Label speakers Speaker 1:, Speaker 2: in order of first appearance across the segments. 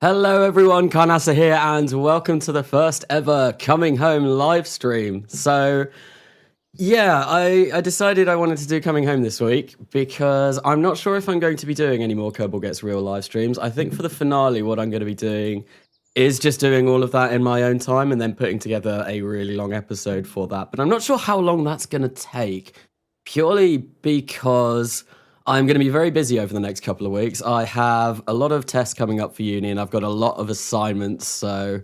Speaker 1: Hello everyone, Karnasa here, and welcome to the first ever Coming Home live stream. So, yeah, I decided I wanted to do Coming Home this week because I'm not sure if I'm going to be doing any more Kerbal Gets Real live streams. I think for the finale, what I'm going to be doing is just doing all of that in my own time and then putting together a really long episode for that. But I'm not sure how long that's going to take, purely because I'm going to be very busy over the next couple of weeks. I have a lot of tests coming up for uni and I've got a lot of assignments. So,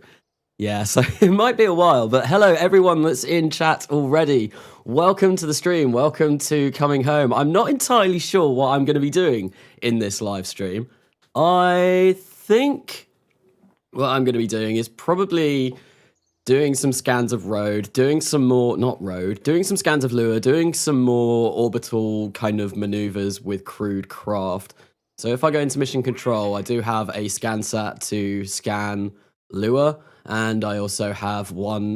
Speaker 1: yeah, so it might be a while. But hello, everyone that's in chat already. Welcome to the stream. Welcome to Coming Home. I'm not entirely sure what I'm going to be doing in this live stream. I think what I'm going to be doing is probably doing some scans of Rhode, doing some more, not Rhode, doing some scans of Lure, doing some more orbital kind of maneuvers with crewed craft. So if I go into mission control, I do have a scan sat to scan Lure, and I also have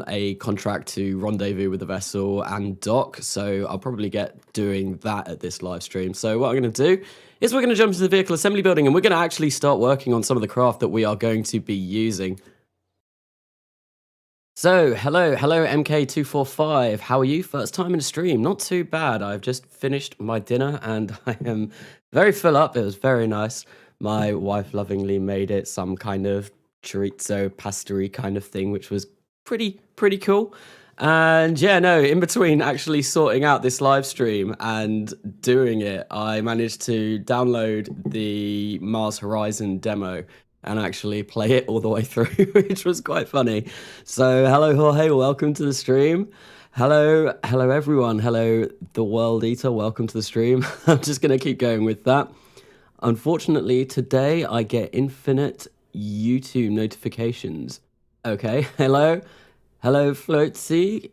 Speaker 1: a contract to rendezvous with the vessel and dock. So I'll probably get doing that at this live stream. So what I'm going to do is we're going to jump into the vehicle assembly building and we're going to actually start working on some of the craft that we are going to be using. So, hello MK245, how are you? First time in a stream, not too bad. I've just finished my dinner and I am very full up. It was very nice. My wife lovingly made it some kind of chorizo pastery kind of thing, which was pretty cool. And yeah, no, in between actually sorting out this live stream and doing it, I managed to download the Mars Horizon demo and actually play it all the way through, which was quite funny. So, hello, Jorge, welcome to the stream. Hello everyone. Hello, the World Eater, welcome to the stream. I'm just going to keep going with that. Unfortunately, today I get infinite YouTube notifications. Okay, hello, Floatsy,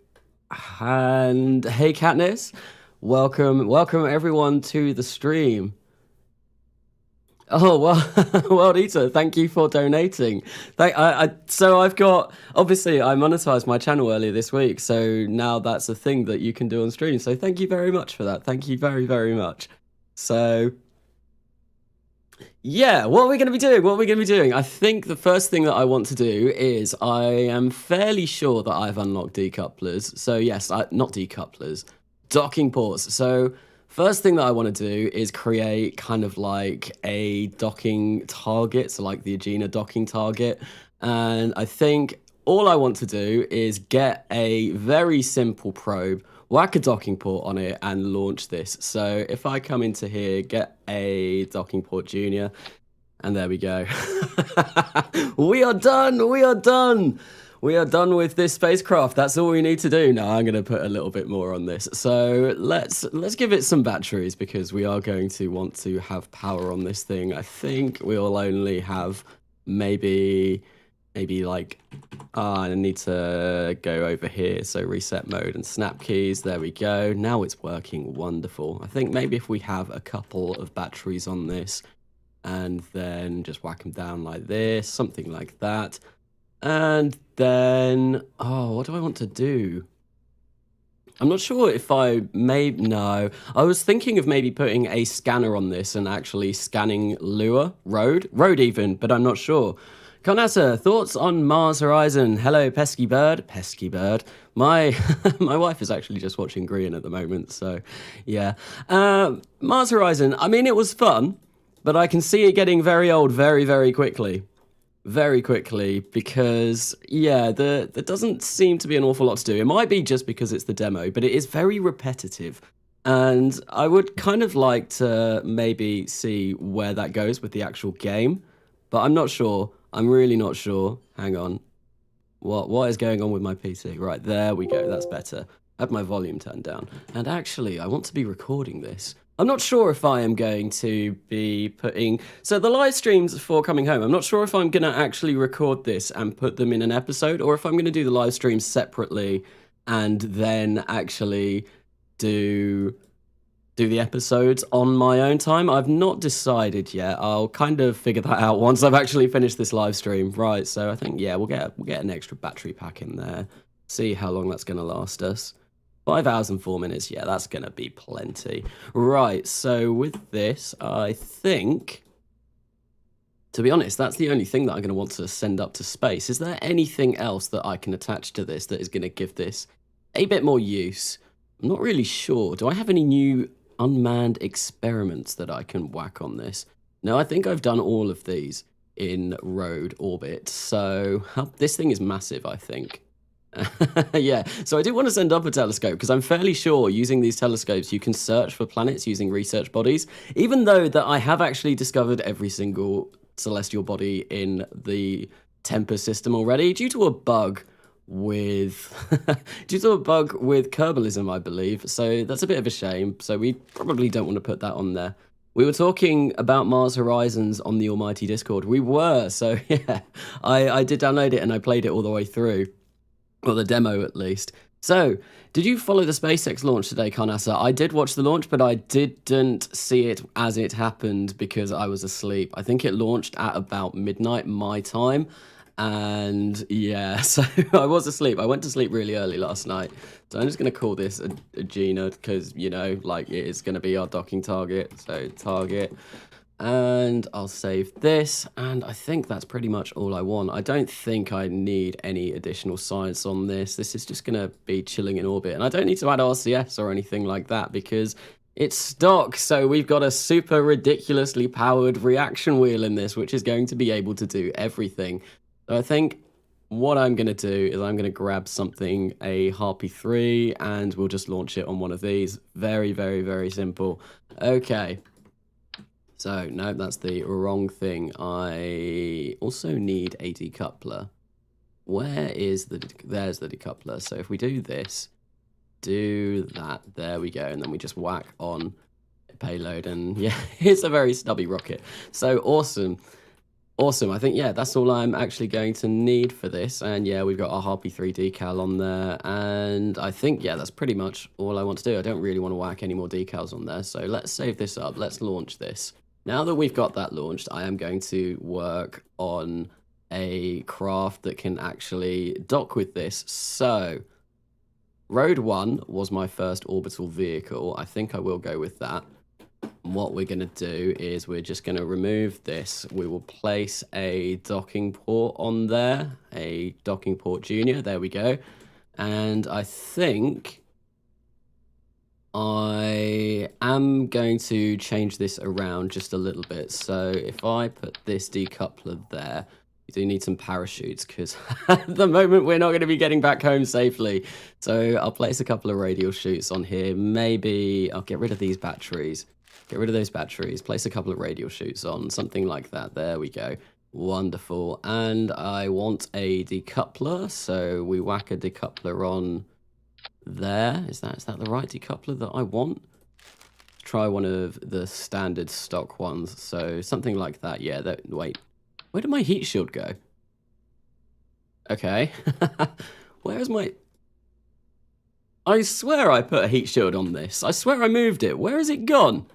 Speaker 1: and hey, Katniss. Welcome everyone to the stream. Oh, well, World Eater, thank you for donating. So I've got, obviously, I monetized my channel earlier this week, so now that's a thing that you can do on stream. So thank you very much for that. Thank you very, very much. So, yeah, what are we going to be doing? I think the first thing that I want to do is I am fairly sure that I've unlocked decouplers. So yes, not decouplers, docking ports. So first thing that I want to do is create kind of like a docking target, so like the Agena docking target. And I think all I want to do is get a very simple probe, whack a docking port on it, and launch this. So if I come into here, get a docking port junior, and there we go. We are done! We are done! We are done with this spacecraft. That's all we need to do. Now I'm going to put a little bit more on this. So let's give it some batteries because we are going to want to have power on this thing. I think we'll only have maybe like, I need to go over here. So reset mode and snap keys. There we go. Now it's working wonderful. I think maybe if we have a couple of batteries on this and then just whack them down like this, something like that. And then, what do I want to do? I'm not sure if no. I was thinking of maybe putting a scanner on this and actually scanning Rhode even, but I'm not sure. Karnasa, thoughts on Mars Horizon? Hello, Pesky Bird. My wife is actually just watching Green at the moment, so yeah. Mars Horizon, I mean, it was fun, but I can see it getting very old very, very quickly. Very quickly, because yeah, there doesn't seem to be an awful lot to do. It might be just because it's the demo, but it is very repetitive. And I would kind of like to maybe see where that goes with the actual game, but I'm not sure. I'm really not sure. Hang on. What is going on with my PC? Right, there we go. That's better. I have my volume turned down. And actually, I want to be recording this. I'm not sure if I am going to be putting... So the live streams for Coming Home, I'm not sure if I'm going to actually record this and put them in an episode, or if I'm going to do the live streams separately and then actually do the episodes on my own time. I've not decided yet. I'll kind of figure that out once I've actually finished this live stream. Right, so I think, yeah, we'll get an extra battery pack in there. See how long that's going to last us. 5 hours and 4 minutes, yeah, that's going to be plenty. Right, so with this, I think To be honest, that's the only thing that I'm going to want to send up to space. Is there anything else that I can attach to this that is going to give this a bit more use? I'm not really sure. Do I have any new unmanned experiments that I can whack on this? No, I think I've done all of these in Rhode orbit. So this thing is massive, I think. Yeah, so I do want to send up a telescope because I'm fairly sure using these telescopes you can search for planets using research bodies, even though that I have actually discovered every single celestial body in the Tempest system already due to a bug with Kerbalism, I believe. So that's a bit of a shame. So we probably don't want to put that on there. We were talking about Mars Horizons on the almighty Discord. We were, so yeah, I did download it and I played it all the way through. Or the demo, at least. So, did you follow the SpaceX launch today, Carnassa? I did watch the launch, but I didn't see it as it happened because I was asleep. I think it launched at about midnight my time. And yeah, so I was asleep. I went to sleep really early last night. So I'm just going to call this a Gina because, you know, like it is going to be our docking target. So target. And I'll save this, and I think that's pretty much all I want. I don't think I need any additional science on this. This is just going to be chilling in orbit, and I don't need to add RCS or anything like that because it's stock. So we've got a super ridiculously powered reaction wheel in this, which is going to be able to do everything. So I think what I'm going to do is I'm going to grab something, a Harpy 3, and we'll just launch it on one of these. Very, very, very simple. Okay. So, no, that's the wrong thing. I also need a decoupler. Where is there's the decoupler. So if we do this, do that, there we go. And then we just whack on payload and yeah, it's a very stubby rocket. So awesome. Awesome. I think, yeah, that's all I'm actually going to need for this. And yeah, we've got our Harpy 3 decal on there. And I think, yeah, that's pretty much all I want to do. I don't really want to whack any more decals on there. So let's save this up. Let's launch this. Now that we've got that launched, I am going to work on a craft that can actually dock with this. So, Rhode 1 was my first orbital vehicle. I think I will go with that. And what we're going to do is we're just going to remove this. We will place a docking port on there, a docking port junior. There we go. And I think I am going to change this around just a little bit. So if I put this decoupler there, we do need some parachutes because at the moment we're not going to be getting back home safely. So I'll place a couple of radial chutes on here. Maybe I'll get rid of these batteries. Get rid of those batteries. Place a couple of radial chutes on, something like that. There we go. Wonderful. And I want a decoupler. So we whack a decoupler on there. Is that the right decoupler that I want? Let's try one of the standard stock ones. So something like that. Yeah, wait. Where did my heat shield go? Okay. Where's my... I swear I put a heat shield on this. I swear I moved it. Where has it gone?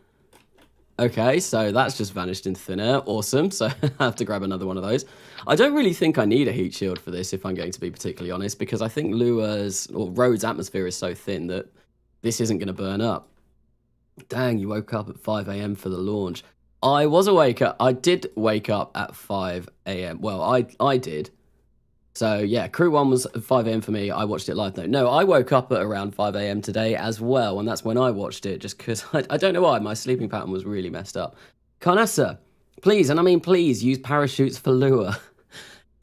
Speaker 1: Okay, so that's just vanished into thin air. Awesome. So I have to grab another one of those. I don't really think I need a heat shield for this, if I'm going to be particularly honest, because I think Rhode's atmosphere is so thin that this isn't going to burn up. Dang, you woke up at 5 a.m. for the launch. I did wake up at 5 a.m. Well, I did. So yeah, Crew 1 was 5 a.m. for me. I watched it live though. No, I woke up at around 5 a.m. today as well, and that's when I watched it, just because I don't know why, my sleeping pattern was really messed up. Carnassa, please, and I mean please, use parachutes for lure.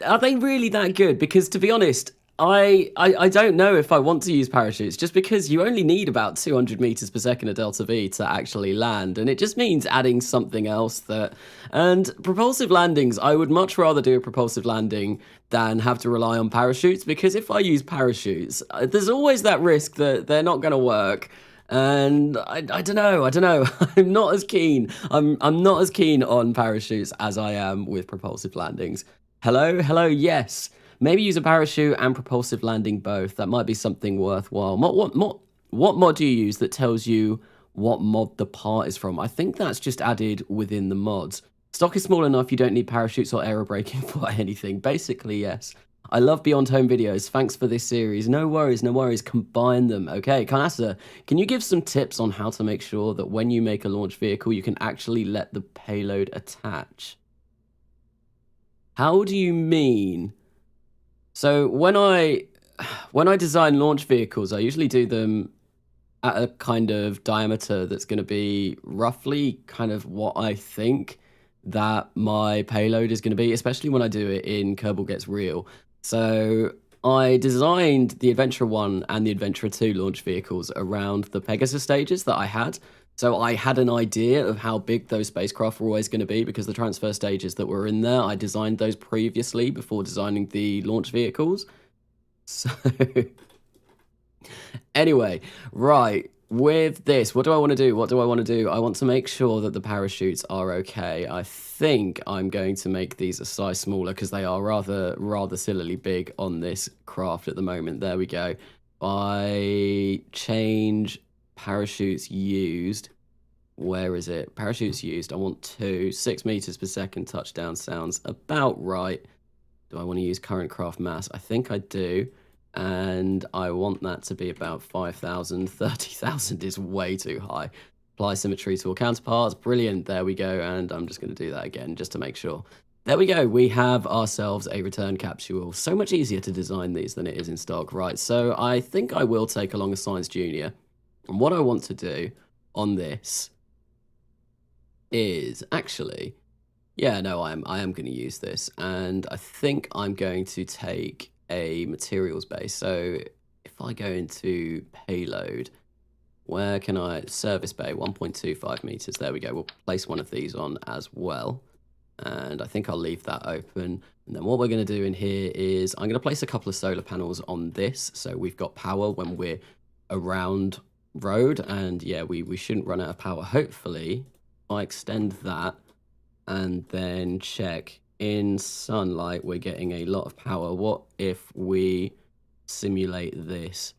Speaker 1: Are they really that good? Because to be honest, I don't know if I want to use parachutes, just because you only need about 200 meters per second of delta V to actually land, and it just means adding something else that... And propulsive landings, I would much rather do a propulsive landing than have to rely on parachutes, because if I use parachutes, there's always that risk that they're not going to work. And I don't know. I'm not as keen. I'm not as keen on parachutes as I am with propulsive landings. Hello, yes. Maybe use a parachute and propulsive landing both. That might be something worthwhile. What mod do you use that tells you what mod the part is from? I think that's just added within the mods. Stock is small enough you don't need parachutes or aerobraking for anything. Basically, yes. I love Beyond Home videos. Thanks for this series. No worries. Combine them. Okay, Carnassa, can you give some tips on how to make sure that when you make a launch vehicle, you can actually let the payload attach? How do you mean? So when I design launch vehicles, I usually do them at a kind of diameter that's going to be roughly kind of what I think that my payload is going to be, especially when I do it in Kerbal Gets Real. So I designed the Adventurer 1 and the Adventurer 2 launch vehicles around the Pegasus stages that I had. So I had an idea of how big those spacecraft were always going to be because the transfer stages that were in there, I designed those previously before designing the launch vehicles. So anyway, right, with this, what do I want to do? What do I want to do? I want to make sure that the parachutes are okay. I think I'm going to make these a size smaller because they are rather sillily big on this craft at the moment. There we go. I change parachutes used. Where is it? Parachutes used. I want 2. 6 meters per second touchdown sounds about right. Do I want to use current craft mass? I think I do. And I want that to be about 5,000. 30,000 is way too high. Apply symmetry to all counterparts. Brilliant. There we go. And I'm just going to do that again just to make sure. There we go. We have ourselves a return capsule. So much easier to design these than it is in stock. Right. So I think I will take along a Science Junior. And what I want to do on this is actually... Yeah, no, I am going to use this. And I think I'm going to take a materials base. So if I go into payload, where can I... Service bay, 1.25 meters. There we go. We'll place one of these on as well. And I think I'll leave that open. And then what we're going to do in here is I'm going to place a couple of solar panels on this. So we've got power when we're around Rhode. And yeah, we shouldn't run out of power. Hopefully, if I extend that and then check in sunlight, we're getting a lot of power. What if we simulate this?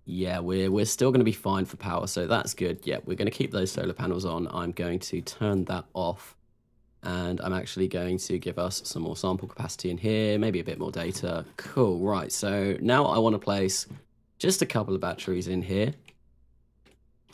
Speaker 1: Yeah, we're still going to be fine for power, so that's good. Yeah, we're going to keep those solar panels on. I'm going to turn that off, and I'm actually going to give us some more sample capacity in here, maybe a bit more data. Cool, right, so now I want to place just a couple of batteries in here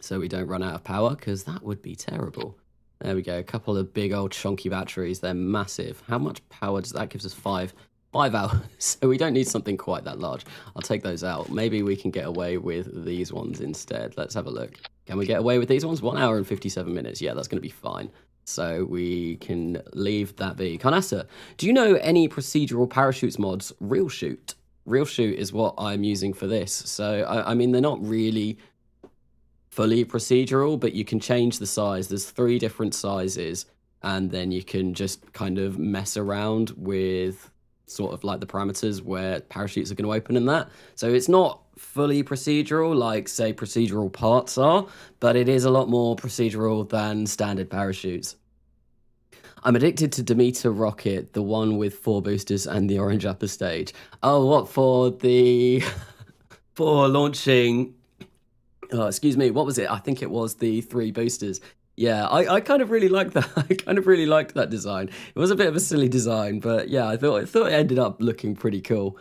Speaker 1: so we don't run out of power, because that would be terrible. There we go, a couple of big old chunky batteries. They're massive. How much power does that? Gives us 5 hours, so we don't need something quite that large. I'll take those out. Maybe we can get away with these ones instead. Let's have a look. Can we get away with these ones? 1 hour and 57 minutes. Yeah, that's going to be fine. So we can leave that be. Carnassa, do you know any procedural parachutes mods? Real Shoot. Real Shoot is what I'm using for this. So, I mean, they're not really fully procedural, but you can change the size. There's 3 different sizes, and then you can just kind of mess around with sort of like the parameters where parachutes are going to open and that. So it's not fully procedural like, say, procedural parts are, but it is a lot more procedural than standard parachutes. I'm addicted to Demeter Rocket, the one with 4 boosters and the orange upper stage. Oh, what, for the... for launching... Oh, excuse me, what was it? I think it was the 3 boosters. Yeah, I kind of really liked that. I kind of really liked that design. It was a bit of a silly design, but yeah, I thought it ended up looking pretty cool.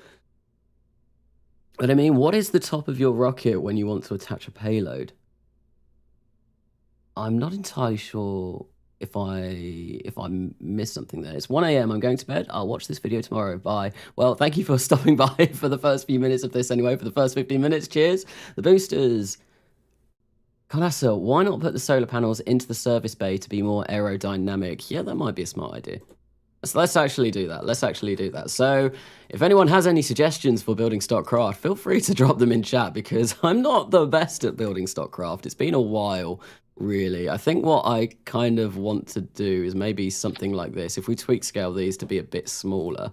Speaker 1: But I mean, what is the top of your rocket when you want to attach a payload? I'm not entirely sure if I missed something there. It's 1 a.m. I'm going to bed. I'll watch this video tomorrow. Bye. Well, thank you for stopping by for the first few minutes of this anyway, for the first 15 minutes. Cheers. The boosters. Carnassa, why not put the solar panels into the service bay to be more aerodynamic? Yeah, that might be a smart idea. So let's actually do that. Let's actually do that. So if anyone has any suggestions for building stock craft, feel free to drop them in chat, because I'm not the best at building stock craft. It's been a while, really. I think what I kind of want to do is maybe something like this. If we tweak scale these to be a bit smaller,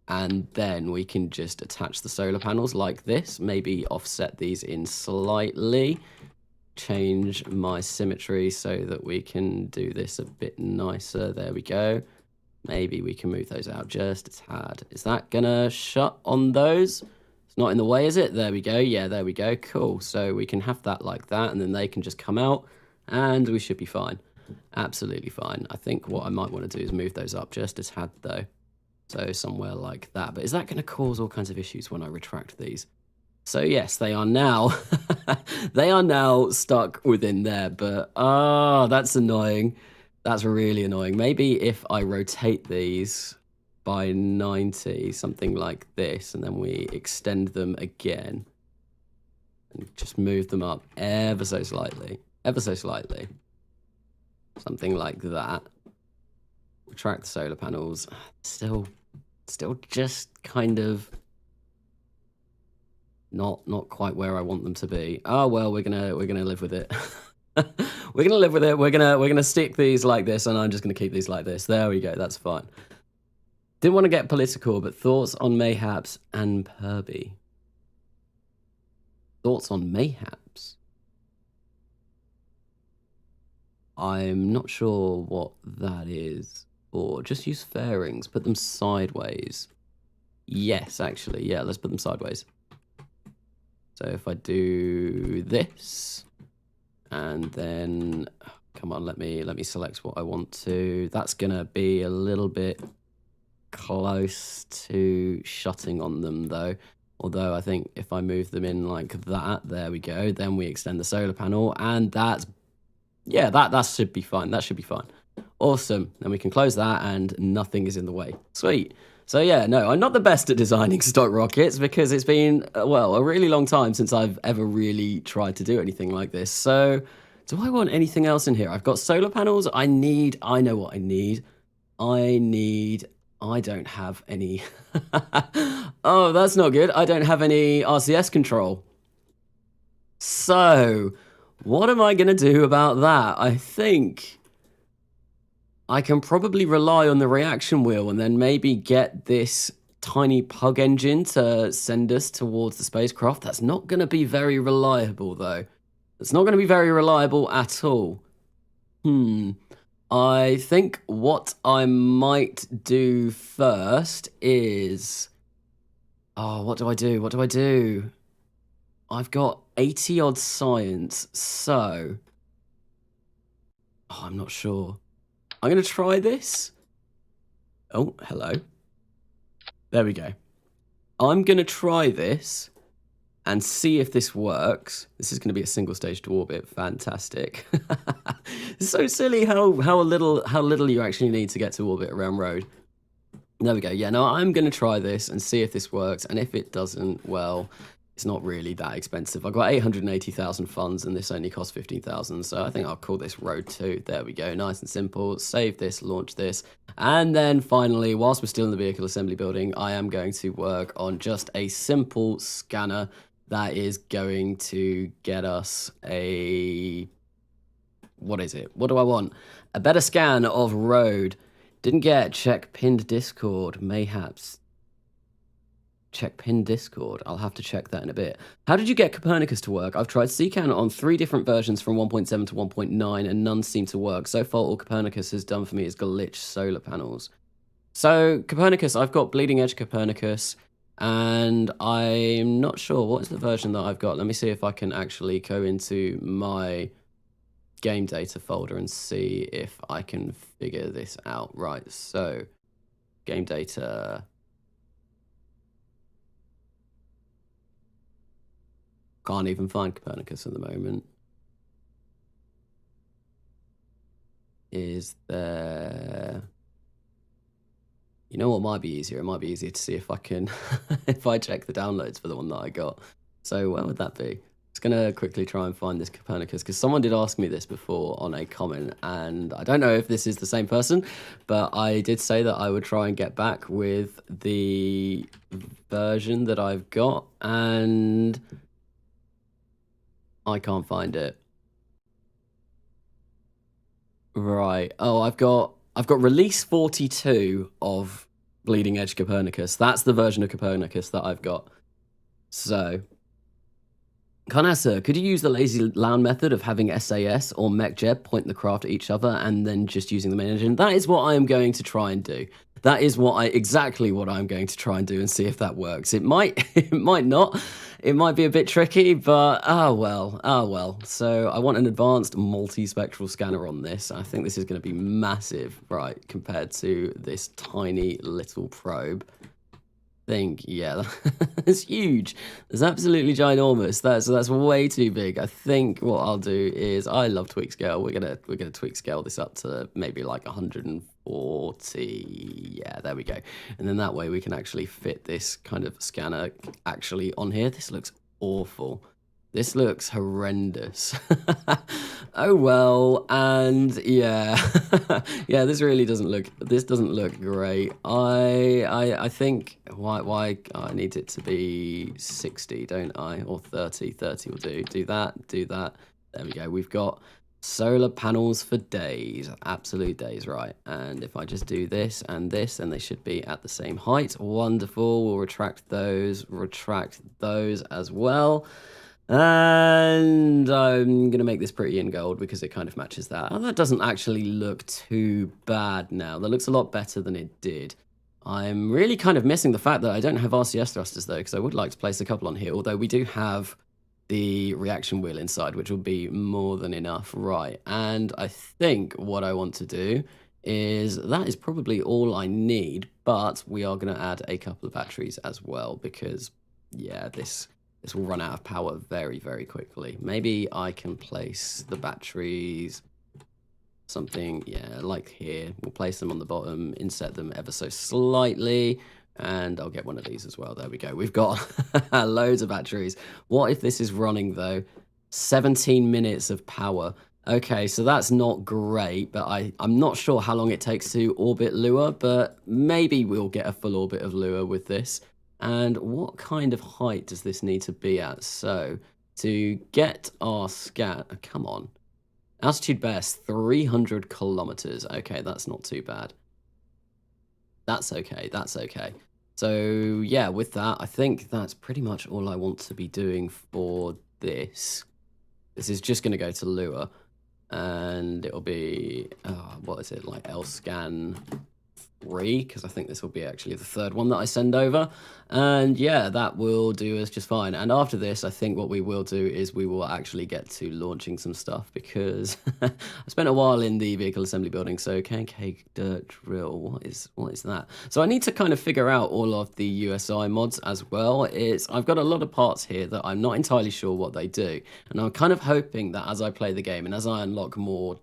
Speaker 1: and then we can just attach the solar panels like this, maybe offset these in slightly, change my symmetry so that we can do this a bit nicer. There we go. Maybe we can move those out just a tad. Is that gonna shut on those? It's not in the way, is it? There we go. Yeah, there we go. Cool. So we can have that like that, and then they can just come out, and we should be fine. Absolutely fine. I think what I might want to do is move those up just a tad, though. So somewhere like that. But is that going to cause all kinds of issues when I retract these? So yes, they are now they are now stuck within there, but that's annoying. That's really annoying. Maybe if I rotate these, by 90, something like this, and then we extend them again and just move them up ever so slightly, something like that. Retract the solar panels. Still just kind of not quite where I want them to be. Oh well, we're gonna live with it. We're gonna live with it. We're gonna stick these like this, and I'm just gonna keep these like this. There we go. That's fine. Didn't want to get political, but thoughts on Mayhaps and Perby. Thoughts on Mayhaps? I'm not sure what that is. Or just use fairings. Put them sideways. Yes, actually. Yeah, let's put them sideways. So if I do this, and then, come on, let me select what I want to. That's gonna be a little bit close to shutting on them though. Although I think if I move them in like that, there we go. Then we extend the solar panel, and that's, yeah, that should be fine. That should be fine. Awesome. Then we can close that, and nothing is in the way. Sweet. So yeah, no, I'm not the best at designing stock rockets because it's been, well, a really long time since I've ever really tried to do anything like this. So do I want anything else in here? I've got solar panels. I know what I need. I don't have any. Oh, that's not good. I don't have any RCS control. So what am I going to do about that? I think I can probably rely on the reaction wheel and then maybe get this tiny pug engine to send us towards the spacecraft. That's not going to be very reliable, though. It's not going to be very reliable at all. I think what I might do first is... Oh, what do I do? I've got 80 odd science, so... Oh, I'm not sure. I'm going to try this. Oh, hello. There we go. I'm going to try this and see if this works. This is going to be a single stage to orbit. Fantastic. It's so silly how little you actually need to get to orbit around Rhode. There we go. Yeah, no, I'm going to try this and see if this works. And if it doesn't, well, it's not really that expensive. I've got 880,000 funds and this only costs 15,000. So I think I'll call this Rhode 2. There we go. Nice and simple. Save this, launch this. And then finally, whilst we're still in the vehicle assembly building, I am going to work on just a simple scanner that is going to get us a... What is it? What do I want? A better scan of Rhode. Didn't get check pinned Discord. Mayhaps. Check pinned Discord. I'll have to check that in a bit. How did you get Copernicus to work? I've tried CCAN on 3 different versions from 1.7 to 1.9 and none seem to work. So far, all Copernicus has done for me is glitch solar panels. So Copernicus, I've got bleeding edge Copernicus and I'm not sure. What is the version that I've got? Let me see if I can actually go into my game data folder and see if I can figure this out. Right, so game data. Can't even find Copernicus at the moment. Is there... You know what might be easier? It might be easier to see if I can, if I check the downloads for the one that I got. So where would that be? Just gonna quickly try and find this Copernicus because someone did ask me this before on a comment and I don't know if this is the same person, but I did say that I would try and get back with the version that I've got and I can't find it. Right. Oh, I've got release 42 of Bleeding Edge Copernicus. That's the version of Copernicus that I've got. So, Carnassa, could you use the lazy land method of having SAS or MechJeb point the craft at each other and then just using the main engine? That is what I am going to try and do. That is exactly what I'm going to try and do and see if that works. It might not. It might be a bit tricky, but oh well. So I want an advanced multispectral scanner on this. I think this is going to be massive, right, compared to this tiny little probe. Yeah, that's huge. That's absolutely ginormous. That's way too big. I think what I'll do is I love tweak scale. We're gonna tweak scale this up to maybe like 100 40. Yeah, there we go. And then that way we can actually fit this kind of scanner actually on here. This looks awful. This looks horrendous. Oh well, and yeah. Yeah, this really doesn't look great. I think why I need it to be 60, don't I? Or 30. 30 will do. Do that. There we go. We've got solar panels for days, absolute days, right? And if I just do this and this, and they should be at the same height. Wonderful. We'll retract those as well. And I'm going to make this pretty in gold because it kind of matches that. Oh, that doesn't actually look too bad now. That looks a lot better than it did. I'm really kind of missing the fact that I don't have RCS thrusters, though, because I would like to place a couple on here, although we do have the reaction wheel inside, which will be more than enough. Right, and I think what I want to do is that is probably all I need, but we are going to add a couple of batteries as well because, yeah, this will run out of power very, very quickly. Maybe I can place the batteries something, yeah, like here. We'll place them on the bottom, inset them ever so slightly, and I'll get one of these as well. There we go. We've got loads of batteries. What if this is running, though? 17 minutes of power. Okay, so that's not great, but I'm not sure how long it takes to orbit Lua, but maybe we'll get a full orbit of Lua with this. And what kind of height does this need to be at? So to get our scan, come on. Altitude best, 300 kilometers. Okay, that's not too bad. That's okay, that's okay. So yeah, with that, I think that's pretty much all I want to be doing for this. This is just going to go to Lua. And it'll be, what is it, like L-scan 3, because I think this will be actually the third one that I send over. And yeah, that will do us just fine. And after this, I think what we will do is we will actually get to launching some stuff, because I spent a while in the vehicle assembly building. So K&K dirt drill, what is that? So I need to kind of figure out all of the USI mods as well. I've got a lot of parts here that I'm not entirely sure what they do, and I'm kind of hoping that as I play the game and as I unlock more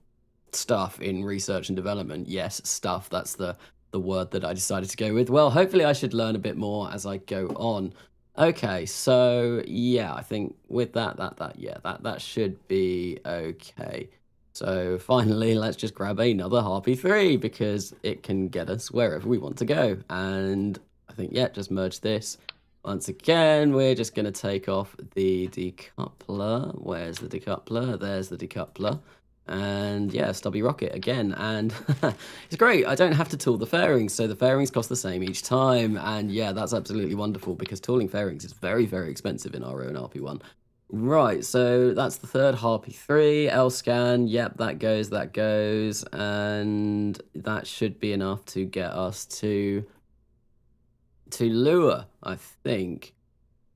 Speaker 1: stuff in research and development, yes, stuff, that's the word that I decided to go with. Well, hopefully I should learn a bit more as I go on. Okay, so yeah, I think with that should be okay. So finally, let's just grab another Harpy 3 because it can get us wherever we want to go. And I think, yeah, just merge this. Once again, we're just going to take off the decoupler. Where's the decoupler? There's the decoupler. And yeah, stubby rocket again, and it's great. I don't have to tool the fairings, so the fairings cost the same each time, and yeah, that's absolutely wonderful because tooling fairings is very, very expensive in our own RP1. Right, so that's the third Harpy 3, L-scan, yep, that goes, and that should be enough to get us to Lua, I think.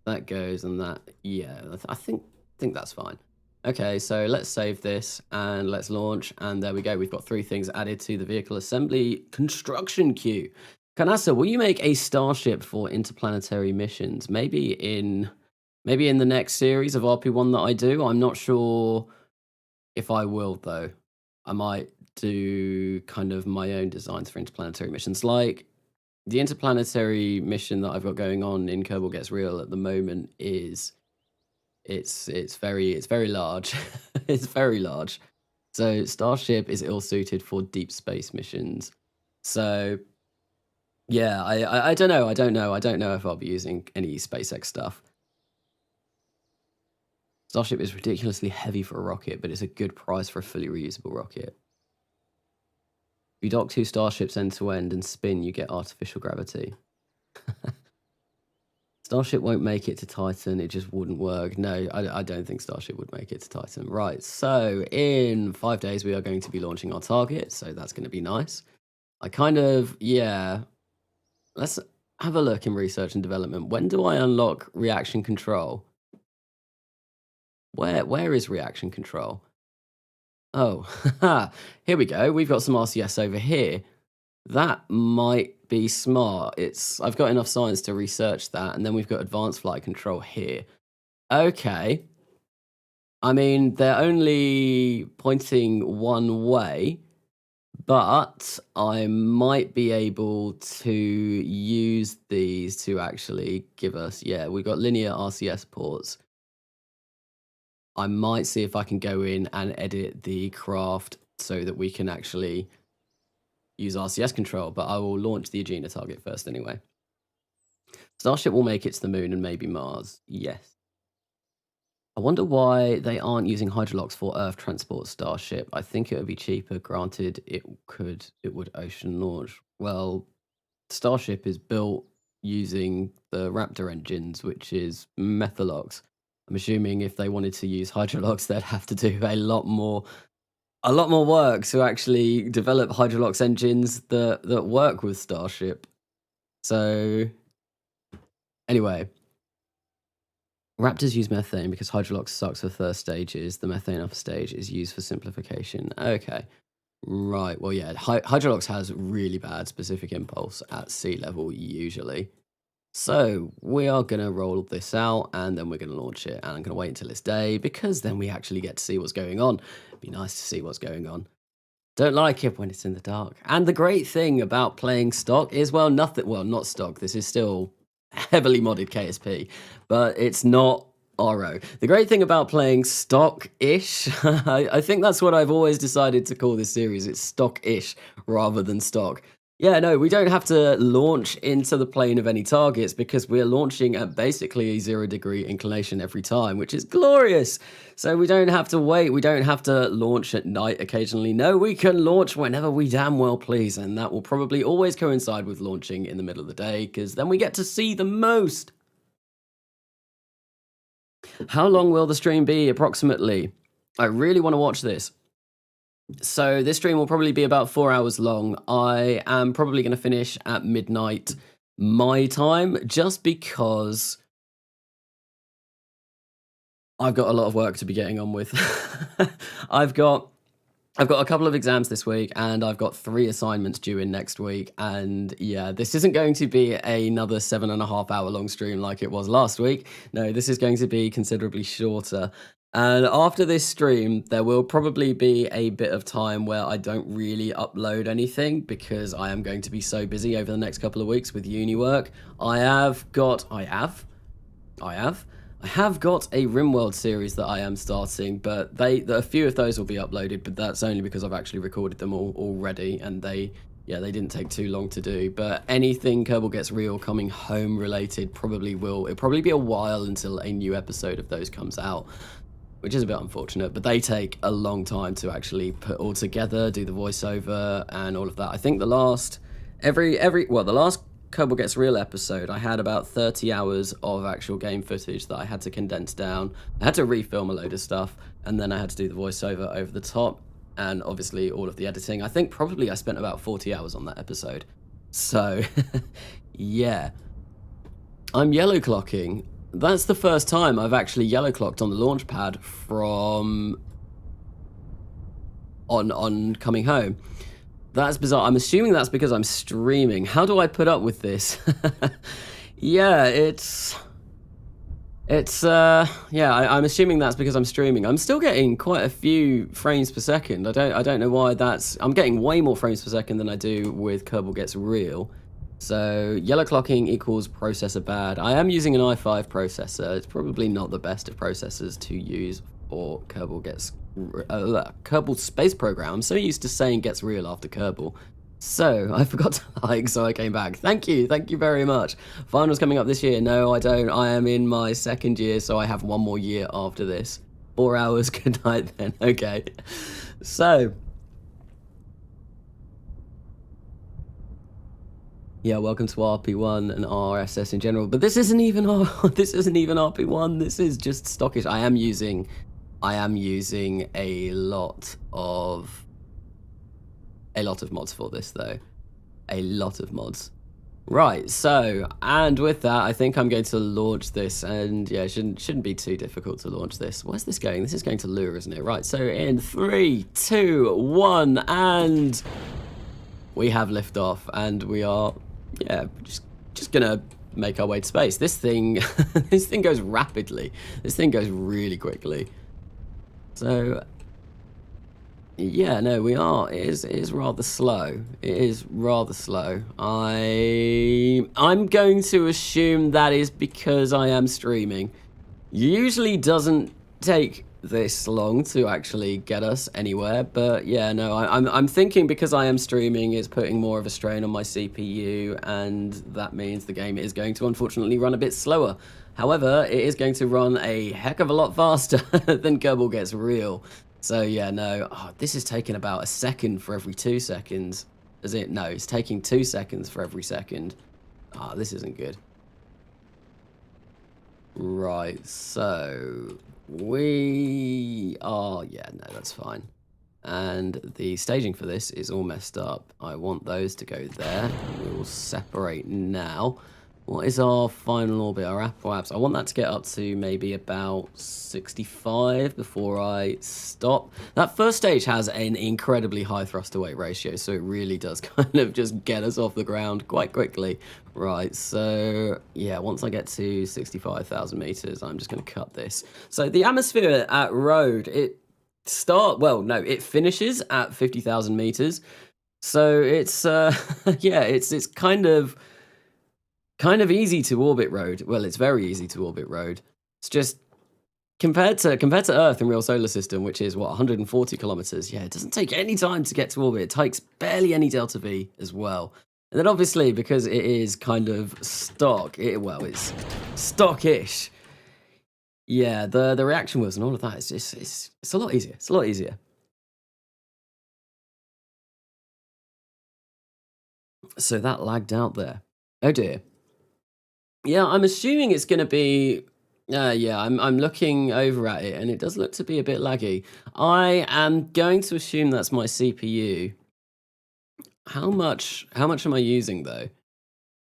Speaker 1: That goes, and that, yeah, I think that's fine. Okay, so let's save this and let's launch. And there we go. We've got 3 things added to the vehicle assembly construction queue. Kanasa, will you make a starship for interplanetary missions? Maybe in the next series of RP1 that I do. I'm not sure if I will, though. I might do kind of my own designs for interplanetary missions. Like the interplanetary mission that I've got going on in Kerbal Gets Real at the moment is... It's very large. It's very large. So Starship is ill suited for deep space missions. So yeah, I don't know. I don't know if I'll be using any SpaceX stuff. Starship is ridiculously heavy for a rocket, but it's a good price for a fully reusable rocket. If you dock 2 starships end to end and spin, you get artificial gravity. Starship won't make it to Titan. It just wouldn't work. No, I don't think Starship would make it to Titan. Right, so in 5 days, we are going to be launching our target. So that's going to be nice. I kind of, yeah. Let's have a look in research and development. When do I unlock reaction control? Where is reaction control? Oh, here we go. We've got some RCS over here. That might be smart. I've got enough science to research that, and then we've got advanced flight control here. Okay. I mean, they're only pointing one way, But I might be able to use these to actually give us, yeah, we've got linear RCS ports. I might see if I can go in and edit the craft so that we can actually use RCS control, but I will launch the Agena target first anyway. Starship will make it to the moon and maybe Mars. Yes. I wonder why they aren't using hydrolox for Earth transport Starship. I think it would be cheaper, granted it would ocean launch. Well, Starship is built using the Raptor engines, which is Methalox. I'm assuming if they wanted to use hydrolox, they'd have to do a lot more work to actually develop hydrolox engines that work with Starship. So anyway, Raptors use methane because hydrolox sucks for first stages. The methane upper stage is used for simplification. Okay. Right. Well, yeah, hydrolox has really bad specific impulse at sea level usually. So we are going to roll this out and then we're going to launch it. And I'm going to wait until it's day because then we actually get to see what's going on. It'd be nice to see what's going on. Don't like it when it's in the dark. And the great thing about playing stock is, well, not stock. This is still heavily modded KSP, but it's not RO. The great thing about playing stock-ish, I think that's what I've always decided to call this series. It's stock-ish rather than stock. Yeah, no, we don't have to launch into the plane of any targets because we're launching at basically a 0-degree inclination every time, which is glorious. So we don't have to wait. We don't have to launch at night occasionally. No, we can launch whenever we damn well please. And that will probably always coincide with launching in the middle of the day because then we get to see the most. How long will the stream be approximately? I really want to watch this. So this stream will probably be about 4 hours long. I am probably going to finish at midnight my time just because I've got a lot of work to be getting on with. I've got a couple of exams this week and I've got 3 assignments due in next week. And yeah, this isn't going to be another 7.5 hour long stream like it was last week. No, this is going to be considerably shorter. And after this stream, there will probably be a bit of time where I don't really upload anything because I am going to be so busy over the next couple of weeks with uni work. I have got a RimWorld series that I am starting, but a few of those will be uploaded, but that's only because I've actually recorded them all already, and they didn't take too long to do. But anything Kerbal Gets Real coming home related it'll probably be a while until a new episode of those comes out, which is a bit unfortunate, but they take a long time to actually put all together, do the voiceover and all of that. I think the last Kerbal Gets Real episode, I had about 30 hours of actual game footage that I had to condense down. I had to refilm a load of stuff, and then I had to do the voiceover over the top, and obviously all of the editing. I think probably I spent about 40 hours on that episode. So, yeah. I'm yellow clocking. That's the first time I've actually yellow clocked on the launch pad from on coming home. That's bizarre. I'm assuming that's because I'm streaming. How do I put up with this? Yeah, I'm assuming that's because I'm streaming. I'm still getting quite a few frames per second. I don't know why that's. I'm getting way more frames per second than I do with Kerbal Gets Real. So yellow clocking equals processor bad. I am using an i5 processor. It's probably not the best of processors to use for Kerbal Space Program. I'm so used to saying Gets Real after Kerbal. So I forgot to like, so I came back. Thank you very much. Finals coming up this year. No, I don't. I am in my 2nd year, so I have 1 more year after this. 4 hours, good night then. Okay. So yeah, welcome to RP1 and RSS in general. But this isn't even RP1. This is just stockish. I am using a lot of mods for this though. A lot of mods. Right, so, and with that, I think I'm going to launch this, and yeah, it shouldn't be too difficult to launch this. Where's this going? This is going to Lure, isn't it? Right, so in 3, 2, 1, and we have liftoff, and we are, yeah, just gonna make our way to space. This thing, this thing goes rapidly. This thing goes really quickly. So, Yeah, no, we are. It is rather slow. It is rather slow. I'm going to assume that is because I am streaming. Usually doesn't take this long to actually get us anywhere, but yeah, no, I'm thinking because I am streaming, it's putting more of a strain on my CPU, and that means the game is going to unfortunately run a bit slower. However, it is going to run a heck of a lot faster than Kerbal Gets Real. So yeah, no, this is taking about a second for every 2 seconds. Is it? No, it's taking 2 seconds for every second. This isn't good. Right, so we are, yeah, no, that's fine. And the staging for this is all messed up. I want those to go there. We will separate now. What is our final orbit, our apoapse? I want that to get up to maybe about 65 before I stop. That first stage has an incredibly high thrust to weight ratio, so it really does kind of just get us off the ground quite quickly. Right, so yeah, once I get to 65,000 meters, I'm just going to cut this. So the atmosphere at Rhode, it finishes at 50,000 meters. So it's yeah, it's kind of easy to orbit Rhode. Well, it's very easy to orbit Rhode. It's just compared to Earth in real solar system, which is what 140 kilometers. Yeah, it doesn't take any time to get to orbit. It takes barely any delta V as well. And then obviously because it is kind of stock, it's stockish. Yeah, the reaction wheels and all of that is just it's a lot easier. It's a lot easier. So that lagged out there. Oh dear. Yeah, I'm assuming it's going to be. Yeah, I'm looking over at it, and it does look to be a bit laggy. I am going to assume that's my CPU. How much am I using though?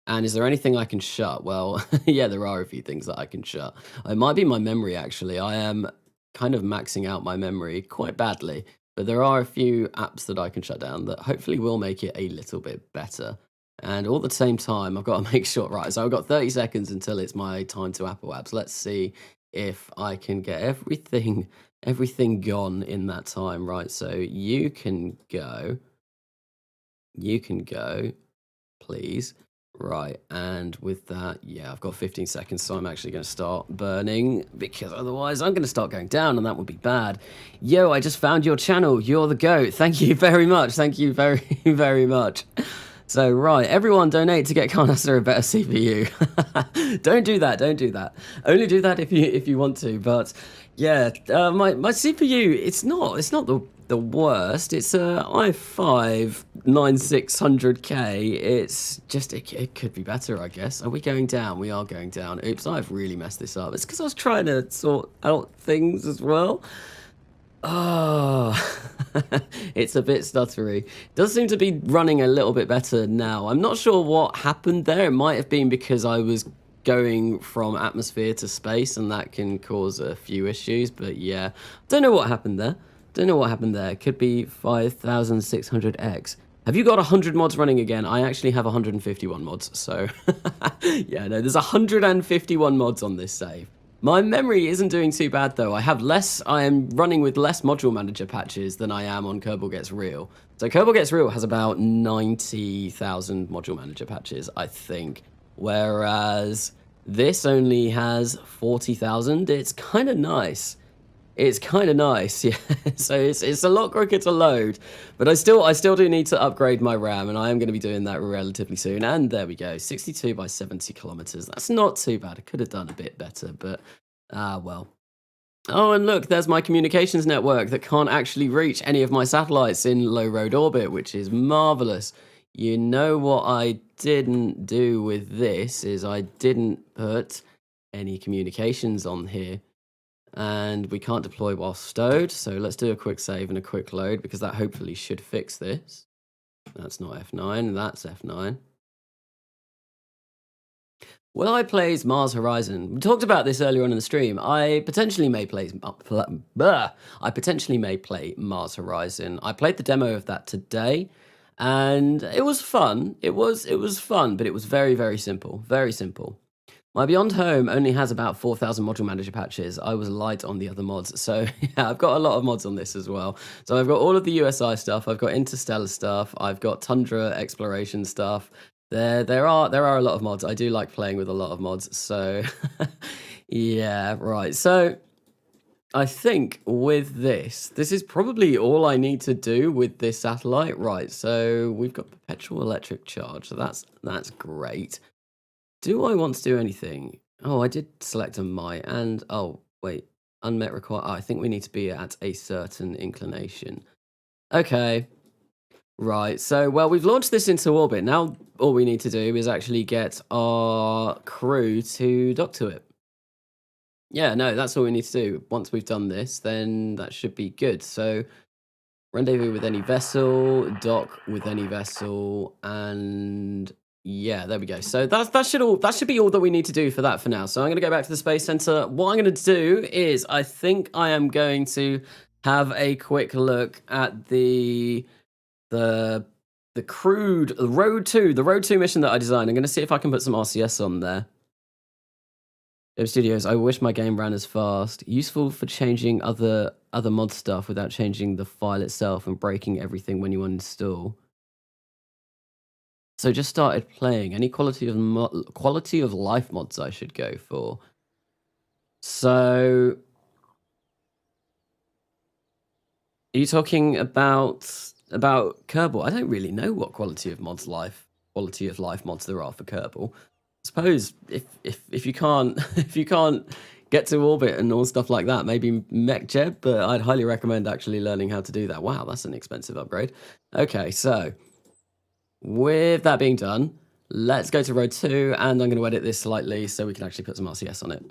Speaker 1: And is there anything I can shut? Well, yeah, there are a few things that I can shut. It might be my memory actually. I am kind of maxing out my memory quite badly, but there are a few apps that I can shut down that hopefully will make it a little bit better. And all at the same time, I've got to make sure, right, so I've got 30 seconds until it's my time to Apple apps. Let's see if I can get everything gone in that time, right? So you can go, please. Right, and with that, yeah, I've got 15 seconds, so I'm actually going to start burning, because otherwise I'm going to start going down, and that would be bad. Yo, I just found your channel. You're the GOAT. Thank you very much. Thank you very, very much. So, right, everyone donate to get Carnaster a better CPU. Don't do that, don't do that. Only do that if you want to, but yeah, my CPU, it's not the worst. It's a i5 9600K. It's just it could be better, I guess. Are we going down? We are going down. Oops, I've really messed this up. It's because I was trying to sort out things as well. Oh, it's a bit stuttery. Does seem to be running a little bit better now. I'm not sure what happened there. It might have been because I was going from atmosphere to space, and that can cause a few issues. But yeah, don't know what happened there. Don't know what happened there. It could be 5600X. Have you got 100 mods running again? I actually have 151 mods. So yeah, no, there's 151 mods on this save. My memory isn't doing too bad though. I am running with less module manager patches than I am on Kerbal Gets Real. So Kerbal Gets Real has about 90,000 module manager patches, I think. Whereas this only has 40,000. It's kind of nice. It's kind of nice, yeah. So it's a lot quicker to load, but I still do need to upgrade my RAM, and I am going to be doing that relatively soon. And there we go, 62 by 70 kilometers. That's not too bad. I could have done a bit better, but well. Oh, and look, there's my communications network that can't actually reach any of my satellites in low Rhode orbit, which is marvelous. You know what I didn't do with this is I didn't put any communications on here. And we can't deploy while stowed, so let's do a quick save and a quick load, because that hopefully should fix this. That's not F9, that's F9. Will I play Mars Horizon? We talked about this earlier on in the stream. I potentially may play Mars Horizon. I played the demo of that today, and it was fun. It was fun, but it was very, very simple. Very simple. My Beyond Home only has about 4,000 module manager patches. I was light on the other mods. So yeah, I've got a lot of mods on this as well. So I've got all of the USI stuff. I've got interstellar stuff. I've got tundra exploration stuff. There are a lot of mods. I do like playing with a lot of mods. So yeah, right. So I think with this is probably all I need to do with this satellite. Right. So we've got perpetual electric charge. So that's great. Do I want to do anything? Oh, I did select a might, and oh, wait, unmet require. Oh, I think we need to be at a certain inclination. Okay, right. So, well, we've launched this into orbit. Now, all we need to do is actually get our crew to dock to it. Yeah, no, that's all we need to do. Once we've done this, then that should be good. So, rendezvous with any vessel, dock with any vessel, and yeah, there we go. So that should be all that we need to do for that for now. So I'm going to go back to the Space Center. What I'm going to do is I think I am going to have a quick look at the crewed Rhode 2, the Rhode 2 mission that I designed. I'm going to see if I can put some RCS on there. Studios, I wish my game ran as fast. Useful for changing other mod stuff without changing the file itself and breaking everything when you uninstall. So just started playing. Any quality of life mods I should go for. So are you talking about Kerbal? I don't really know what quality of life mods there are for Kerbal. I suppose if you can't get to orbit and all stuff like that, maybe MechJeb, but I'd highly recommend actually learning how to do that. Wow, that's an expensive upgrade. Okay, so with that being done, let's go to Rhode 2, and I'm going to edit this slightly so we can actually put some RCS on it.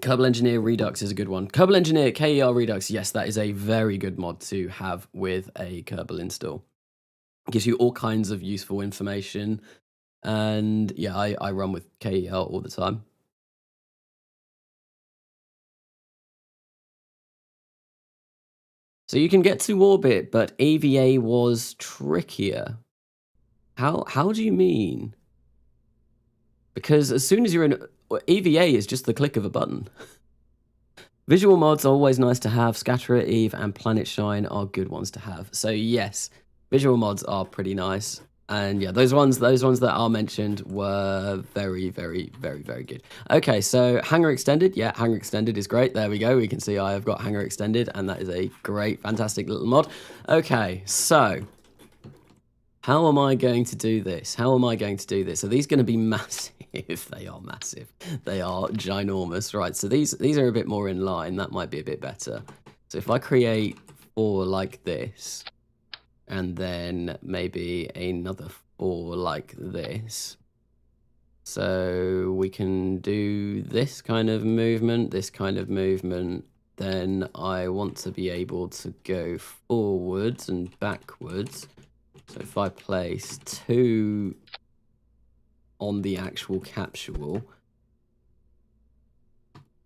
Speaker 1: Kerbal Engineer Redux is a good one. Kerbal Engineer KER Redux, yes, that is a very good mod to have with a Kerbal install. It gives you all kinds of useful information. And yeah, I run with KER all the time. So you can get to orbit, but EVA was trickier. How do you mean? Because as soon as you're in EVA is just the click of a button. Visual mods are always nice to have. Scatterer, Eve, and Planet Shine are good ones to have. So yes, visual mods are pretty nice. And yeah, those ones that are mentioned were very, very, very, very good. Okay, so Hangar Extended. Yeah, Hangar Extended is great. There we go. We can see I have got Hangar Extended, and that is a great, fantastic little mod. Okay, so how am I going to do this? Are these going to be massive? They are massive. They are ginormous. Right, so these are a bit more in line. That might be a bit better. So if I create 4 like this, and then maybe another 4 like this. So we can do this kind of movement, then I want to be able to go forwards and backwards. So if I place 2 on the actual capsule,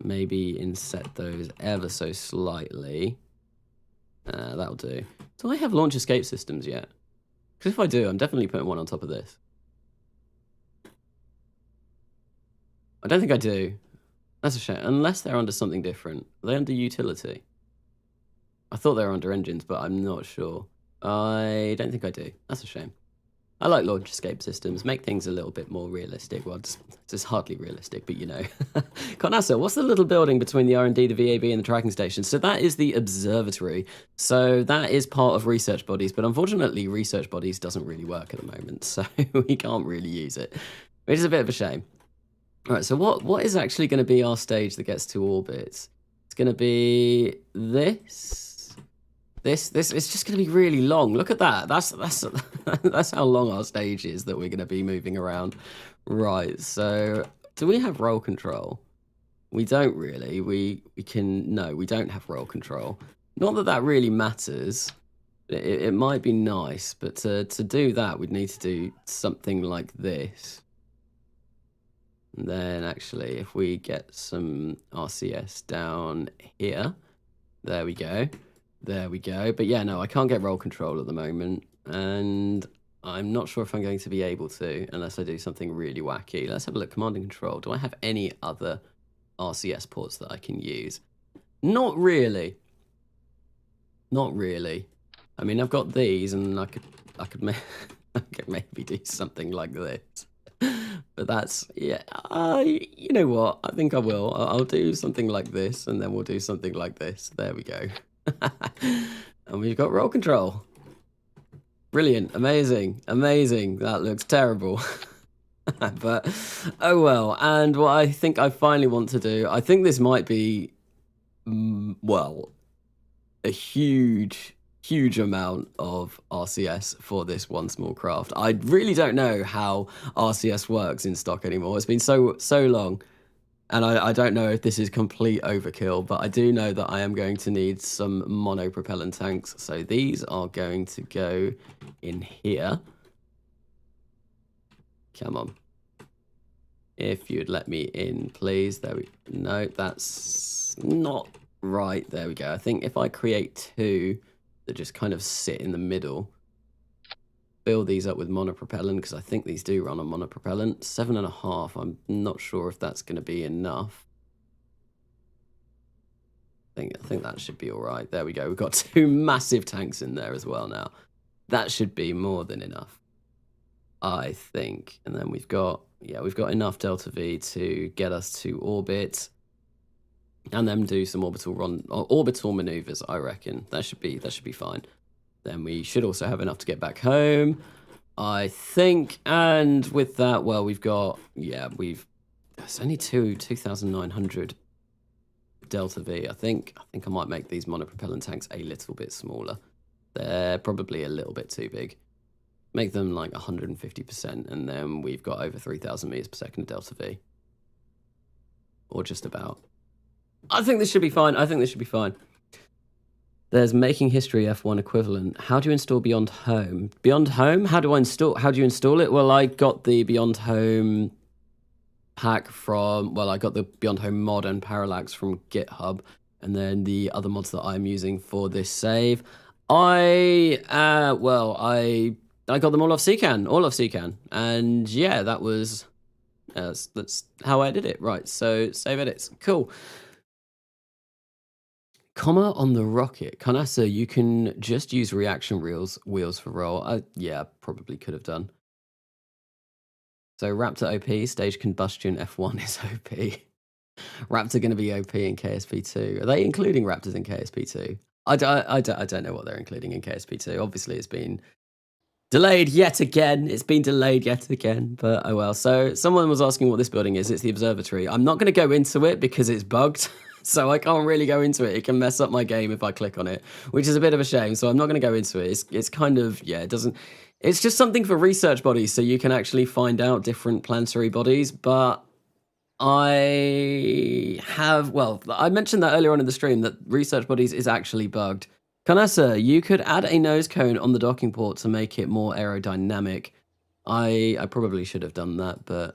Speaker 1: maybe inset those ever so slightly. That'll do. Do I have launch escape systems yet? Because if I do, I'm definitely putting one on top of this. I don't think I do. That's a shame. Unless they're under something different. Are they under utility? I thought they were under engines, but I'm not sure. I don't think I do. That's a shame. I like launch escape systems. Make things a little bit more realistic. Well, it's hardly realistic, but you know. Conasa, what's the little building between the R&D, the VAB, and the tracking station? So that is the observatory. So that is part of research bodies, but unfortunately, research bodies doesn't really work at the moment, so we can't really use it, which is a bit of a shame. All right, so what is actually going to be our stage that gets to orbit? It's going to be this. This it's just going to be really long. Look at that. That's how long our stage is that we're going to be moving around. Right. So do we have roll control? We don't really. We don't have roll control. Not that that really matters. It might be nice, but to do that, we'd need to do something like this. And then actually, if we get some RCS down here, there we go. There we go. But yeah, no, I can't get roll control at the moment. And I'm not sure if I'm going to be able to unless I do something really wacky. Let's have a look. Command and control. Do I have any other RCS ports that I can use? Not really. Not really. I mean, I've got these, and I could I could maybe do something like this. But that's, yeah, you know what? I think I will. I'll do something like this, and then we'll do something like this. There we go. And we've got roll control. Brilliant. Amazing. Amazing. That looks terrible. But, oh well. And what I think I finally want to do, I think this might be, well, a huge amount of RCS for this one small craft. I really don't know how RCS works in stock anymore. It's been so long, and I don't know if this is complete overkill, but I do know that I am going to need some monopropellant tanks. So these are going to go in here. Come on. If you'd let me in, please. No, that's not right. There we go. I think if I create two that just kind of sit in the middle, fill these up with monopropellant, because I think these do run on monopropellant. 7.5. I'm not sure if that's going to be enough. I think that should be all right. There we go. We've got two massive tanks in there as well now. That should be more than enough, I think. And then we've got, yeah, we've got enough Delta V to get us to orbit, and then do some orbital maneuvers. I reckon that should be fine. Then we should also have enough to get back home, I think. And with that, well, we've got, yeah, it's only 2,900 Delta V. I think I might make these monopropellant tanks a little bit smaller. They're probably a little bit too big. Make them like 150%, and then we've got over 3,000 meters per second of Delta V, or just about. I think this should be fine. There's making history F1 equivalent. How do you install Beyond Home? Beyond Home? How do you install it? Well, I got the Beyond Home pack from, I got the Beyond Home mod and Parallax from GitHub, and then the other mods that I'm using for this save, I got them all off CCAN, and yeah, that's how I did it. Right, so save edits, cool. Comma on the rocket. Canassa, you can just use reaction wheels for roll. Yeah, probably could have done. So Raptor OP, stage combustion F1 is OP. Raptor going to be OP in KSP2. Are they including Raptors in KSP2? I don't know what they're including in KSP2. Obviously, it's been delayed yet again. But oh well. So someone was asking what this building is. It's the observatory. I'm not going to go into it because it's bugged. So I can't really go into it. It can mess up my game if I click on it, which is a bit of a shame. So I'm not going to go into it. It's kind of, yeah, it doesn't. It's just something for research bodies, so you can actually find out different planetary bodies. But I mentioned that earlier on in the stream, that research bodies is actually bugged. Canassa, you could add a nose cone on the docking port to make it more aerodynamic. I probably should have done that, but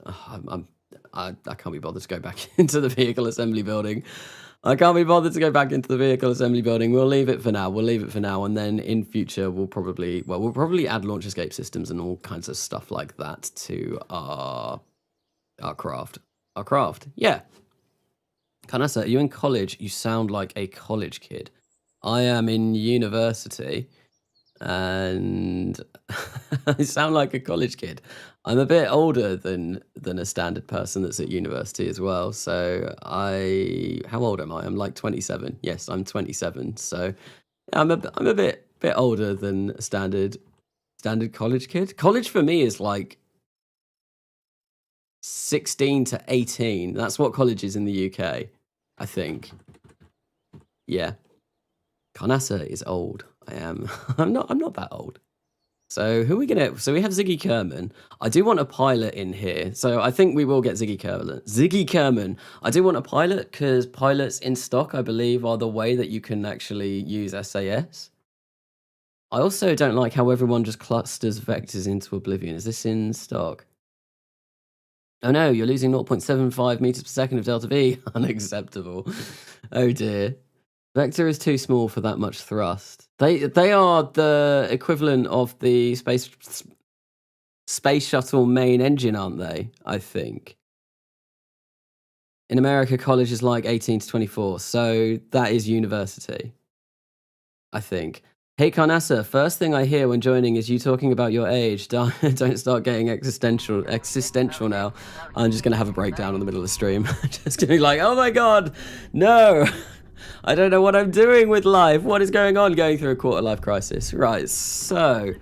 Speaker 1: I can't be bothered to go back into the vehicle assembly building. We'll leave it for now. And then in future, we'll probably add launch escape systems and all kinds of stuff like that to our craft. Yeah. Canassa, are you in college? You sound like a college kid. I am in university, and I sound like a college kid. I'm a bit older than a standard person that's at university as well. So how old am I? I'm like 27. Yes, I'm 27. So I'm a bit older than a standard college kid. College for me is like 16 to 18. That's what college is in the UK, I think. Yeah. Canassa is old. I am. I'm not that old. So who are we gonna? So we have Ziggy Kerman. I do want a pilot in here. So I think we will get Ziggy Kerman. I do want a pilot because pilots in stock, I believe, are the way that you can actually use SAS. I also don't like how everyone just clusters vectors into oblivion. Is this in stock? Oh no, you're losing 0.75 meters per second of Delta V. Unacceptable. Oh dear. Vector is too small for that much thrust. They are the equivalent of the space space shuttle main engine, aren't they? I think. In America, college is like 18 to 24, so that is university, I think. Hey, Carnassa, first thing I hear when joining is you talking about your age. Don't start getting existential now. I'm just going to have a breakdown in the middle of the stream. Just going to be like, oh my god, no. I don't know what I'm doing with life. What is going on? Going through a quarter-life crisis. Right, so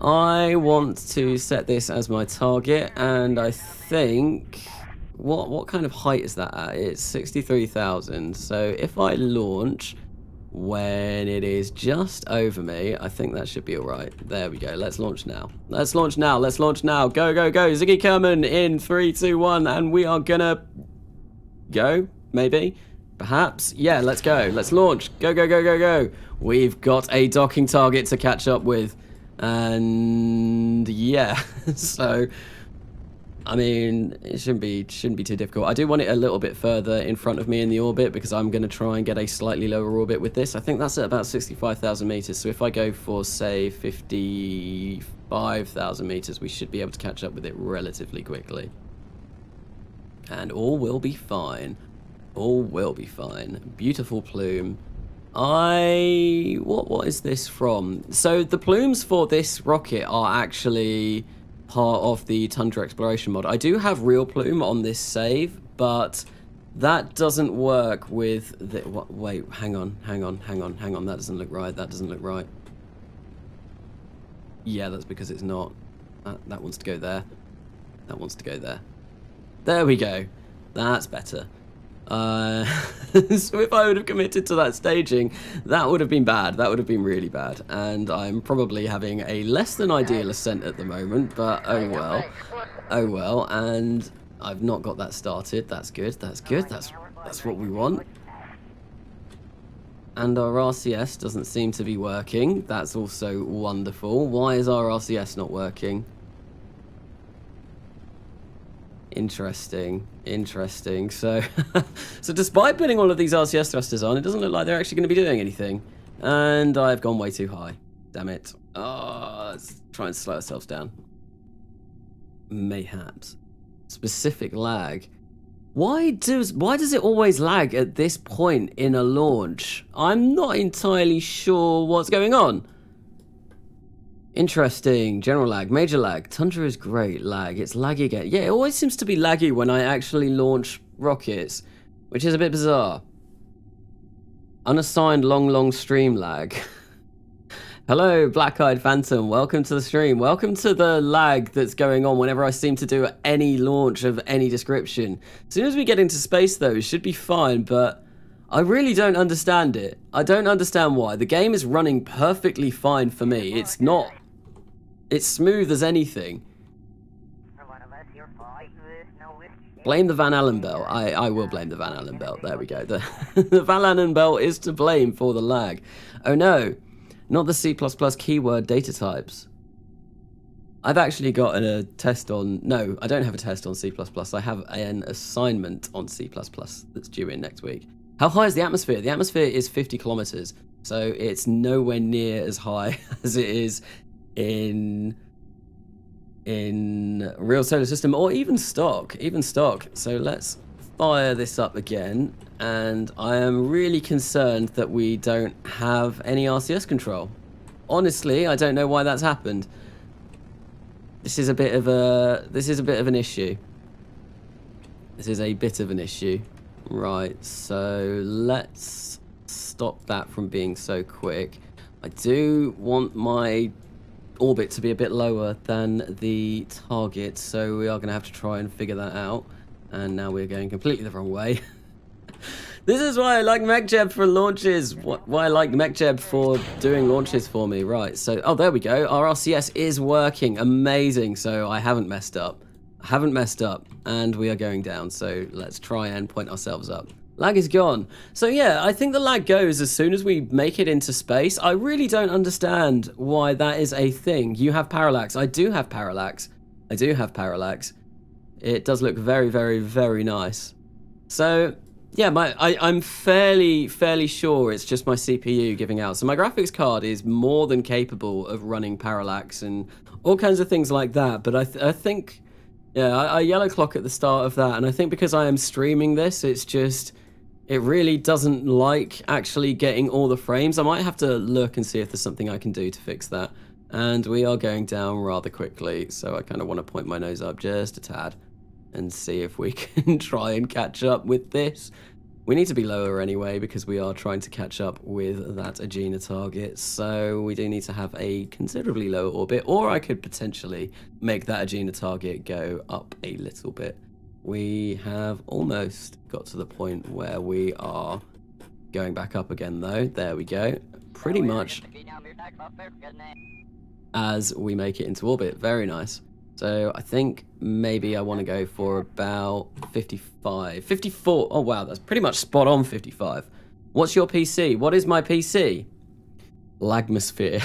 Speaker 1: I want to set this as my target, and I think... What kind of height is that at? It's 63,000. So if I launch when it is just over me, I think that should be all right. There we go. Let's launch now. Let's launch now. Let's launch now. Go, go, go. Ziggy Kerman in 3, 2, 1. And we are gonna go, maybe, perhaps. Yeah, let's go. Let's launch. Go, go, go, go, go. We've got a docking target to catch up with. And yeah, so... I mean, it shouldn't be too difficult. I do want it a little bit further in front of me in the orbit because I'm going to try and get a slightly lower orbit with this. I think that's at about 65,000 meters. So if I go for, say, 55,000 meters, we should be able to catch up with it relatively quickly. And all will be fine. All will be fine. Beautiful plume. What is this from? So the plumes for this rocket are actually... part of the Tundra Exploration mod. I do have real plume on this save, but that doesn't work with the... Wait, hang on. That doesn't look right. That doesn't look right. Yeah, that's because it's not. That wants to go there. That wants to go there. There we go. That's better. So if I would have committed to that staging, that would have been bad. That would have been really bad. And I'm probably having a less than ideal ascent at the moment, but oh well. Oh well, and I've not got that started. That's good, that's good. That's what we want. And our RCS doesn't seem to be working. That's also wonderful. Why is our RCS not working? Interesting. So, so despite putting all of these RCS thrusters on, it doesn't look like they're actually going to be doing anything. And I've gone way too high. Damn it. Oh, let's try and slow ourselves down. Mayhaps. Specific lag. Why does it always lag at this point in a launch? I'm not entirely sure what's going on. Interesting. General lag, major lag. Tundra is great. Lag. It's laggy again. Yeah, it always seems to be laggy when I actually launch rockets, which is a bit bizarre. Unassigned long stream lag. Hello, Black-Eyed Phantom. Welcome to the stream. Welcome to the lag that's going on whenever I seem to do any launch of any description. As soon as we get into space, though, it should be fine, but I really don't understand it. I don't understand why. The game is running perfectly fine for me. It's not... It's smooth as anything. Blame the Van Allen belt. I will blame the Van Allen belt. There we go. The Van Allen belt is to blame for the lag. Oh no, not the C++ keyword data types. I've actually got a test on... No, I don't have a test on C++. I have an assignment on C++ that's due in next week. How high is the atmosphere? The atmosphere is 50 kilometers, so it's nowhere near as high as it is in real solar system or even stock. So let's fire this up again, and I am really concerned that we don't have any RCS control. Honestly, I don't know why that's happened. This is a bit of an issue. Right, so let's stop that from being so quick. I do want my orbit to be a bit lower than the target, so we are going to have to try and figure that out. And now we're going completely the wrong way. This is why I like MechJeb for launches. Why I like MechJeb for doing launches for me. Right, so, oh, there we go. Our RCS is working. Amazing. So I haven't messed up. And we are going down. So let's try and point ourselves up. Lag is gone. So yeah, I think the lag goes as soon as we make it into space. I really don't understand why that is a thing. You have parallax. I do have parallax. It does look very, very, very nice. So yeah, I'm fairly sure it's just my CPU giving out. So my graphics card is more than capable of running parallax and all kinds of things like that. But I think, yeah, I yellow clock at the start of that, and I think because I am streaming this, it's just, it really doesn't like actually getting all the frames. I might have to look and see if there's something I can do to fix that. And we are going down rather quickly, so I kind of want to point my nose up just a tad and see if we can try and catch up with this. We need to be lower anyway because we are trying to catch up with that Agena target, so we do need to have a considerably lower orbit, or I could potentially make that Agena target go up a little bit. We have almost got to the point where we are going back up again though. There we go. Pretty much as we make it into orbit. Very nice. So I think maybe I want to go for about 55, 54. Oh, wow, that's pretty much spot on 55. What's your PC? What is my PC? Lagmosphere.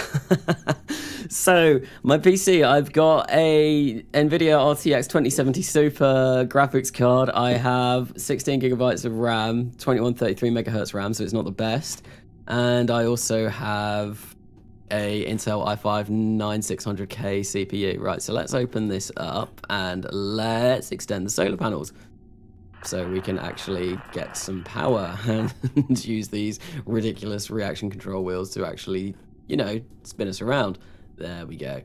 Speaker 1: So my PC, I've got a NVIDIA RTX 2070 Super graphics card. I have 16 gigabytes of RAM, 2133 megahertz RAM, so it's not the best. And I also have a Intel i5 9600K CPU. Right, so let's open this up and let's extend the solar panels so we can actually get some power and use these ridiculous reaction control wheels to actually, you know, spin us around. There we go.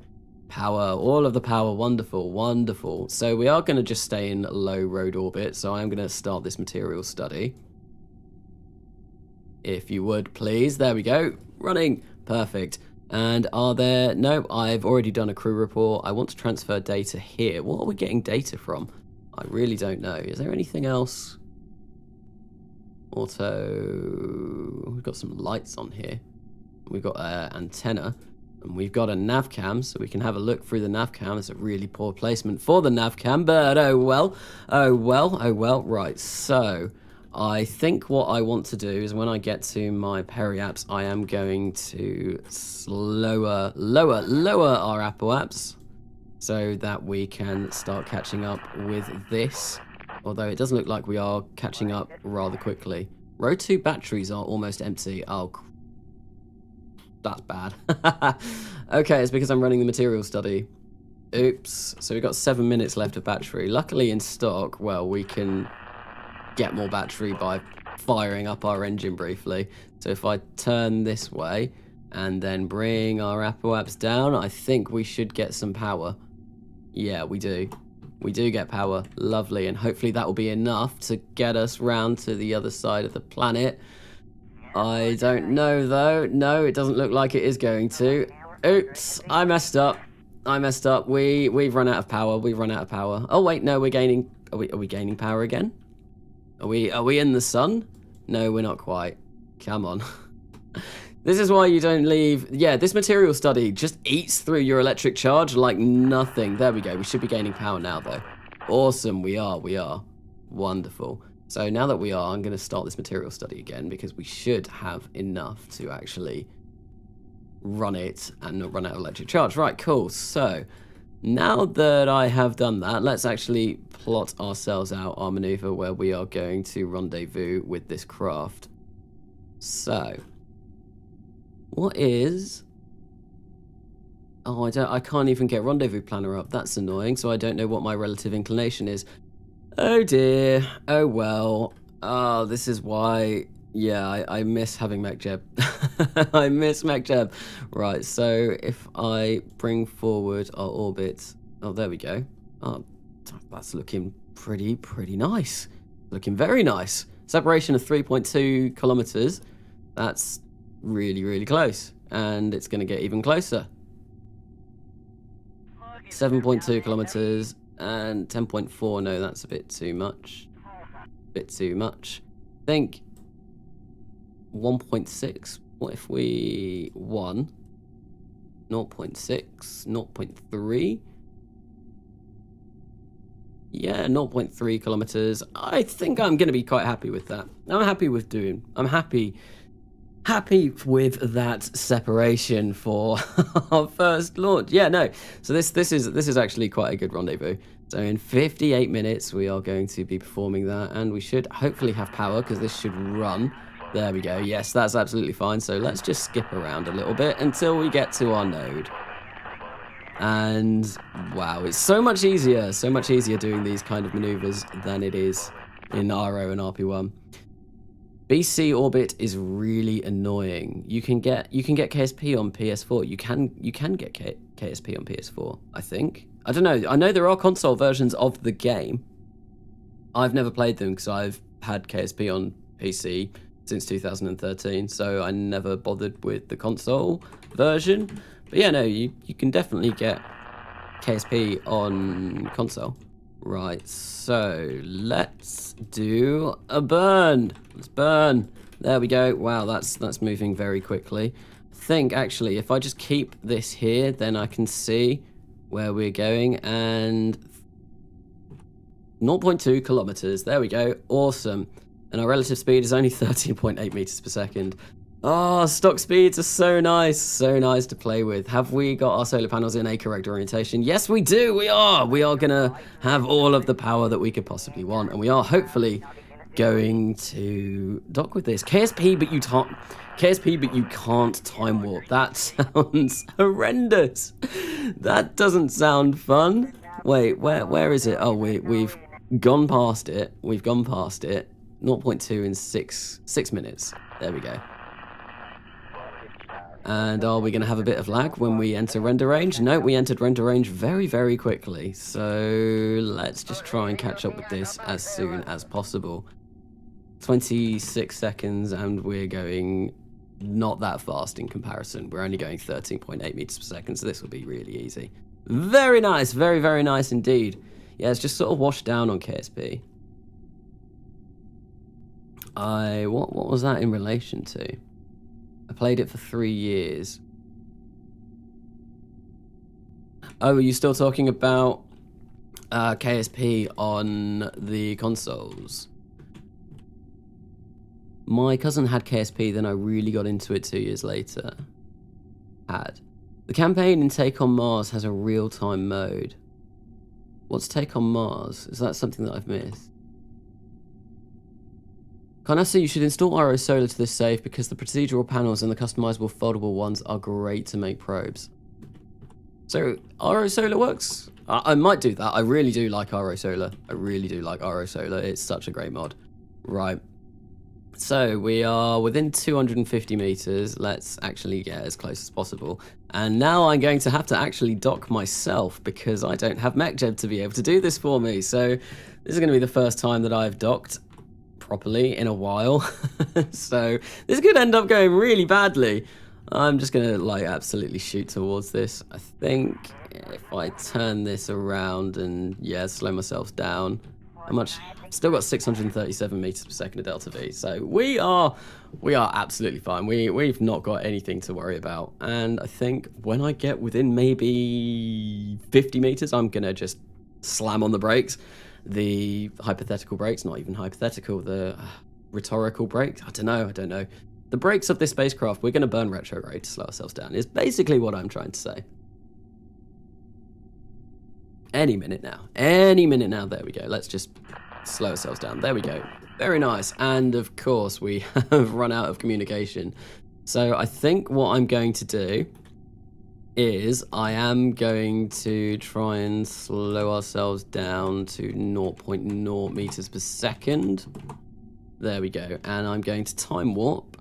Speaker 1: Power, all of the power, wonderful, wonderful. So we are going to just stay in low Rhode orbit, so I'm going to start this material study. If you would, please. There we go. Running. Perfect. And are there... No, I've already done a crew report. I want to transfer data here. What are we getting data from? I really don't know. Is there anything else? Auto... We've got some lights on here. We've got an antenna. And we've got a nav cam, so we can have a look through the nav cam. It's a really poor placement for the nav cam, but oh well. Oh well, oh well. Right, so... I think what I want to do is when I get to my peri-apps, I am going to lower our Apple apps so that we can start catching up with this. Although it doesn't look like we are catching up rather quickly. Rhode 2 batteries are almost empty. Oh, that's bad. Okay, it's because I'm running the material study. Oops. So we've got 7 minutes left of battery. Luckily in stock, well, we can get more battery by firing up our engine briefly. So if I turn this way and then bring our Apple apps down, I think we should get some power. Yeah, we do. We do get power. Lovely. And hopefully that will be enough to get us round to the other side of the planet. I don't know though. No, it doesn't look like it is going to. Oops, I messed up. I messed up. We've run out of power. We've run out of power. Oh wait, no, we're gaining. Are we gaining power again? Are we in the sun? No, we're not quite. Come on. This is why you don't leave. Yeah, this material study just eats through your electric charge like nothing. There we go. We should be gaining power now, though. Awesome. We are. Wonderful. So now that we are, I'm going to start this material study again because we should have enough to actually run it and not run out of electric charge. Right, cool. So now that I have done that, let's actually plot ourselves out our maneuver where we are going to rendezvous with this craft. So, what is... Oh, I can't even get rendezvous planner up. That's annoying, so I don't know what my relative inclination is. Oh dear. Oh well. Oh, this is why... Yeah, I miss having MechJeb. I miss MechJeb. Right, so if I bring forward our orbit... Oh, there we go. Oh, that's looking pretty nice. Looking very nice. Separation of 3.2 kilometers. That's really close. And it's going to get even closer. 7.2 kilometers and 10.4. No, that's a bit too much. Bit too much. I think 1.6. What if we 0.6, 0.3? Yeah, 0.3 kilometers. I think I'm going to be quite happy with that. I'm happy with with that separation for our first launch. Yeah, no. So this is actually quite a good rendezvous. So in 58 minutes we are going to be performing that, and we should hopefully have power because this should run. There we go. Yes, that's absolutely fine. So let's just skip around a little bit until we get to our node. And wow, it's so much easier doing these kind of maneuvers than it is in RO and RP1. BC orbit is really annoying. You can get KSP on PS4. You can get KSP on PS4, I think. I don't know. I know there are console versions of the game. I've never played them because I've had KSP on PC since 2013, so I never bothered with the console version. But yeah, no, you can definitely get KSP on console. Right, so let's do a burn. Let's burn. There we go. Wow, that's moving very quickly. I think actually if I just keep this here, then I can see where we're going, and 0.2 kilometers. There we go. Awesome. And our relative speed is only 13.8 meters per second. Oh, stock speeds are so nice to play with. Have we got our solar panels in a correct orientation? Yes, we do. We are gonna have all of the power that we could possibly want, and we are hopefully going to dock with this KSP, but you can't time warp. That sounds horrendous. That doesn't sound fun. Wait, where is it? Oh, we've gone past it. 0.2 in six minutes. There we go. And are we going to have a bit of lag when we enter render range? No, we entered render range very, very quickly. So let's just try and catch up with this as soon as possible. 26 seconds, and we're going not that fast in comparison. We're only going 13.8 meters per second, so this will be really easy. Very nice, very, very nice indeed. Yeah, it's just sort of washed down on KSP. What was that in relation to? I played it for 3 years. Oh, are you still talking about KSP on the consoles? My cousin had KSP, then I really got into it 2 years later. The campaign in Take on Mars has a real-time mode. What's Take on Mars? Is that something that I've missed? Kanasa, you should install RO Solar to this save because the procedural panels and the customizable foldable ones are great to make probes. So, RO Solar works? I might do that. I really do like RO Solar. It's such a great mod. Right. So, we are within 250 meters. Let's actually get as close as possible. And now I'm going to have to actually dock myself because I don't have MechJeb to be able to do this for me. So, this is going to be the first time that I've docked properly in a while. So this could end up going really badly. I'm just gonna like absolutely shoot towards this. I think if I turn this around and yeah, slow myself down, still got 637 meters per second of delta V, so we are absolutely fine. We've not got anything to worry about, and I think when I get within maybe 50 meters, I'm gonna just slam on the brakes. The hypothetical brakes, not even hypothetical, the rhetorical brakes, I don't know. The brakes of this spacecraft, we're going to burn retrograde to slow ourselves down, is basically what I'm trying to say. Any minute now, there we go. Let's just slow ourselves down, there we go. Very nice, and of course we have run out of communication. So I think what I'm going to do is I am going to try and slow ourselves down to 0.0 meters per second. There we go. And I'm going to time warp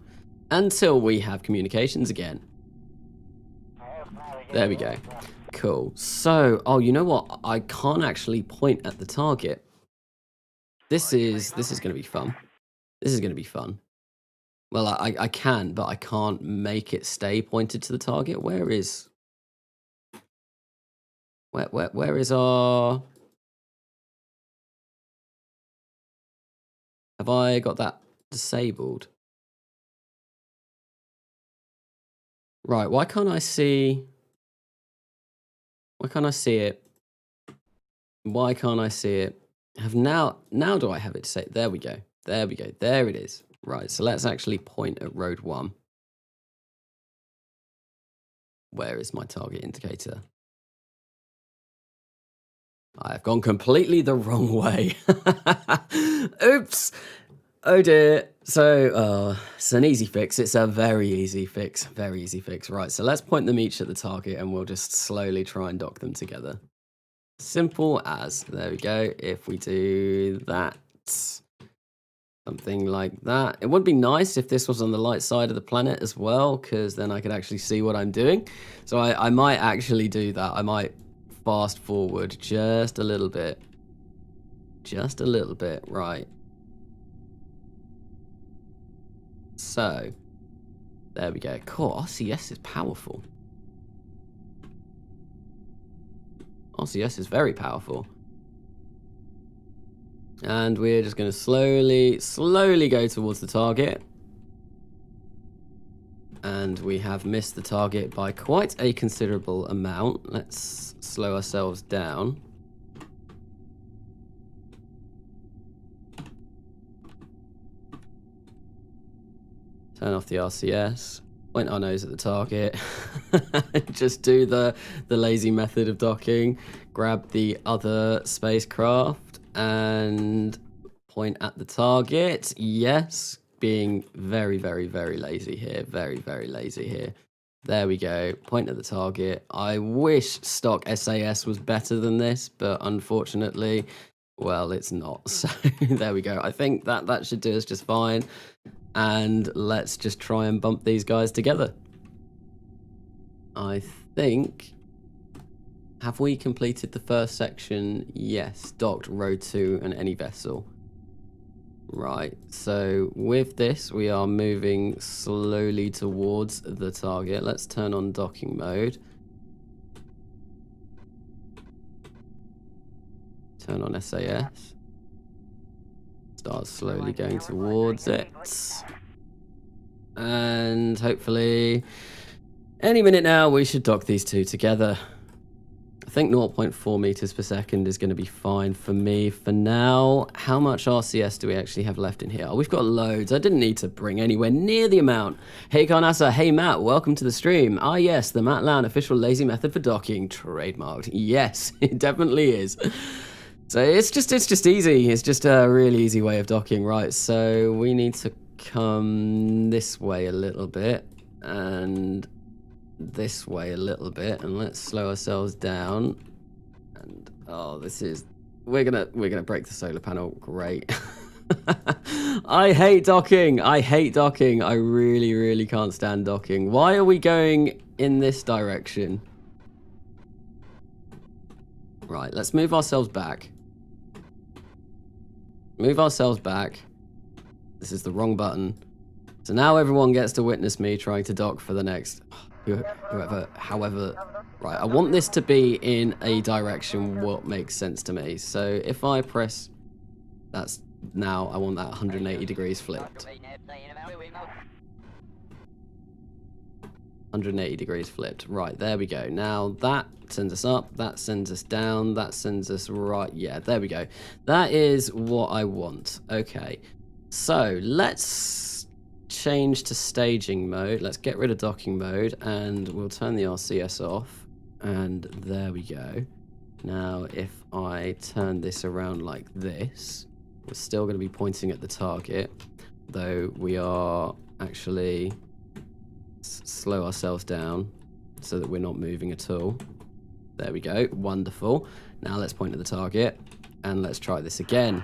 Speaker 1: until we have communications again. There we go. Cool. So, oh, you know what? I can't actually point at the target. This is going to be fun. This is going to be fun. Well, I can, but I can't make it stay pointed to the target. Where is our... Have I got that disabled? Right, why can't I see it? Why can't I see it? Now do I have it set? There we go. There it is. Right, so let's actually point at Rhode 1. Where is my target indicator? I've gone completely the wrong way. Oops. Oh dear. So, it's an easy fix. It's a very easy fix. Very easy fix. Right, so let's point them each at the target and we'll just slowly try and dock them together. Simple as. There we go. If we do that, something like that. It would be nice if this was on the light side of the planet as well, because then I could actually see what I'm doing. So I might actually do that. I might fast forward just a little bit. Just a little bit. Right. So, there we go. Cool. RCS is powerful. RCS is very powerful. And we're just going to slowly go towards the target. And we have missed the target by quite a considerable amount. Let's slow ourselves down. Turn off the RCS, point our nose at the target, just do the lazy method of docking, grab the other spacecraft and point at the target. Yes, being very lazy here, very lazy here. There we go, point at the target. I wish stock SAS was better than this, but unfortunately, well, it's not. So there we go. I think that should do us just fine. And let's just try and bump these guys together. I think... Have we completed the first section? Yes. Docked Rhode 2 and any vessel. Right. So with this, we are moving slowly towards the target. Let's turn on docking mode. Turn on SAS. Start slowly going towards it. And hopefully any minute now we should dock these two together. I think 0.4 meters per second is going to be fine for me for now. How much RCS do we actually have left in here? Oh, we've got loads. I didn't need to bring anywhere near the amount. Hey Carnassa, hey Matt, welcome to the stream. Ah yes, the Matt Lown official lazy method for docking, trademarked. Yes, it definitely is. So it's just easy. It's just a really easy way of docking, right? So we need to come this way a little bit and this way a little bit, and let's slow ourselves down. And oh, we're gonna break the solar panel. Great. I hate docking. I hate docking. I really can't stand docking. Why are we going in this direction? Right, let's move ourselves back. Move ourselves back. This is the wrong button. So now everyone gets to witness me trying to dock for the next... however... Right, I want this to be in a direction what makes sense to me. So if I press... That's... Now I want that 180 degrees flipped. 180 degrees flipped. Right, there we go. Now that sends us up, that sends us down, that sends us right. Yeah, there we go. That is what I want. Okay, so let's change to staging mode. Let's get rid of docking mode and we'll turn the RCS off. And there we go. Now, if I turn this around like this, we're still going to be pointing at the target, though we are actually... slow ourselves down so that we're not moving at all. There we go. Wonderful. Now let's point at the target and let's try this again.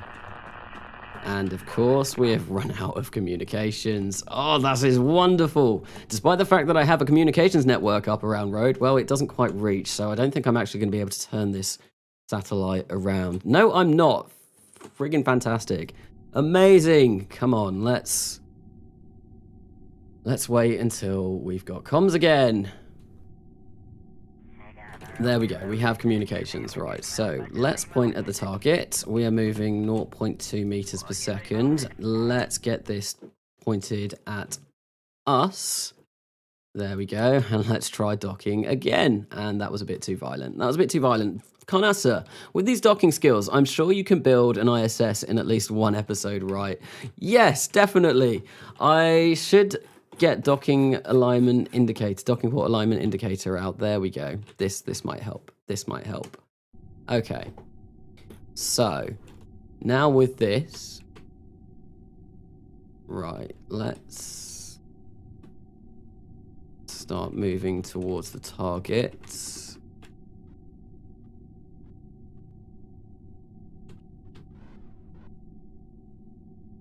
Speaker 1: And of course we have run out of communications. Oh, that is wonderful. Despite the fact that I have a communications network up around Rhode, well, it doesn't quite reach, so I don't think I'm actually going to be able to turn this satellite around. No, I'm not. Friggin' fantastic. Amazing. Come on, let's wait until we've got comms again. There we go. We have communications. Right, so let's point at the target. We are moving 0.2 meters per second. Let's get this pointed at us. There we go. And let's try docking again. And that was a bit too violent. That was a bit too violent. Carnassa, with these docking skills, I'm sure you can build an ISS in at least one episode, right? Yes, definitely. I should... get docking alignment indicator, docking port alignment indicator out. There we go. This might help. This might help. Okay. So now with this, Right, let's start moving towards the target.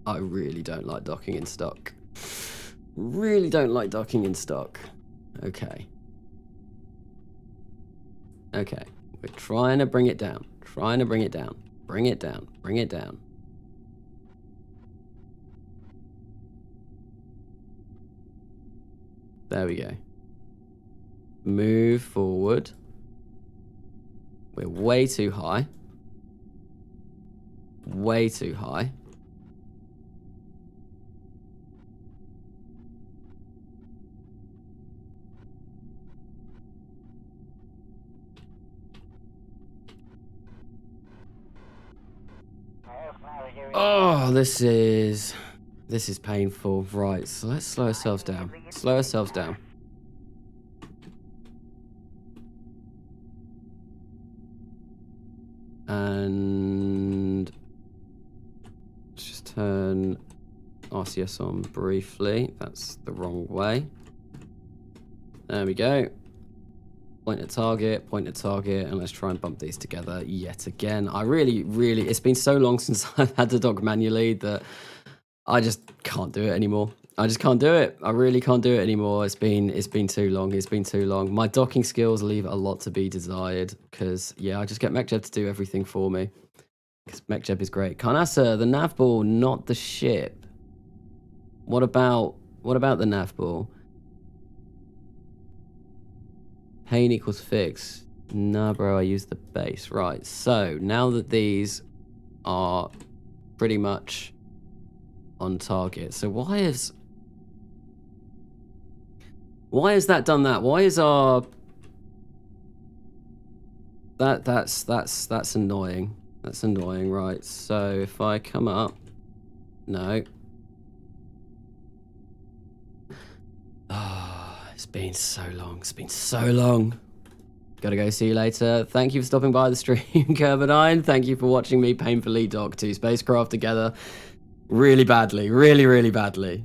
Speaker 1: I really don't like docking in stock. Really don't like docking in stock. Okay. Okay. We're trying to bring it down. Trying to bring it down. Bring it down. Bring it down. There we go. Move forward. We're way too high. Way too high. Oh, this is painful. Right, so let's slow ourselves down. Slow ourselves down. And just turn RCS on briefly. That's the wrong way. There we go. Point at target, and let's try and bump these together yet again. I really, it's been so long since I've had to dock manually that I just can't do it anymore. I just can't do it. I really can't do it anymore. It's been too long. It's been too long. My docking skills leave a lot to be desired because, yeah, I just get MechJeb to do everything for me. Because MechJeb is great. Carnassa, the nav ball, not the ship. What about the nav ball? Pain equals fix. Nah, bro, I use the base. Right, so now that these are pretty much on target. So why has that done that? Why is our... That's annoying. That's annoying, right. So if I come up... No. It's been so long. It's been so long. Gotta go. See you later. Thank you for stopping by the stream, Kerbal. Thank you for watching me painfully dock 2 spacecraft together. Really badly. Really, really badly.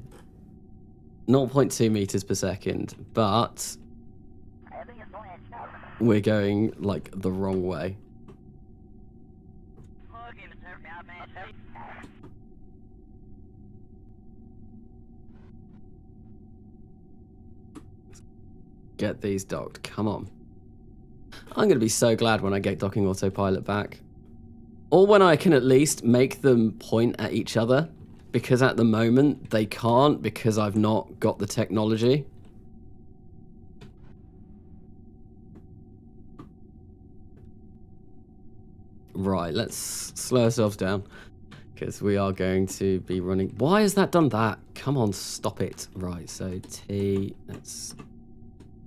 Speaker 1: 0.2 meters per second. But we're going, like, the wrong way. Get these docked. Come on. I'm going to be so glad when I get docking autopilot back. Or when I can at least make them point at each other. Because at the moment, they can't because I've not got the technology. Right, let's slow ourselves down. Because we are going to be running... Why has that done that? Come on, stop it. Right, so T... Let's...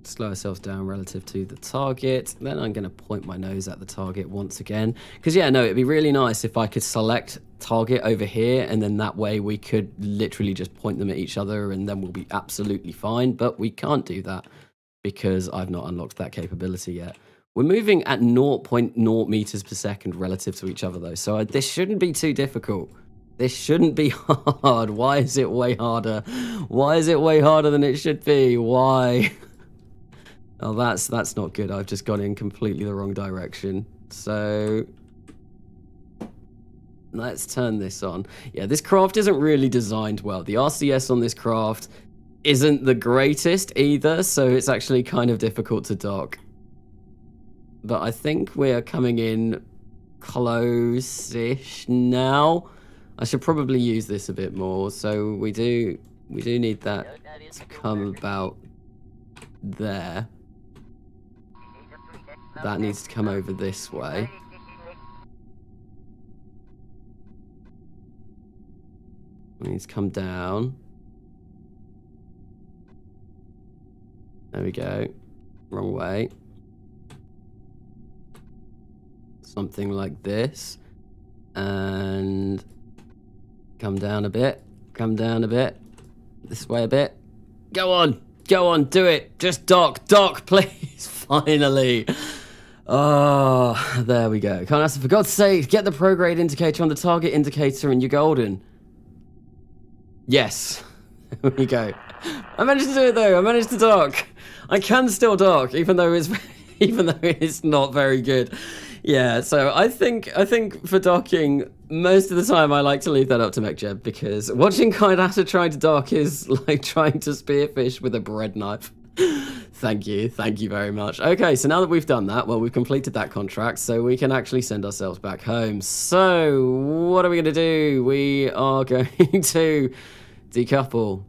Speaker 1: slow ourselves down relative to the target. Then I'm going to point my nose at the target once again. Because, yeah, no, it'd be really nice if I could select target over here, and then that way we could literally just point them at each other, and then we'll be absolutely fine. But we can't do that because I've not unlocked that capability yet. We're moving at 0.0 meters per second relative to each other, though. So this shouldn't be too difficult. This shouldn't be hard. Why is it way harder? Why is it way harder than it should be? Why? Oh, that's not good. I've just gone in completely the wrong direction. So let's turn this on. Yeah, this craft isn't really designed well. The RCS on this craft isn't the greatest either, so it's actually kind of difficult to dock. But I think we're coming in close-ish now. I should probably use this a bit more. So we do need that to come about there. That needs to come over this way. It needs to come down. There we go. Wrong way. Something like this. And come down a bit. Come down a bit. This way a bit. Go on. Go on. Do it. Just dock. Dock, please. Finally. Oh, there we go. Can't ask for God's sake, get the prograde indicator on the target indicator and you're golden. Yes. There we go. I managed to do it though. I managed to dock. I can still dock, even though it's not very good. Yeah, so I think for docking, most of the time I like to leave that up to MechJeb, because watching Kaidata try to dock is like trying to spearfish with a bread knife. Thank you very much. Okay, so now that we've done that, well, we've completed that contract, so we can actually send ourselves back home. So, what are we going to do? We are going to decouple.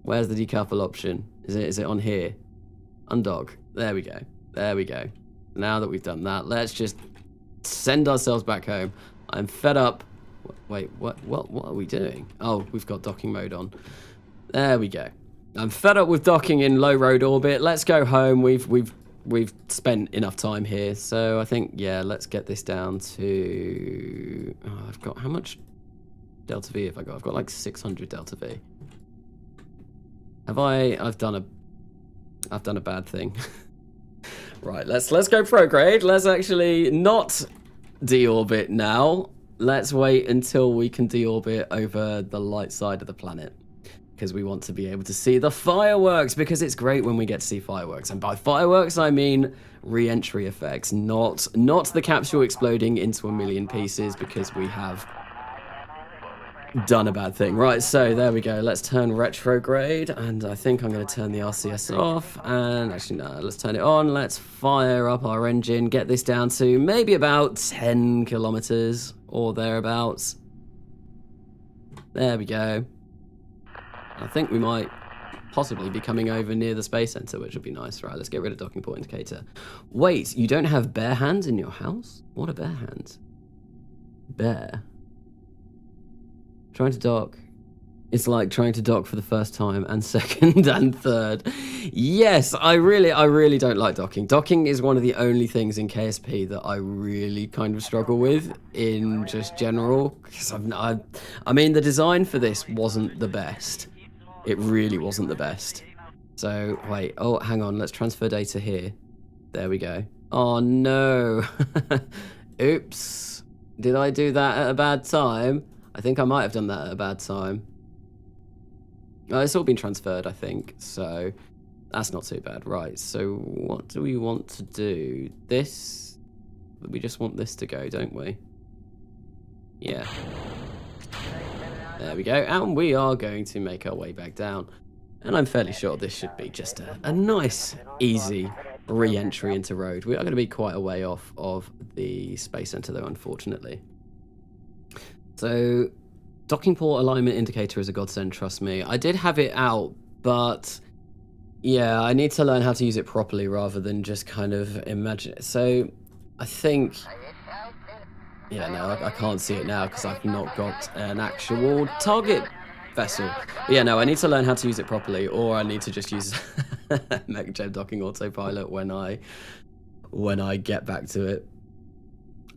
Speaker 1: Where's the decouple option? Is it on here? Undock. There we go. There we go. Now that we've done that, let's just send ourselves back home. I'm fed up. Wait, what are we doing? Oh, we've got docking mode on. There we go. I'm fed up with docking in low Rhode orbit. Let's go home. We've spent enough time here. So I think, yeah, let's get this down to... Oh, I've got... How much Delta V have I got? I've got like 600 Delta V. I've done a bad thing. Right, let's go prograde. Let's actually not deorbit now. Let's wait until we can deorbit over the light side of the planet, because we want to be able to see the fireworks, because it's great when we get to see fireworks. And by fireworks, I mean re-entry effects, not the capsule exploding into a million pieces because we have done a bad thing. Right, so there we go. Let's turn retrograde, and I think I'm going to turn the RCS off, and actually no, let's turn it on. Let's fire up our engine, get this down to maybe about 10 kilometers or thereabouts. There we go. I think we might possibly be coming over near the Space Center, which would be nice. Right, let's get rid of docking port indicator. Wait, you don't have bare hands in your house? What are bare hands? Bare. Trying to dock. It's like trying to dock for the first time and second and third. Yes, I really don't like docking. Docking is one of the only things in KSP that I really kind of struggle with in just general. Because I mean, the design for this wasn't the best. It really wasn't the best. So, wait. Oh, hang on. Let's transfer data here. There we go. Oh, no. Oops. Did I do that at a bad time? I think I might have done that at a bad time. It's all been transferred, I think. So, that's not too bad. Right. So, what do we want to do? This? We just want this to go, don't we? Yeah. There we go, and we are going to make our way back down. And I'm fairly sure this should be just a nice, easy re-entry into Rhode. We are going to be quite a way off of the Space Center, though, unfortunately. So, docking port alignment indicator is a godsend, trust me. I did have it out, but yeah, I need to learn how to use it properly rather than just kind of imagine it. So, I think... Yeah, no, I can't see it now because I've not got an actual target vessel. But yeah, no, I need to learn how to use it properly, or I need to just use MechJeb docking autopilot when I get back to it.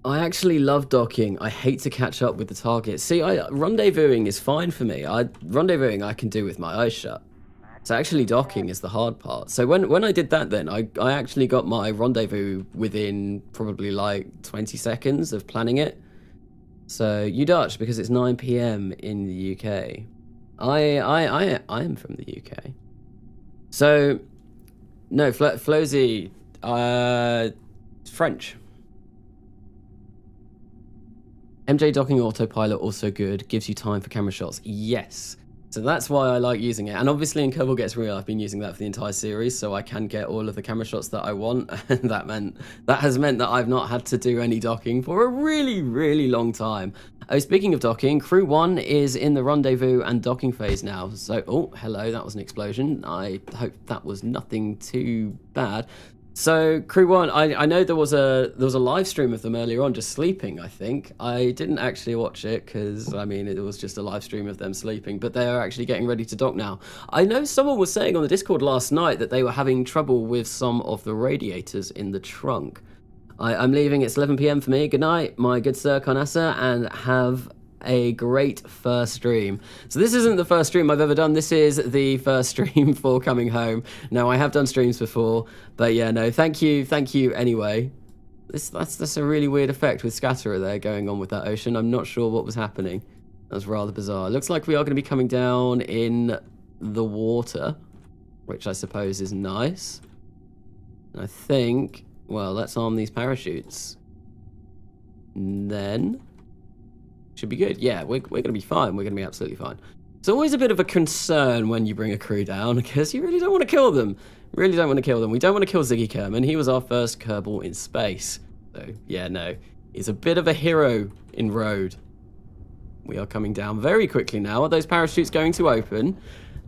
Speaker 1: I actually love docking. I hate to catch up with the target. See, rendezvousing is fine for me. Rendezvousing I can do with my eyes shut. So actually docking is the hard part. So when I did that then, I actually got my rendezvous within probably like 20 seconds of planning it. So you Dutch, because it's 9 PM in the UK. I am from the UK. So, no, Flozy, French. MJ docking autopilot also good, gives you time for camera shots. Yes. So that's why I like using it. And obviously in Kerbal Gets Real, I've been using that for the entire series, so I can get all of the camera shots that I want. And that has meant that I've not had to do any docking for a really, really long time. Oh, speaking of docking, Crew 1 is in the rendezvous and docking phase now. So, oh, hello, that was an explosion. I hope that was nothing too bad. So, Crew 1, I know there was a live stream of them earlier on, just sleeping, I think. I didn't actually watch it, because, I mean, it was just a live stream of them sleeping, but they are actually getting ready to dock now. I know someone was saying on the Discord last night that they were having trouble with some of the radiators in the trunk. I'm leaving, it's 11 PM for me. Good night, my good sir Carnassa, and have a great first stream. So this isn't the first stream I've ever done. This is the first stream for coming home. No, I have done streams before, but yeah, no, thank you anyway. That's a really weird effect with scatterer there going on with that ocean. I'm not sure what was happening. That's rather bizarre. Looks like we are going to be coming down in the water, which I suppose is nice. And I think, well, let's arm these parachutes. And then should be good. Yeah, we're going to be fine. We're going to be absolutely fine. It's always a bit of a concern when you bring a crew down because you really don't want to kill them. Really don't want to kill them. We don't want to kill Ziggy Kerman. He was our first Kerbal in space. So, yeah, no. He's a bit of a hero in Rhode. We are coming down very quickly now. Are those parachutes going to open?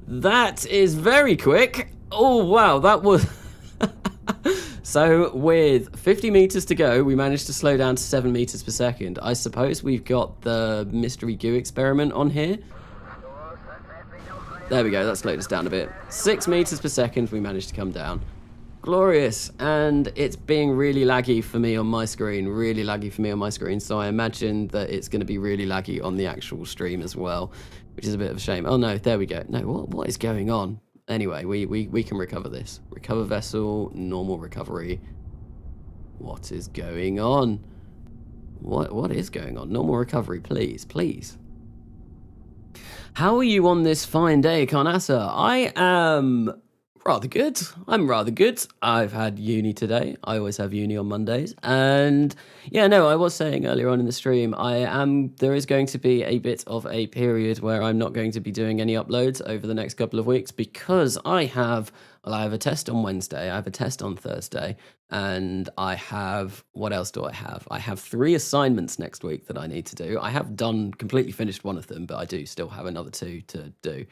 Speaker 1: That is very quick. Oh, wow. That was... So, with 50 meters to go, we managed to slow down to 7 meters per second. I suppose we've got the mystery goo experiment on here. There we go. That slowed us down a bit. 6 meters per second, we managed to come down. Glorious. And it's being really laggy for me on my screen. Really laggy for me on my screen. So I imagine that it's going to be really laggy on the actual stream as well, which is a bit of a shame. Oh, no. There we go. No, what is going on? Anyway, we can recover this. Recover vessel, normal recovery. What is going on? What is going on? Normal recovery, please, please. How are you on this fine day, Carnassa? I am rather good. I'm rather good. I've had uni today. I always have uni on Mondays. And yeah, no, I was saying earlier on in the stream, there is going to be a bit of a period where I'm not going to be doing any uploads over the next couple of weeks because I have a test on Wednesday, I have a test on Thursday, and I have, what else do I have? I have 3 assignments next week that I need to do. I have completely finished one of them, but I do still have another 2 to do.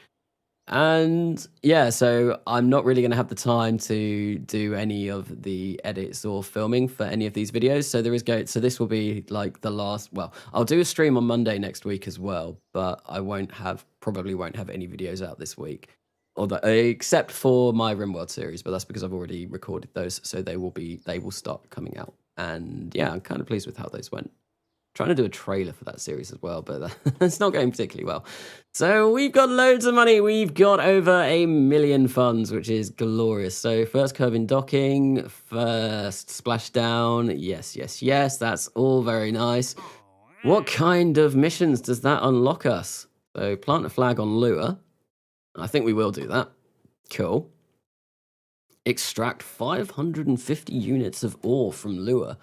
Speaker 1: And yeah, so I'm not really going to have the time to do any of the edits or filming for any of these videos. So so this will be like the last, well, I'll do a stream on Monday next week as well, but I probably won't have any videos out this week, except for my RimWorld series, but that's because I've already recorded those. So they will start coming out. And yeah, I'm kind of pleased with how those went. Trying to do a trailer for that series as well, but it's not going particularly well. So we've got loads of money. We've got over 1 million funds, which is glorious. So first curve in docking, first splashdown. Yes, yes, yes. That's all very nice. What kind of missions does that unlock us? So plant a flag on lure. I think we will do that. Cool. Extract 550 units of ore from lure.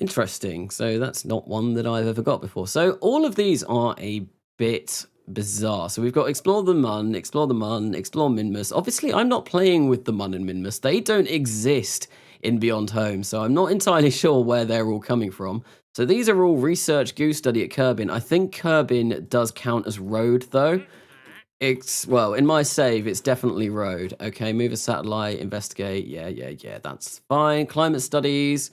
Speaker 1: Interesting. So that's not one that I've ever got before. So all of these are a bit bizarre. So we've got explore the Mun, explore Minmus. Obviously, I'm not playing with the Mun and Minmus. They don't exist in Beyond Home, so I'm not entirely sure where they're all coming from. So these are all research goo study at Kerbin. I think Kerbin does count as Rhode, though. Well, in my save, it's definitely Rhode. Okay, move a satellite, investigate. Yeah, that's fine. Climate studies.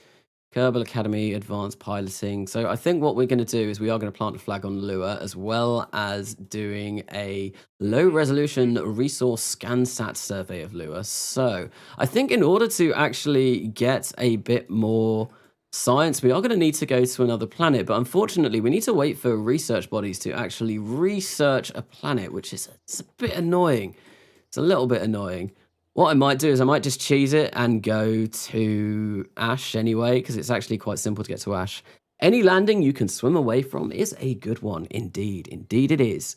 Speaker 1: Kerbal Academy, Advanced Piloting. So I think what we're going to do is we are going to plant a flag on lure, as well as doing a low-resolution resource ScanSat survey of lure. So I think in order to actually get a bit more science, we are going to need to go to another planet. But unfortunately, we need to wait for research bodies to actually research a planet, which is it's a bit annoying. It's a little bit annoying. What I might do is I might just cheese it and go to Ash anyway, because it's actually quite simple to get to Ash. Any landing you can swim away from is a good one. Indeed. Indeed it is.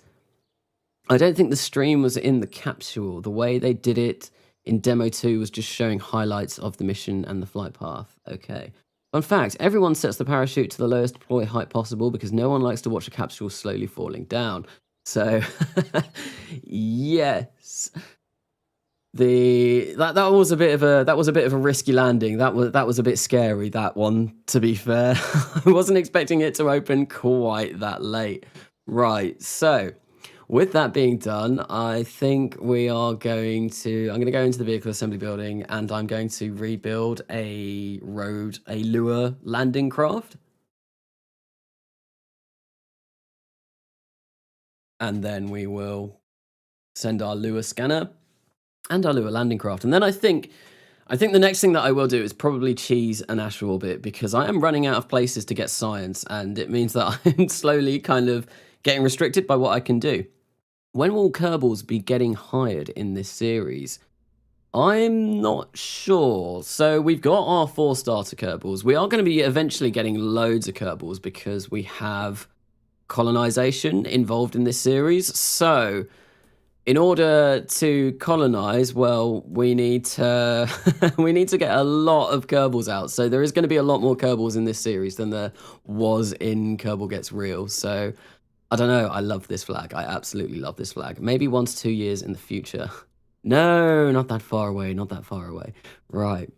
Speaker 1: I don't think the stream was in the capsule. The way they did it in Demo 2 was just showing highlights of the mission and the flight path. Okay. Fun fact, everyone sets the parachute to the lowest deploy height possible because no one likes to watch a capsule slowly falling down. So, yes. That was a bit of a risky landing. That was a bit scary, that one, to be fair. I wasn't expecting it to open quite that late. Right, so with that being done, I think I'm going to go into the vehicle assembly building and I'm going to rebuild a lure landing craft. And then we will send our lure scanner and our lure landing craft. And then I think the next thing that I will do is probably cheese an Ash orbit, because I am running out of places to get science, and it means that I'm slowly kind of getting restricted by what I can do. When will Kerbals be getting hired in this series? I'm not sure. So we've got our 4 starter Kerbals. We are going to be eventually getting loads of Kerbals because we have colonization involved in this series. So, in order to colonize, well, we need to we need to get a lot of Kerbals out. So there is going to be a lot more Kerbals in this series than there was in Kerbal Gets Real. So I don't know. I love this flag. I absolutely love this flag. Maybe 1 to 2 years in the future. No, not that far away. Not that far away. Right.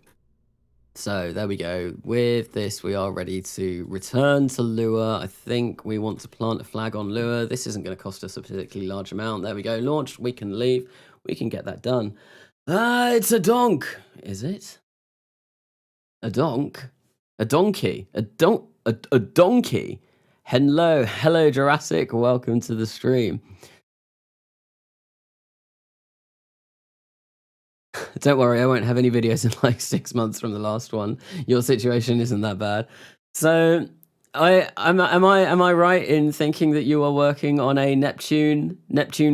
Speaker 1: So there we go. With this, we are ready to return to Lua. I think we want to plant a flag on Lua. This isn't going to cost us a particularly large amount. There we go. Launched. We can leave. We can get that done. It's a donk. Is it? A donk? A donkey? A donkey? Hello, Jurassic. Welcome to the stream. Don't worry, I won't have any videos in like 6 months from the last one. Your situation isn't that bad. So, am I right in thinking that you are working on a Neptune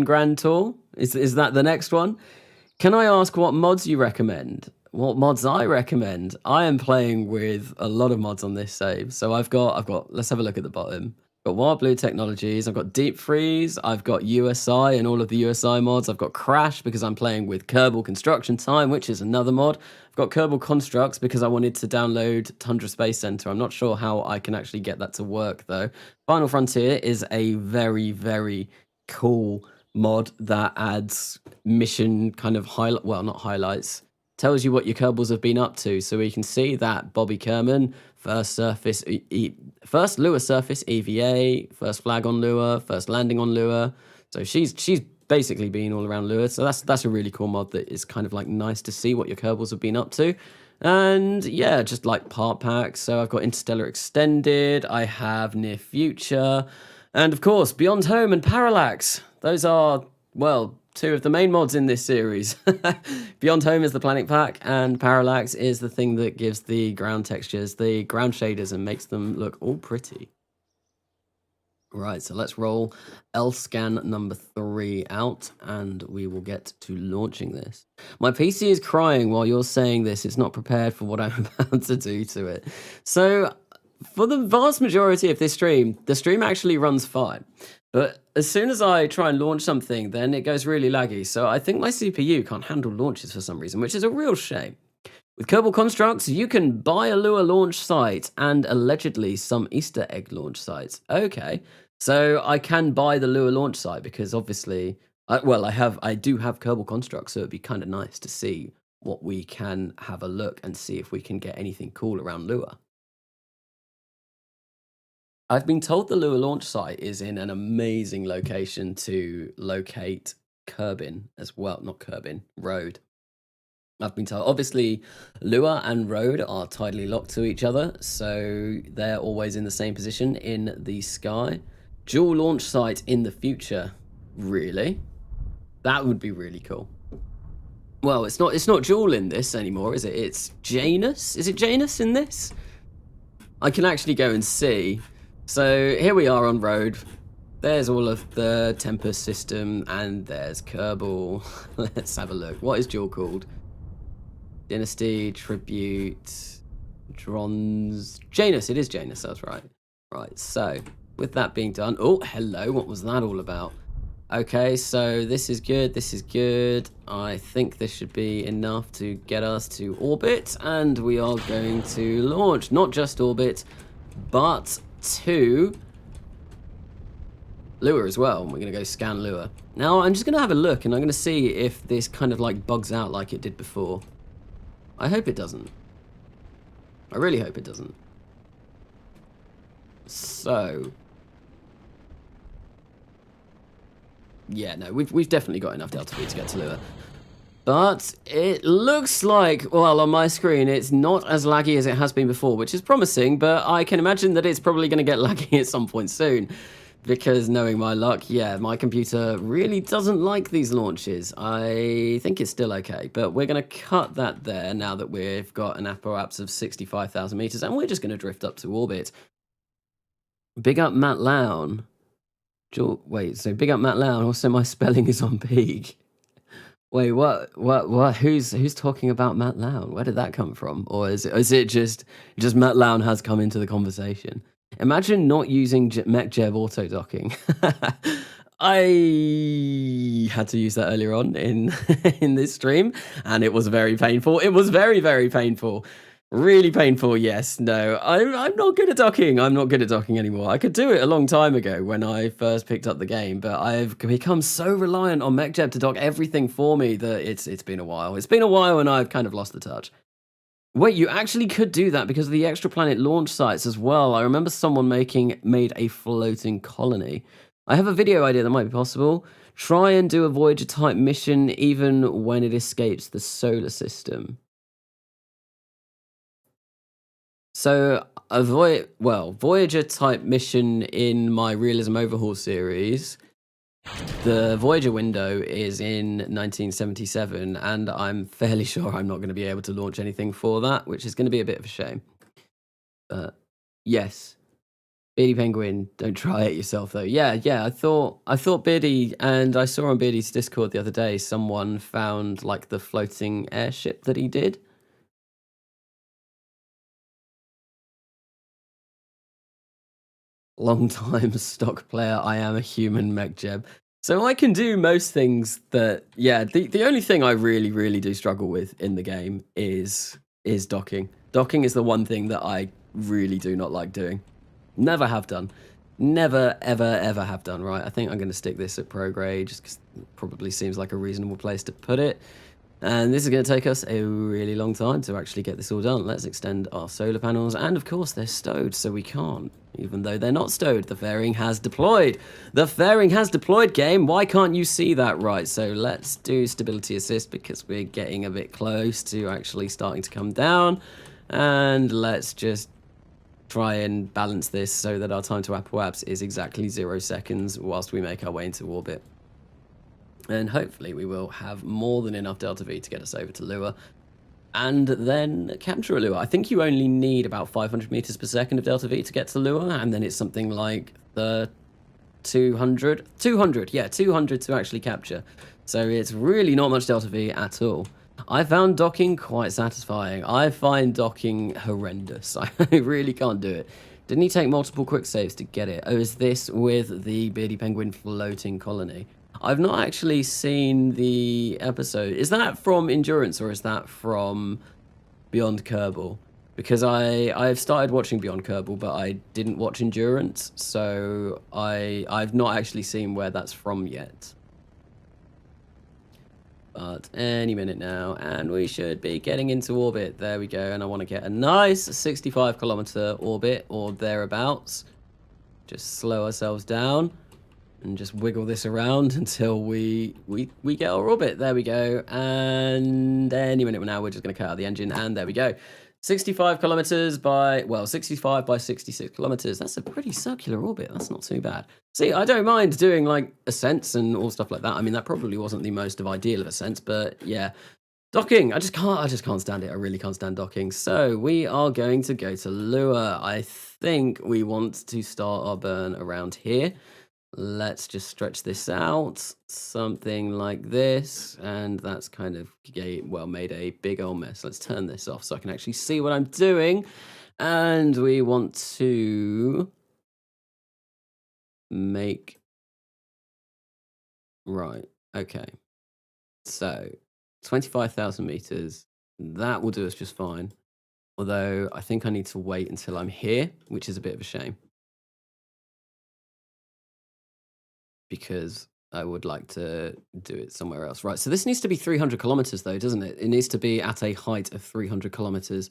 Speaker 1: Grand Tour? Is that the next one? Can I ask what mods you recommend? What mods I recommend? I am playing with a lot of mods on this save. So I've got. Let's have a look at the bottom. Got Wild Blue Technologies, I've got Deep Freeze, I've got USI and all of the USI mods, I've got Crash because I'm playing with Kerbal Construction Time, which is another mod. I've got Kerbal Constructs because I wanted to download Tundra Space Center. I'm not sure how I can actually get that to work though. Final Frontier is a very, very cool mod that adds mission kind of not highlights, tells you what your Kerbals have been up to. So we can see that Bobby Kerman, first Lua surface EVA, first flag on Lua, first landing on Lua. So she's basically been all around Lua. So that's a really cool mod that is kind of like nice to see what your Kerbals have been up to. And yeah, just like part packs. So I've got Interstellar Extended, I have Near Future, and of course Beyond Home and Parallax. Those are, well, 2 of the main mods in this series. Beyond Home is the Planet Pack, and Parallax is the thing that gives the ground textures, the ground shaders, and makes them look all pretty. Right, so let's roll L-Scan number 3 out, and we will get to launching this. My PC is crying while you're saying this. It's not prepared for what I'm about to do to it. So, for the vast majority of this stream, the stream actually runs fine. But as soon as I try and launch something, then it goes really laggy. So I think my CPU can't handle launches for some reason, which is a real shame. With Kerbal Constructs, you can buy a Lua launch site and allegedly some Easter egg launch sites. Okay, so I can buy the Lua launch site because obviously, I do have Kerbal Constructs, so it'd be kind of nice to see what we can have a look and see if we can get anything cool around Lua. I've been told the Lua launch site is in an amazing location to locate Kerbin as well. Not Kerbin, Rhode. I've been told. Obviously, Lua and Rhode are tidally locked to each other, so they're always in the same position in the sky. Dual launch site in the future. Really? That would be really cool. Well, it's not dual in this anymore, is it? It's Janus? Is it Janus in this? I can actually go and see. So here we are on Rhode. There's all of the Tempest system, and there's Kerbal. Let's have a look. What is dual called? Dynasty, Tribute, Drons, Janus. It is Janus, that's right. Right, so with that being done, oh, hello, what was that all about? Okay, so this is good, this is good. I think this should be enough to get us to orbit, and we are going to launch, not just orbit, but to Lua as well. We're going to go scan Lua. Now, I'm just going to have a look, and I'm going to see if this kind of like bugs out like it did before. I hope it doesn't. I really hope it doesn't. So, yeah, no, we've definitely got enough delta V to get to Lua. But it looks like, well, on my screen, it's not as laggy as it has been before, which is promising, but I can imagine that it's probably going to get laggy at some point soon. Because knowing my luck, yeah, my computer really doesn't like these launches. I think it's still okay, but we're going to cut that there now that we've got an apoapse of 65,000 meters, and we're just going to drift up to orbit. Big up Matt Lown. Wait, so big up Matt Lown, also my spelling is on peak. Wait, what? Who's talking about Matt Lown? Where did that come from? Or is it just Matt Lown has come into the conversation? Imagine not using MechJeb auto docking. I had to use that earlier on in in this stream, and it was very painful. It was very, very painful. Really painful, yes. No, I'm not good at docking. I'm not good at docking anymore. I could do it a long time ago when I first picked up the game, but I've become so reliant on MechJeb to dock everything for me that it's been a while. It's been a while and I've kind of lost the touch. Wait, you actually could do that because of the extra planet launch sites as well. I remember someone made a floating colony. I have a video idea that might be possible. Try and do a Voyager type mission even when it escapes the solar system. So a Voyager type mission in my Realism Overhaul series, the Voyager window is in 1977, and I'm fairly sure I'm not going to be able to launch anything for that, which is going to be a bit of a shame. But yes, Beardy Penguin, don't try it yourself though. Yeah, I thought Beardy, and I saw on Beardy's Discord the other day, someone found like the floating airship that he did. Long time stock player, I am a human MechJeb. So I can do most things that, yeah, the only thing I really do struggle with in the game is docking. Docking is the one thing that I really do not like doing. Never have done. Never, ever have done, right? I think I'm going to stick this at pro grade just because it probably seems like a reasonable place to put it. And this is going to take us a really long time to actually get this all done. Let's extend our solar panels. And of course, they're stowed, so we can't. Even though they're not stowed, the fairing has deployed. The fairing has deployed, game. Why can't you see that? Right, so let's do stability assist because we're getting a bit close to actually starting to come down. And let's just try and balance this so that our time to apoapse is exactly 0 seconds whilst we make our way into orbit. And hopefully we will have more than enough delta V to get us over to Lua and then capture a Lua. I think you only need about 500 meters per second of delta V to get to Lua, and then it's something like the 200 to actually capture. So it's really not much delta V at all. I found docking quite satisfying. I find docking horrendous. I really can't do it. Didn't he take multiple quick saves to get it? Oh, is this with the Beardy Penguin floating colony? I've not actually seen the episode. Is that from Endurance or is that from Beyond Kerbal? Because I've started watching Beyond Kerbal, but I didn't watch Endurance, so I've not actually seen where that's from yet. But any minute now, and we should be getting into orbit. There we go, and I want to get a nice 65-kilometer orbit or thereabouts. Just slow ourselves down and just wiggle this around until we get our orbit. There we go. And any minute now, we're just going to cut out the engine. And there we go. 65 kilometers by, well, 65 by 66 kilometers. That's a pretty circular orbit. That's not too bad. See, I don't mind doing like ascents and all stuff like that. I mean, that probably wasn't the most ideal of ascents, but yeah. Docking, I just can't stand it. I really can't stand docking. So we are going to go to Lua. I think we want to start our burn around here. Let's just stretch this out, something like this, and that's kind of made a big old mess. Let's turn this off so I can actually see what I'm doing, and we want to make, right, okay, so 25,000 meters, that will do us just fine, although I think I need to wait until I'm here, which is a bit of a shame. Because I would like to do it somewhere else. Right, so this needs to be 300 kilometers though, doesn't it? It needs to be at a height of 300 kilometers.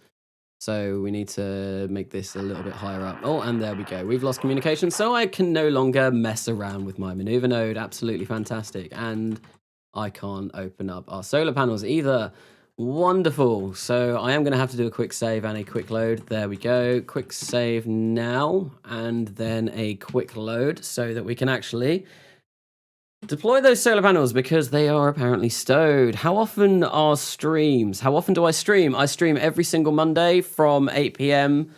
Speaker 1: So we need to make this a little bit higher up. Oh, and there we go. We've lost communication, so I can no longer mess around with my maneuver node. Absolutely fantastic. And I can't open up our solar panels either. Wonderful. So I am going to have to do a quick save and a quick load. There we go. Quick save now, and then a quick load so that we can actually deploy those solar panels because they are apparently stowed. How often are streams? How often do I stream? I stream every single Monday from 8 p.m.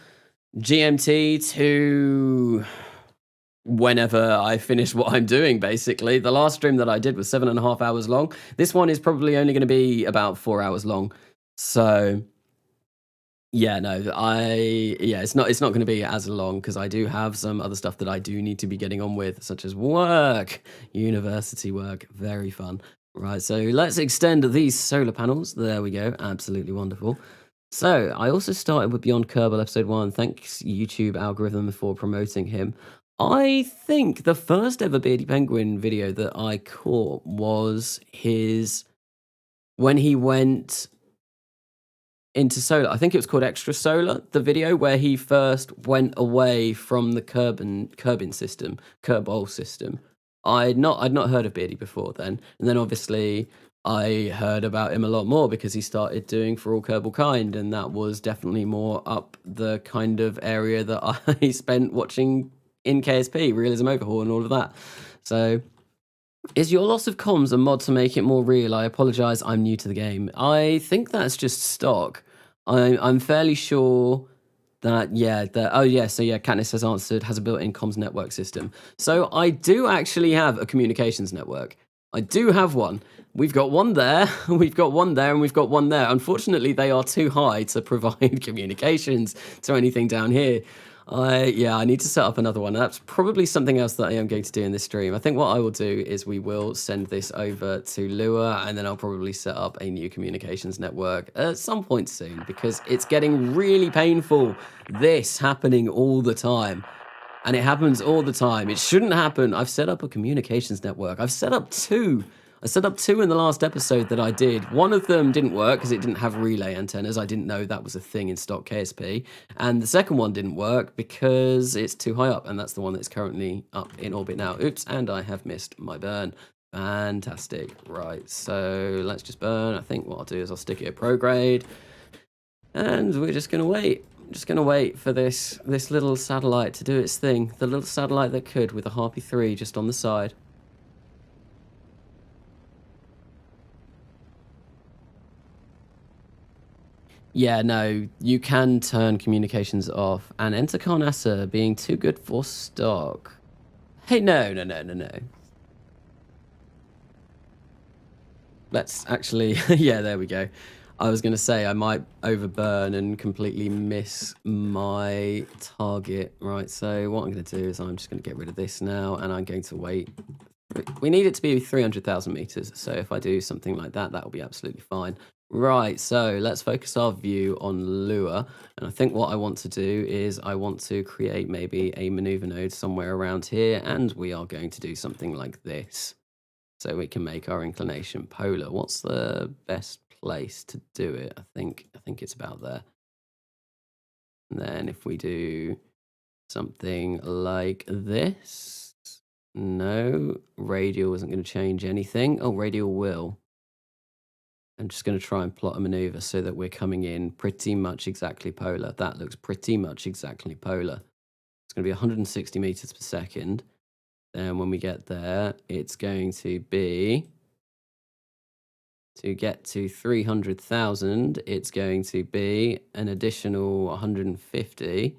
Speaker 1: GMT to whenever I finish what I'm doing, basically. The last stream that I did was 7.5 hours long. This one is probably only going to be about 4 hours long. So Yeah, no, it's not going to be as long because I do have some other stuff that I do need to be getting on with, such as work, university work, very fun. Right, so let's extend these solar panels. There we go, absolutely wonderful. So I also started with Beyond Kerbal episode 1. Thanks YouTube algorithm for promoting him. I think the first ever Beardy Penguin video that I caught was his when he went into solar. I think it was called Extra Solar, the video where he first went away from the Kerbin system, Kerbal system. I'd not heard of Beardy before then. And then obviously I heard about him a lot more because he started doing For All Kerbal Kind, and that was definitely more up the kind of area that I spent watching in KSP, Realism Overhaul and all of that. So is your loss of comms a mod to make it more real? I apologize, I'm new to the game. I think that's just stock. I'm fairly sure that, Katniss has answered, has a built-in comms network system. So I do actually have a communications network. I do have one. We've got one there, we've got one there, and we've got one there. Unfortunately, they are too high to provide communications to anything down here. I need to set up another one. That's probably something else that I am going to do in this stream. I think what I will do is we will send this over to Lua, and then I'll probably set up a new communications network at some point soon, because it's getting really painful, this happening all the time. And it happens all the time. It shouldn't happen. I've set up a communications network. I've set up two. I set up two in the last episode that I did. One of them didn't work because it didn't have relay antennas. I didn't know that was a thing in stock KSP. And the second one didn't work because it's too high up, and that's the one that's currently up in orbit now. Oops, and I have missed my burn. Fantastic. Right, so let's just burn. I think what I'll do is I'll stick it at prograde. And we're just going to wait. Just going to wait for this little satellite to do its thing. The little satellite that could, with a Harpy 3 just on the side. Yeah, no, you can turn communications off. And enter Carnassa being too good for stock. Hey, no. Let's actually... yeah, there we go. I was going to say I might overburn and completely miss my target. Right, so what I'm going to do is I'm just going to get rid of this now, and I'm going to wait. We need it to be 300,000 meters, so if I do something like that, that will be absolutely fine. Right, so let's focus our view on Lua, and I think what I want to do is I want to create maybe a maneuver node somewhere around here, and we are going to do something like this, so we can make our inclination polar. What's the best place to do it? I think it's about there. And then if we do something like this, no, radial isn't going to change anything. Oh, radial will. I'm just going to try and plot a maneuver so that we're coming in pretty much exactly polar. That looks pretty much exactly polar. It's going to be 160 meters per second. Then when we get there, it's going to be, to get to 300,000, it's going to be an additional 150. It's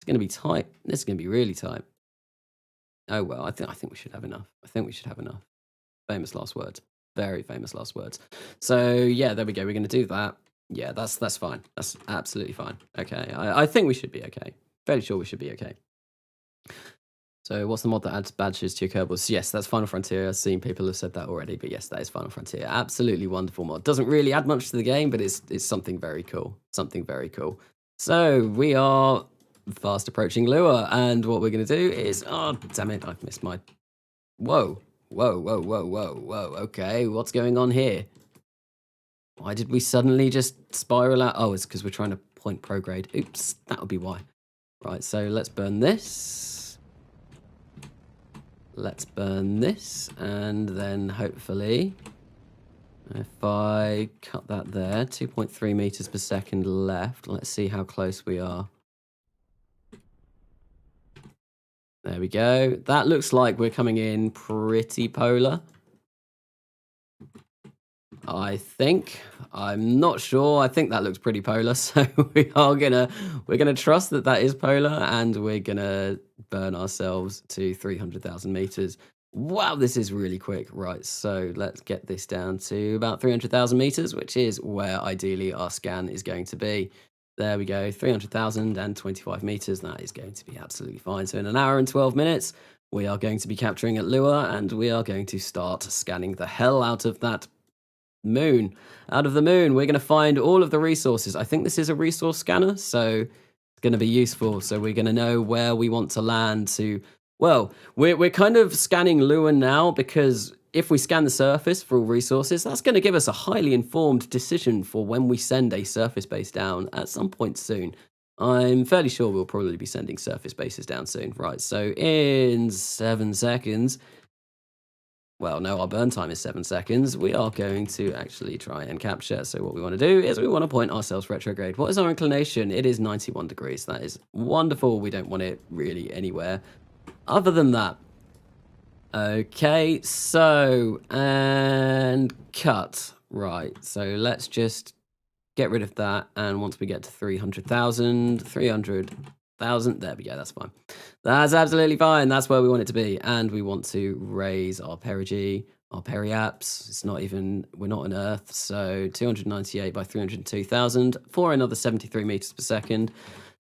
Speaker 1: going to be tight. This is going to be really tight. Oh, well, I think we should have enough. I think we should have enough. Famous last words. Very famous last words. So, yeah, there we go. We're going to do that. Yeah, that's fine. That's absolutely fine. Okay, I think we should be okay. Fairly sure we should be okay. So what's the mod that adds badges to your Kerbals? Yes, that's Final Frontier. I've seen people have said that already, but yes, that is Final Frontier. Absolutely wonderful mod. Doesn't really add much to the game, but it's something very cool. Something very cool. So we are fast approaching Lua, and what we're going to do is... Oh, damn it, I've missed my... Whoa. Okay, what's going on here? Why did we suddenly just spiral out? Oh, it's because we're trying to point prograde. Oops, that would be why. Right, so let's burn this. Let's burn this, and then hopefully, if I cut that there, 2.3 meters per second left. Let's see how close we are. There we go. That looks like we're coming in pretty polar. I think. I'm not sure. I think that looks pretty polar. So we're gonna trust that that is polar, and we're gonna burn ourselves to 300,000 meters. Wow, this is really quick. Right, so let's get this down to about 300,000 meters, which is where ideally our scan is going to be. There we go, 300,000 and 25 meters. That is going to be absolutely fine. So in an hour and 12 minutes, we are going to be capturing at Lua, and we are going to start scanning the hell out of that moon. Out of the moon, we're going to find all of the resources. I think this is a resource scanner, so it's going to be useful. So we're going to know where we want to land to. Well, we're kind of scanning Lua now because if we scan the surface for all resources, that's going to give us a highly informed decision for when we send a surface base down at some point soon. I'm fairly sure we'll probably be sending surface bases down soon. Right, so in 7 seconds, well, no, our burn time is 7 seconds. We are going to actually try and capture. So what we want to do is we want to point ourselves retrograde. What is our inclination? It is 91 degrees. That is wonderful. We don't want it really anywhere other than that. Okay, so, and cut. Right, so let's just get rid of that. And once we get to 300,000, there we go, that's fine. That's absolutely fine. That's where we want it to be. And we want to raise our perigee, our periaps. It's not even, we're not on Earth. So 298 by 302,000 for another 73 meters per second.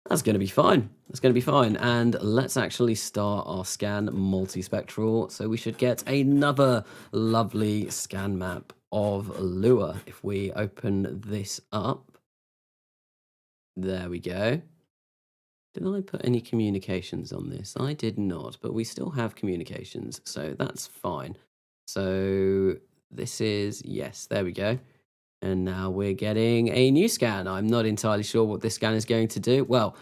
Speaker 1: That's going to be fine. That's going to be fine. And let's actually start our scan multispectral. So we should get another lovely scan map of Lua. If we open this up, there we go. Did I put any communications on this? I did not, but we still have communications, so that's fine. So this is, yes, there we go. And now we're getting a new scan. I'm not entirely sure what this scan is going to do. Well,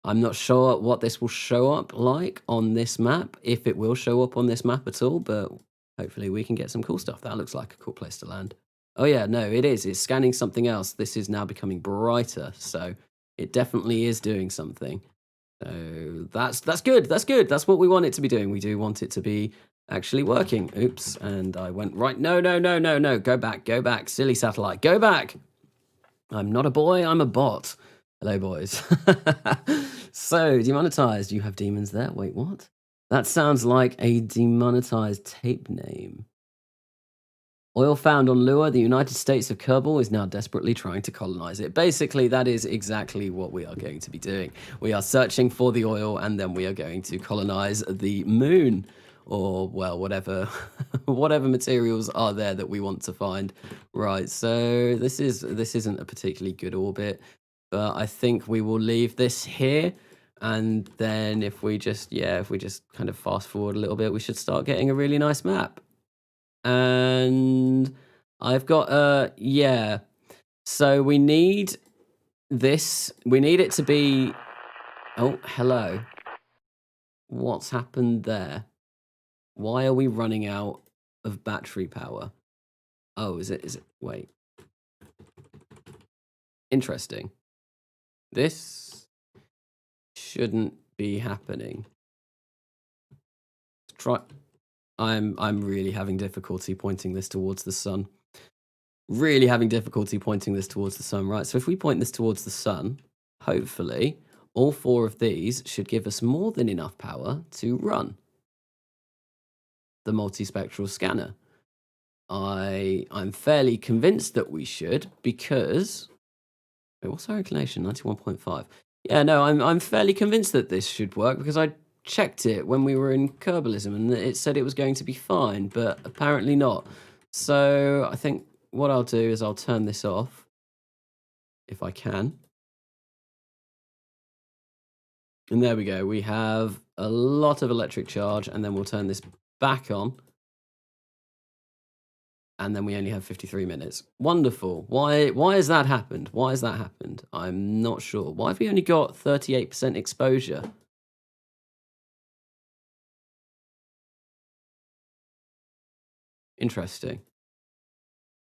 Speaker 1: I'm not sure what this will show up like on this map, if it will show up on this map at all, but hopefully we can get some cool stuff. That looks like a cool place to land. Oh yeah, no, it is. It's scanning something else. This is now becoming brighter, so it definitely is doing something. So that's good. That's good. That's what we want it to be doing. We do want it to be actually working. Oops, and I went right. No. Go back. Silly satellite. Go back. I'm not a boy. I'm a bot. Hello, boys. So, demonetized. You have demons there. Wait, what? That sounds like a demonetized tape name. Oil found on Lua, the United States of Kerbal is now desperately trying to colonize it. Basically, that is exactly what we are going to be doing. We are searching for the oil, and then we are going to colonize the moon, or, well, whatever whatever materials are there that we want to find. Right, so this isn't a particularly good orbit, but I think we will leave this here. And then if we just kind of fast forward a little bit, we should start getting a really nice map. And I've got, yeah. So we need this. We need it to be, oh, hello. What's happened there? Why are we running out of battery power? Oh, is it, wait. Interesting. This shouldn't be happening. Let's try. I'm really having difficulty pointing this towards the sun. Really having difficulty pointing this towards the sun, right? So if we point this towards the sun, hopefully all 4 of these should give us more than enough power to run the multispectral scanner. I'm fairly convinced that we should, because wait, what's our inclination? 91.5. Yeah, no, I'm fairly convinced that this should work, because I checked it when we were in Kerbalism and it said it was going to be fine, but apparently not. So I think what I'll do is I'll turn this off if I can. And there we go. We have a lot of electric charge, and then we'll turn this back on. And then we only have 53 minutes. Wonderful. Why has that happened? Why has that happened? I'm not sure. Why have we only got 38% exposure? Interesting.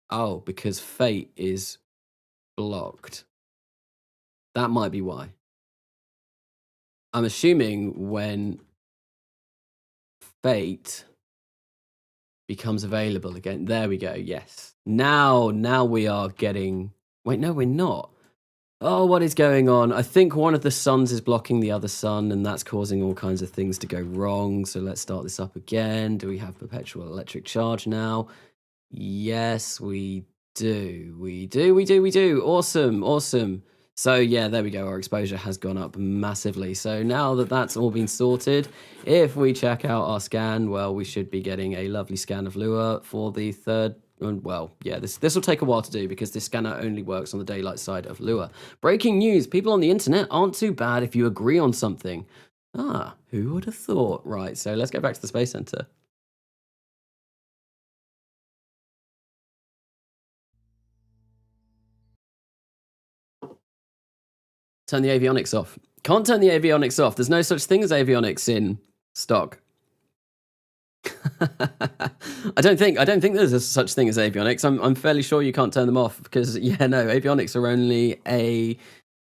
Speaker 1: Oh, because fate is blocked. That might be why. I'm assuming when fate becomes available again. There we go. Yes. Now we are getting. Wait, no, we're not. Oh, what is going on? I think one of the suns is blocking the other sun, and that's causing all kinds of things to go wrong. So let's start this up again. Do we have perpetual electric charge now? Yes, we do. We do. Awesome. So yeah, there we go. Our exposure has gone up massively. So now that that's all been sorted, if we check out our scan, well, we should be getting a lovely scan of Lua for the third. Well, yeah, this will take a while to do because this scanner only works on the daylight side of Lua. Breaking news: people on the internet aren't too bad if you agree on something. Ah, who would have thought? Right, so let's go back to the Space Center. Turn the avionics off. Can't turn the avionics off. There's no such thing as avionics in stock. I don't think there's a such thing as avionics. I'm fairly sure you can't turn them off because yeah, no, avionics are only an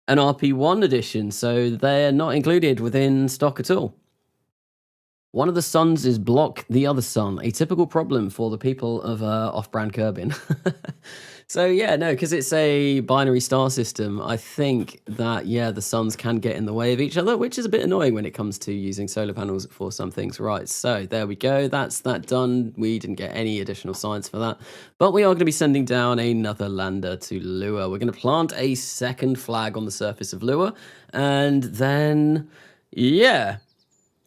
Speaker 1: RP1 edition, so they're not included within stock at all. One of the suns is block the other sun, a typical problem for the people of off-brand Kerbin. So yeah, no, because it's a binary star system, I think that, yeah, the suns can get in the way of each other, which is a bit annoying when it comes to using solar panels for some things. Right, so there we go. That's that done. We didn't get any additional science for that, but we are going to be sending down another lander to Lua. We're going to plant a second flag on the surface of Lua, and then, yeah,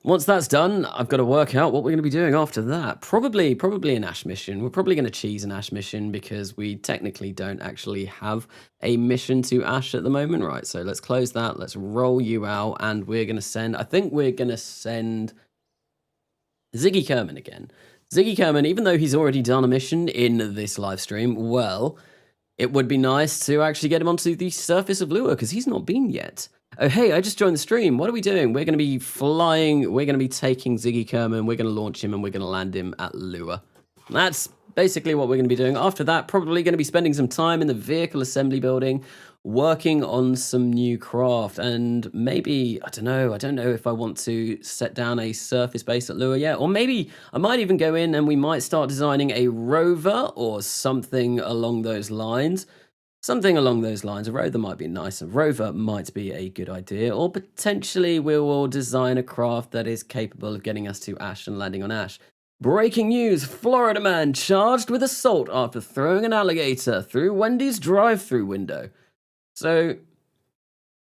Speaker 1: once that's done, I've got to work out what we're going to be doing after that. Probably an Ash mission. We're probably going to cheese an Ash mission because we technically don't actually have a mission to Ash at the moment. Right, so let's close that. Let's roll you out, and we're going to send... I think we're going to send Ziggy Kerman again. Ziggy Kerman, even though he's already done a mission in this live stream, well, it would be nice to actually get him onto the surface of Lua because he's not been yet. Oh, hey, I just joined the stream. What are we doing? We're going to be flying. We're going to be taking Ziggy Kerman. We're going to launch him and we're going to land him at Lua. That's basically what we're going to be doing. After that, probably going to be spending some time in the vehicle assembly building, working on some new craft. And maybe, I don't know if I want to set down a surface base at Lua yet. Or maybe I might even go in and we might start designing a rover or something along those lines. Something along those lines. A rover might be nice. A rover might be a good idea. Or potentially we will design a craft that is capable of getting us to Ash and landing on Ash. Breaking news. Florida man charged with assault after throwing an alligator through Wendy's drive-through window. So,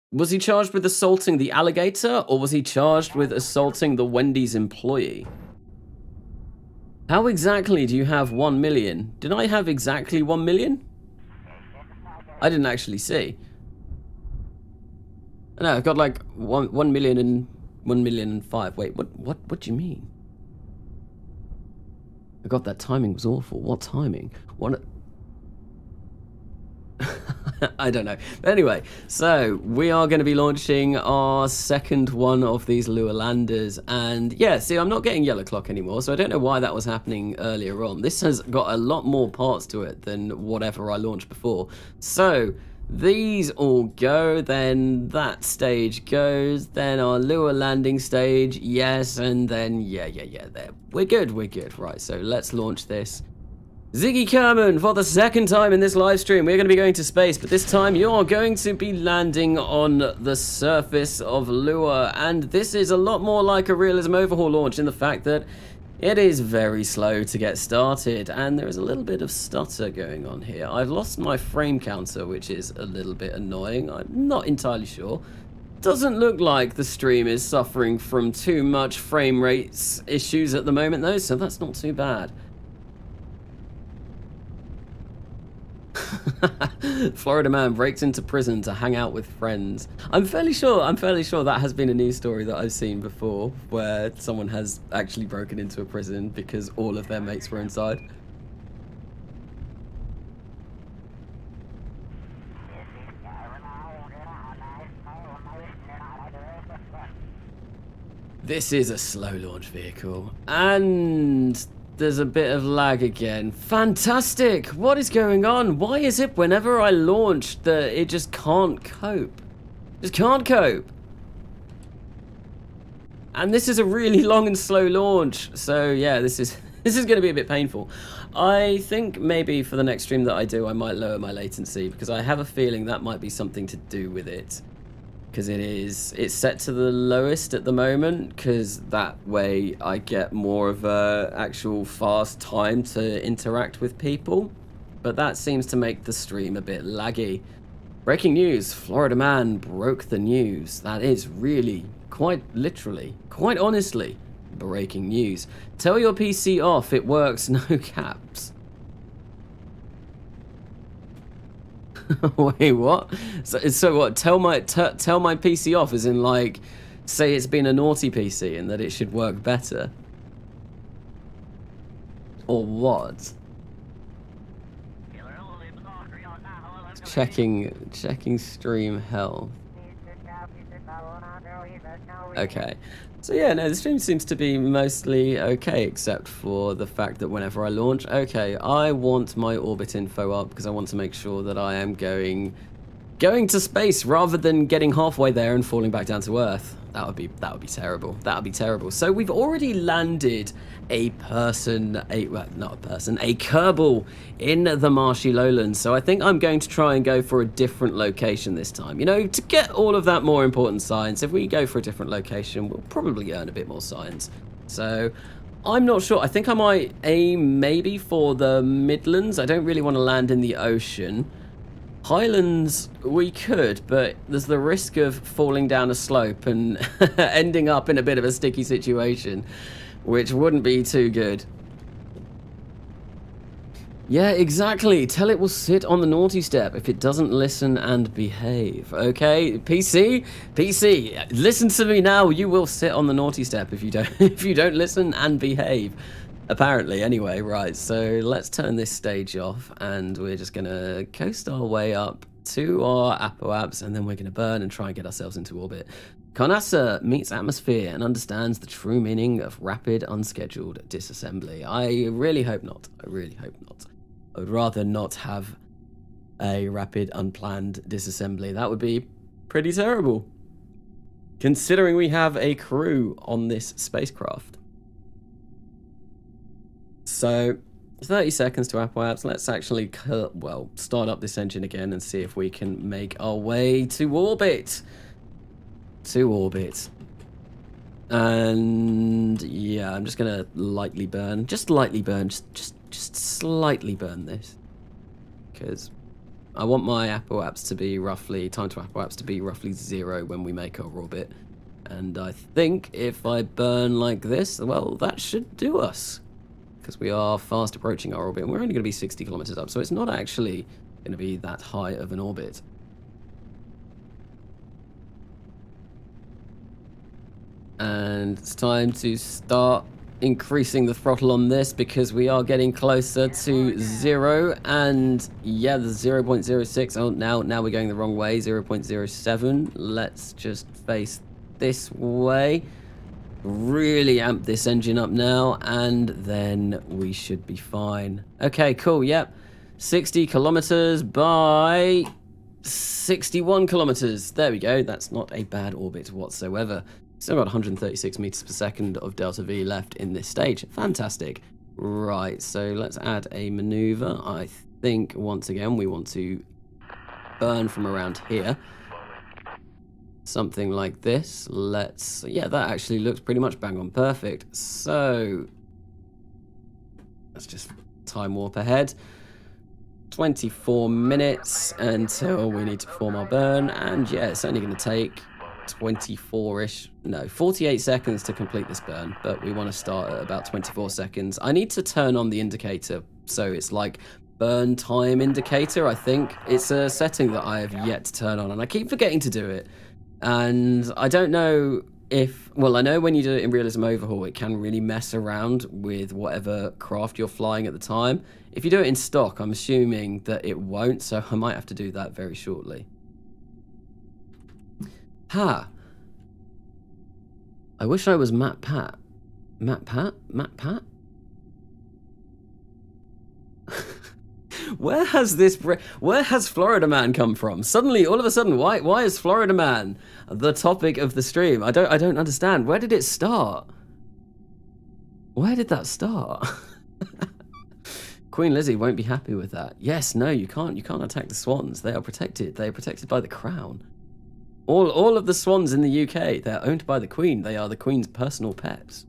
Speaker 1: was he charged with assaulting the alligator or was he charged with assaulting the Wendy's employee? How exactly do you have 1 million? Did I have exactly 1 million? I didn't actually see. No, I've got like 1 million and 1,000,005. Wait, what do you mean? I got that timing was awful. What timing? What? I don't know. But anyway, so we are going to be launching our second one of these Lua landers. And yeah, see, I'm not getting yellow clock anymore, so I don't know why that was happening earlier on. This has got a lot more parts to it than whatever I launched before. So these all go, then that stage goes, then our Lua landing stage, yes, and then yeah, there. We're good. Right, so let's launch this. Ziggy Kerman, for the second time in this live stream, we're going to be going to space, but this time you're going to be landing on the surface of Lua, and this is a lot more like a realism overhaul launch in the fact that it is very slow to get started, and there is a little bit of stutter going on here. I've lost my frame counter, which is a little bit annoying. I'm not entirely sure. Doesn't look like the stream is suffering from too much frame rates issues at the moment, though, so that's not too bad. Florida man breaks into prison to hang out with friends. I'm fairly sure that has been a news story that I've seen before, where someone has actually broken into a prison because all of their mates were inside. This is a slow launch vehicle, and there's a bit of lag again. Fantastic! What is going on? Why is it whenever I launch that it just can't cope? Just can't cope. And this is a really long and slow launch. So yeah, this is going to be a bit painful. I think maybe for the next stream that I do, I might lower my latency because I have a feeling that might be something to do with it. Because it's set to the lowest at the moment, because that way I get more of a actual fast time to interact with people. But that seems to make the stream a bit laggy. Breaking news, Florida man broke the news. That is really, quite literally, quite honestly, breaking news. Tell your PC off, it works, no caps. Wait, what? So what, tell my PC off, as in like, say it's been a naughty PC and that it should work better? Or what? Checking stream health. Okay. So yeah, no, the stream seems to be mostly okay, except for the fact that whenever I launch, okay, I want my orbit info up because I want to make sure that I am going to space rather than getting halfway there and falling back down to Earth. That would be terrible. That would be terrible. So we've already landed a Kerbal in the marshy lowlands. So I think I'm going to try and go for a different location this time. You know, to get all of that more important science, if we go for a different location, we'll probably earn a bit more science. So I'm not sure. I think I might aim maybe for the Midlands. I don't really want to land in the ocean. Highlands, we could, but there's the risk of falling down a slope and ending up in a bit of a sticky situation, which wouldn't be too good. Yeah, exactly. Tell it will sit on the naughty step if it doesn't listen and behave. Okay, PC, listen to me now. You will sit on the naughty step if you don't listen and behave. Apparently, anyway, right, so let's turn this stage off and we're just going to coast our way up to our apoaps and then we're going to burn and try and get ourselves into orbit. Carnassa meets atmosphere and understands the true meaning of rapid, unscheduled disassembly. I really hope not. I really hope not. I would rather not have a rapid, unplanned disassembly. That would be pretty terrible, considering we have a crew on this spacecraft. So, 30 seconds to apoaps. Let's actually, start up this engine again and see if we can make our way to orbit. And yeah, I'm just gonna lightly burn, just slightly burn this, because I want my apoaps to be roughly, time to apoaps to be roughly 0 when we make our orbit. And I think if I burn like this, well, that should do us, because we are fast approaching our orbit and we're only going to be 60 kilometers up, so it's not actually going to be that high of an orbit. And it's time to start increasing the throttle on this because we are getting closer to 0. And yeah, the 0.06. Oh, now we're going the wrong way. 0.07. Let's just face this way. Really amp this engine up now, and then we should be fine. Okay, cool. Yep, 60 kilometers by 61 kilometers. There we go. That's not a bad orbit whatsoever. Still got 136 meters per second of delta V left in this stage. Fantastic. Right, so let's add a maneuver. I think once again we want to burn from around here. Something like this. Yeah, that actually looks pretty much bang on perfect. So let's just time warp ahead. 24 minutes until we need to perform our burn, and yeah, it's only going to take 48 seconds to complete this burn, but we want to start at about 24 seconds. I need to turn on the indicator, so it's like burn time indicator. I think it's a setting that I have yet to turn on, and I keep forgetting to do it. And I don't know if, well, I know when you do it in Realism Overhaul, it can really mess around with whatever craft you're flying at the time. If you do it in stock, I'm assuming that it won't, so I might have to do that very shortly. Ha! I wish I was Matt Pat. Matt Pat? Where has Florida Man come from? Suddenly, all of a sudden, why is Florida Man the topic of the stream? I don't understand. Where did it start? Where did that start? Queen Lizzie won't be happy with that. Yes, no, you can't attack the swans. They are protected. They are protected by the crown. All of the swans in the UK, they're owned by the Queen. They are the Queen's personal pets.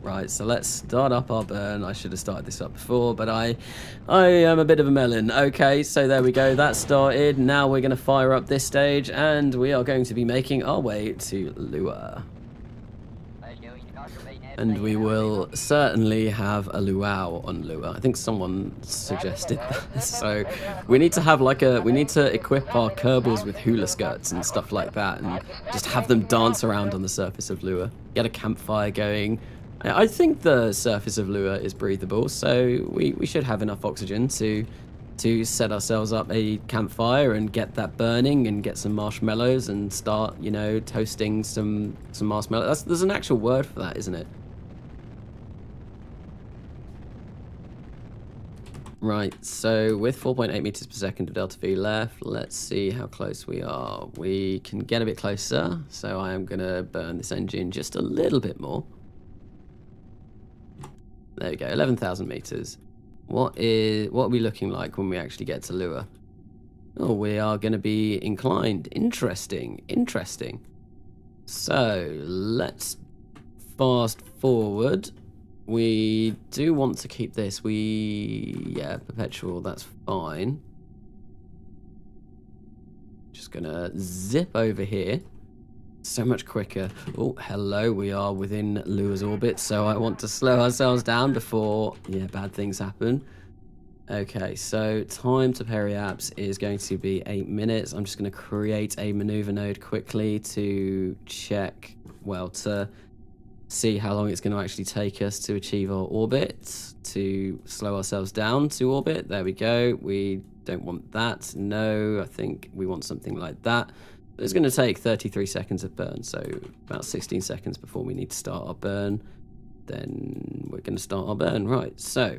Speaker 1: Right, so let's start up our burn. I should have started this up before, but I am a bit of a melon. Okay, so there we go. That started. Now we're going to fire up this stage, and we are going to be making our way to Lua. And we will certainly have a luau on Lua. I think someone suggested that. So we need to have we need to equip our Kerbals with hula skirts and stuff like that, and just have them dance around on the surface of Lua. Get a campfire going. I think the surface of Lua is breathable, so we should have enough oxygen to set ourselves up a campfire and get that burning and get some marshmallows and start, you know, toasting some marshmallows. There's an actual word for that, isn't it? Right, so with 4.8 meters per second of delta V left, let's see how close we are. We can get a bit closer, so I am going to burn this engine just a little bit more. There we go, 11,000 meters. What are we looking like when we actually get to Lua? Oh, we are going to be inclined. Interesting. So, let's fast forward. We do want to keep this. Yeah, perpetual, that's fine. Just gonna zip over here. So much quicker. Oh, hello, we are within Lua's orbit, so I want to slow ourselves down before, yeah, bad things happen. Okay, so time to periapse is going to be 8 minutes. I'm just going to create a maneuver node quickly to check, well, to see how long it's going to actually take us to achieve our orbit, to slow ourselves down to orbit. There we go. We don't want that. No, I think we want something like that. It's going to take 33 seconds of burn, so about 16 seconds before we need to start our burn. Then we're going to start our burn. Right, so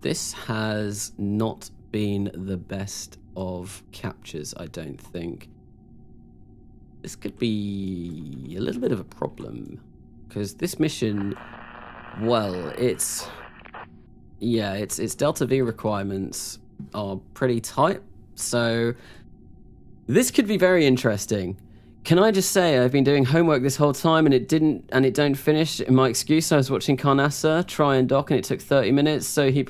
Speaker 1: this has not been the best of captures, I don't think. This could be a little bit of a problem, because this mission, well, its delta V requirements are pretty tight, so this could be very interesting. Can I just say I've been doing homework this whole time and it don't finish. In my excuse, I was watching Carnassa try and dock and it took 30 minutes, so be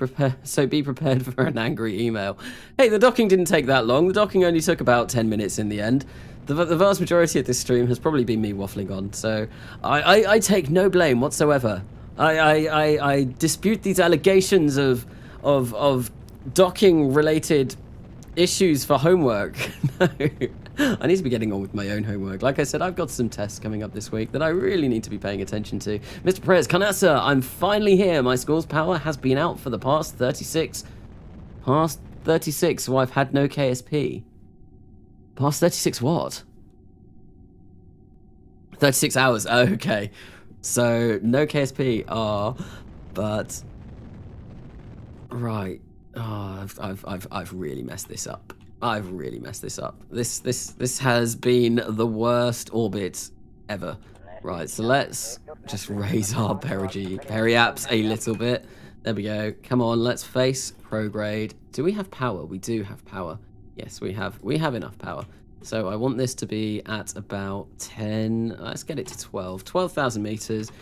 Speaker 1: prepared for an angry email. Hey, the docking didn't take that long. The docking only took about 10 minutes in the end. The vast majority of this stream has probably been me waffling on, so I take no blame whatsoever. I dispute these allegations of docking related issues for homework. No, I need to be getting on with my own homework. Like I said, I've got some tests coming up this week that I really need to be paying attention to. Mr. Perez, Canassa, I'm finally here. My school's power has been out for the past 36, so I've had no KSP. Past 36 what? 36 hours, okay. So, no KSP, but... Right. Oh, I've really messed this up. I've really messed this up. This has been the worst orbit ever. Right, so let's just raise our periapse a little bit. There we go. Come on, let's face prograde. Do we have power? We do have power. Yes, we have enough power. So I want this to be at about 10. Let's get it to 12,000 meters.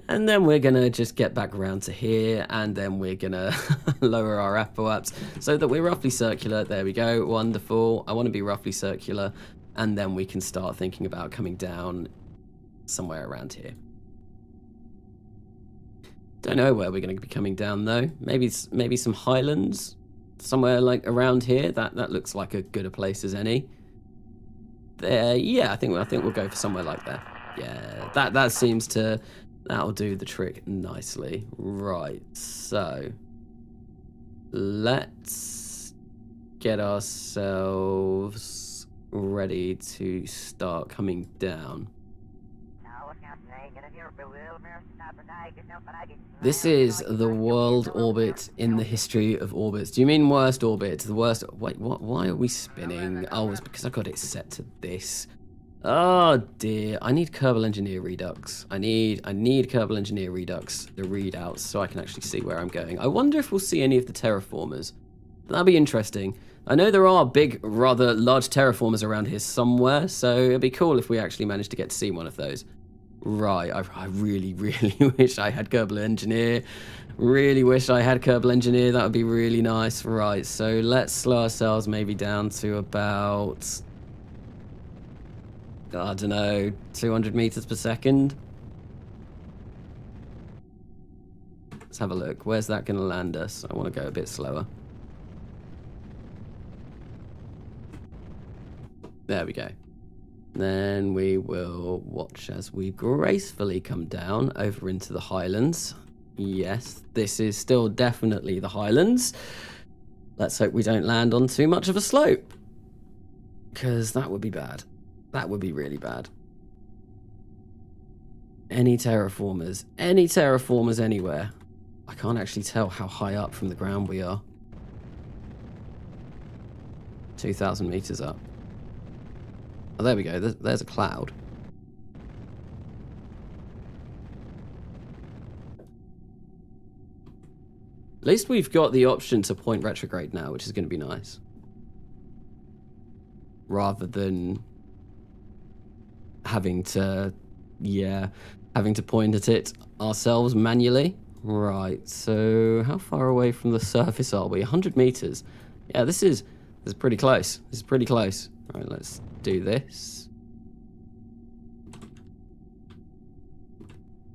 Speaker 1: And then we're going to just get back around to here, and then we're going to lower our apoapse so that we're roughly circular. There we go. Wonderful. I want to be roughly circular, and then we can start thinking about coming down somewhere around here. Don't know where we're going to be coming down, though. Maybe some highlands, somewhere like around here. That looks like as good a place as any. There, yeah, I think we'll go for somewhere like that. Yeah, that seems to... That'll do the trick nicely. Right, so let's get ourselves ready to start coming down. This is the world orbit in the history of orbits. Do you mean worst orbit? The worst... Wait, what? Why are we spinning? Oh, it's because I got it set to this. Oh dear, I need Kerbal Engineer Redux. I need Kerbal Engineer Redux, the readouts, so I can actually see where I'm going. I wonder if we'll see any of the terraformers. That'll be interesting. I know there are big, rather large terraformers around here somewhere, so it'd be cool if we actually managed to get to see one of those. Right, I really, really wish I had Kerbal Engineer. Really wish I had Kerbal Engineer. That would be really nice. Right, so let's slow ourselves maybe down to about, I don't know, 200 meters per second. Let's have a look. Where's that going to land us? I want to go a bit slower. There we go. Then we will watch as we gracefully come down over into the Highlands. Yes, this is still definitely the Highlands. Let's hope we don't land on too much of a slope, because that would be bad. That would be really bad. Any terraformers anywhere. I can't actually tell how high up from the ground we are. 2,000 meters up. Oh, there we go. There's a cloud. At least we've got the option to point retrograde now, which is going to be nice. Rather than having to point at it ourselves manually. Right, so how far away from the surface are we? 100 meters. Yeah, this is pretty close. This is pretty close. All right, let's do this.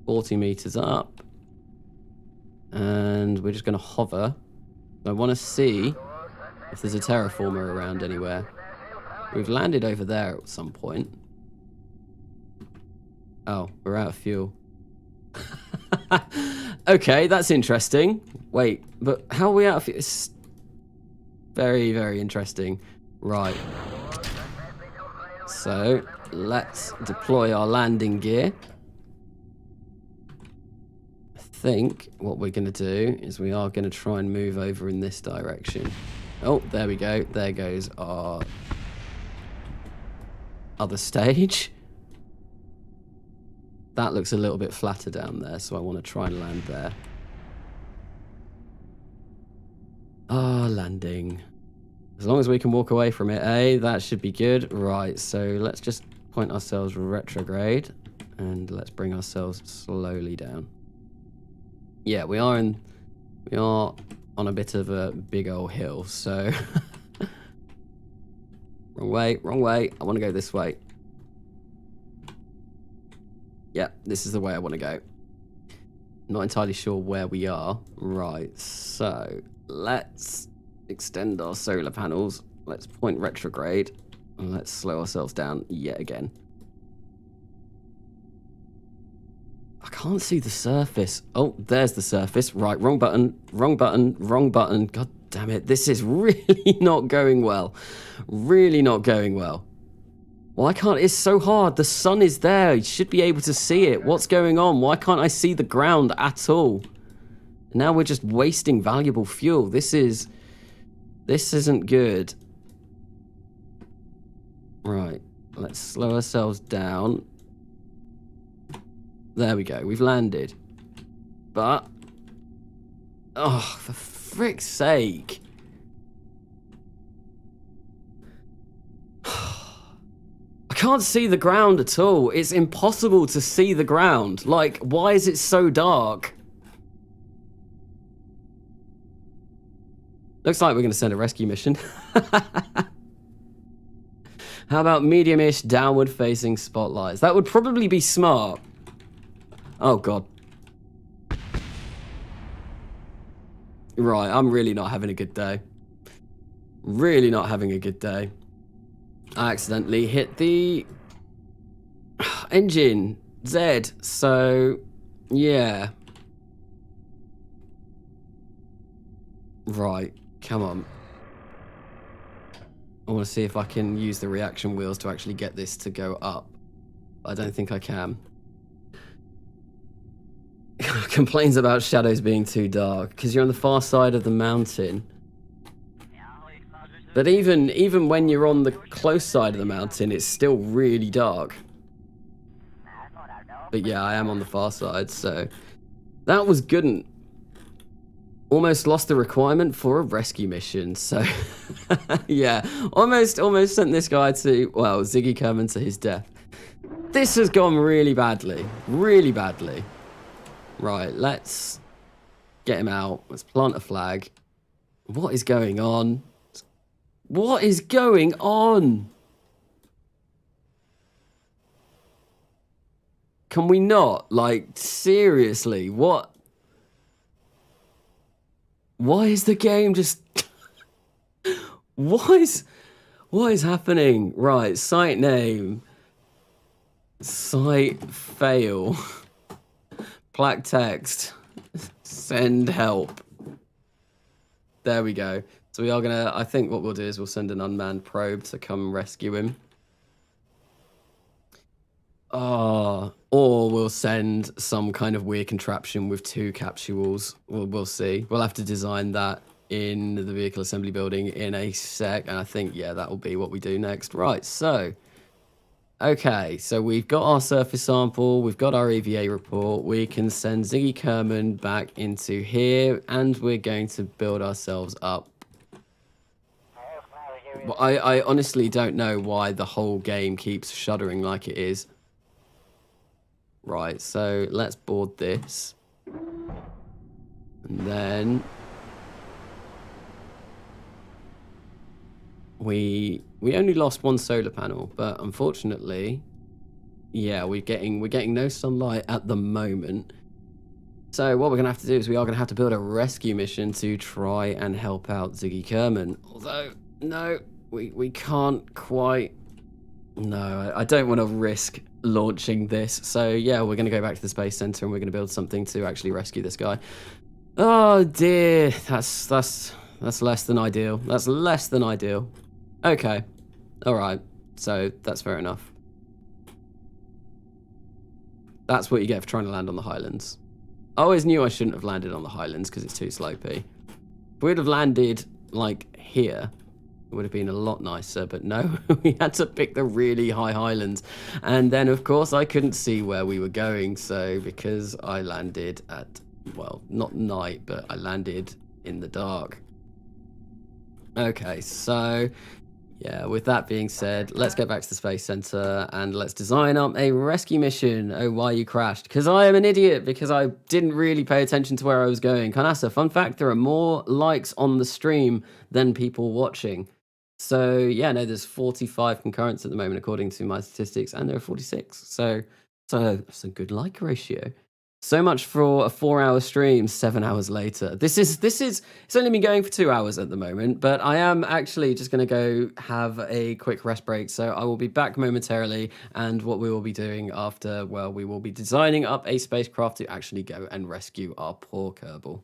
Speaker 1: 40 meters up. And we're just going to hover. I want to see if there's a terraformer around anywhere. We've landed over there at some point. Oh, we're out of fuel. Okay, that's interesting. Wait, but how are we out of fuel? It's very, very interesting. Right. So, let's deploy our landing gear. I think what we're going to do is we are going to try and move over in this direction. Oh, there we go. There goes our other stage. That looks a little bit flatter down there, so I want to try and land there. Ah, landing. As long as we can walk away from it, that should be good. Right, so let's just point ourselves retrograde, and let's bring ourselves slowly down. Yeah, we are on a bit of a big old hill, so... Wrong way. I want to go this way. Yeah, this is the way I want to go. Not entirely sure where we are. Right, so let's extend our solar panels. Let's point retrograde. And let's slow ourselves down yet again. I can't see the surface. Oh, there's the surface. Right, wrong button. God damn it. This is really not going well. Really not going well. Why can't... It's so hard. The sun is there. You should be able to see it. What's going on? Why can't I see the ground at all? Now we're just wasting valuable fuel. This isn't good. Right. Let's slow ourselves down. There we go. We've landed. But... Oh, for frick's sake. I can't see the ground at all. It's impossible to see the ground. Like, why is it so dark? Looks like we're going to send a rescue mission. How about medium-ish downward-facing spotlights? That would probably be smart. Oh, God. Right, I'm really not having a good day. Really not having a good day. I accidentally hit the engine Z, so yeah. Right, come on. I want to see if I can use the reaction wheels to actually get this to go up. I don't think I can. Complains about shadows being too dark because you're on the far side of the mountain. But even when you're on the close side of the mountain, it's still really dark. But yeah, I am on the far side, so that was good. Almost lost the requirement for a rescue mission. So, yeah, almost sent this guy to, well, Ziggy Kerman to his death. This has gone really badly. Really badly. Right, let's get him out. Let's plant a flag. What is going on? What is going on? Can we not? Like, seriously, what? Why is the game just... What is happening? Right, site name. Site fail. Plaque text. Send help. There we go. So we are gonna, I think what we'll do is we'll send an unmanned probe to come rescue him. Or we'll send some kind of weird contraption with 2 capsules. We'll see. We'll have to design that in the vehicle assembly building in a sec. And I think, yeah, that will be what we do next. Right, so... Okay, so we've got our surface sample, we've got our EVA report, we can send Ziggy Kerman back into here, and we're going to build ourselves up. Well, I honestly don't know why the whole game keeps shuddering like it is. Right, so let's board this. And then... We only lost 1 solar panel, but unfortunately, yeah, we're getting no sunlight at the moment. So what we're gonna have to do is we are gonna have to build a rescue mission to try and help out Ziggy Kerman. Although, no, we can't quite. No, I don't want to risk launching this. So yeah, we're gonna go back to the Space Center and we're gonna build something to actually rescue this guy. Oh dear, that's less than ideal. That's less than ideal. Okay. Alright. So, that's fair enough. That's what you get for trying to land on the Highlands. I always knew I shouldn't have landed on the Highlands because it's too slopey. If we'd have landed, like, here, it would have been a lot nicer, but no, we had to pick the really high Highlands. And then, of course, I couldn't see where we were going, so because I landed at, well, not night, but I landed in the dark. Okay, so... yeah, with that being said, let's get back to the Space Center and let's design up a rescue mission. Oh, why you crashed? Because I am an idiot, because I didn't really pay attention to where I was going. Kanasa, fun fact, there are more likes on the stream than people watching. So, yeah, no, there's 45 concurrents at the moment, according to my statistics, and there are 46. So that's a good like ratio. So much for a 4-hour stream 7 hours later. This is it's only been going for 2 hours at the moment, but I am actually just going to go have a quick rest break. So I will be back momentarily, and what we will be doing after, well, we will be designing up a spacecraft to actually go and rescue our poor Kerbal.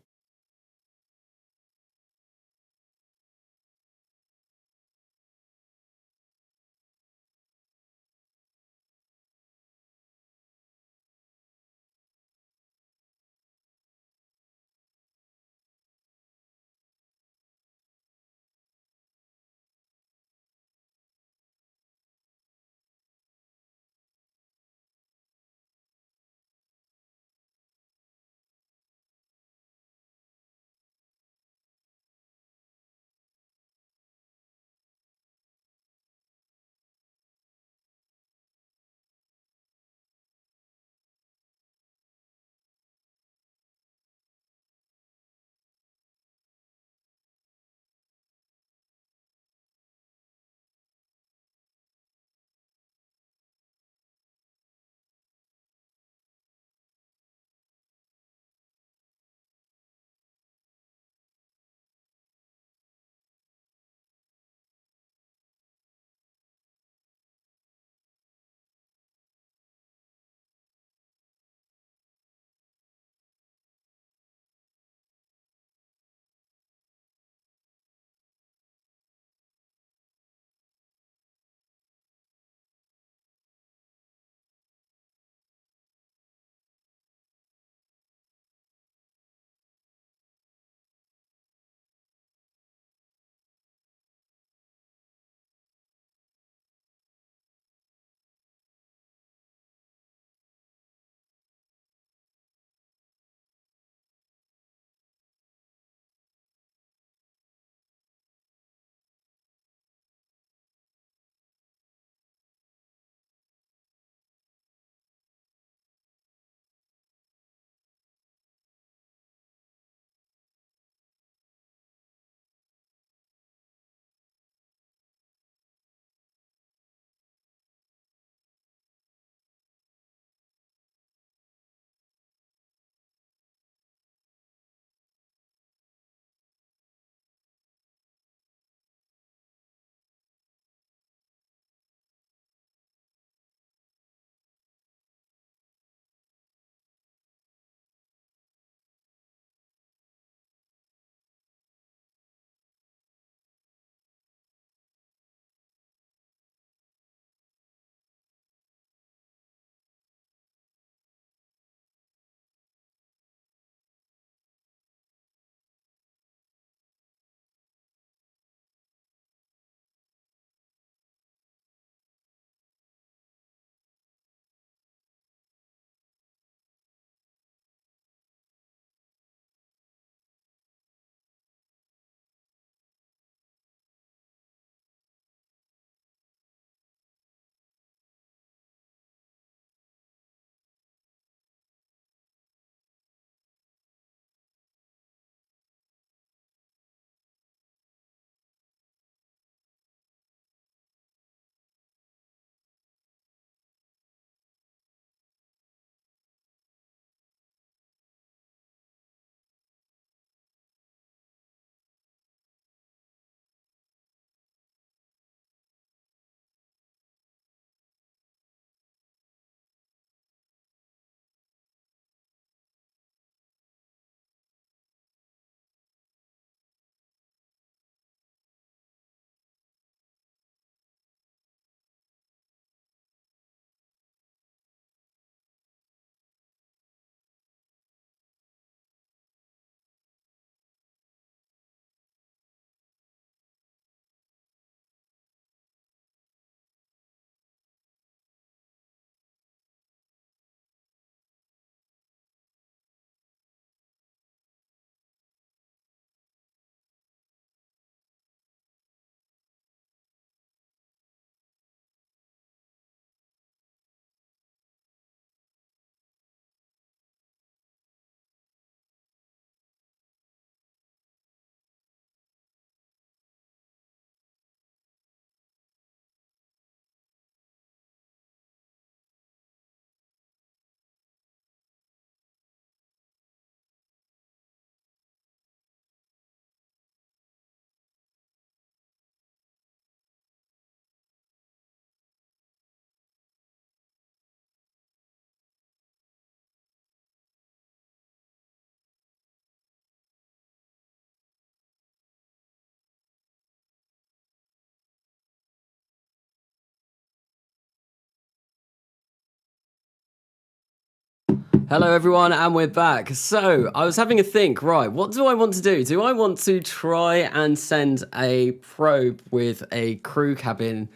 Speaker 1: Hello everyone, and we're back. So, I was having a think, right, what do I want to do? Do I want to try and send a probe with a crew cabin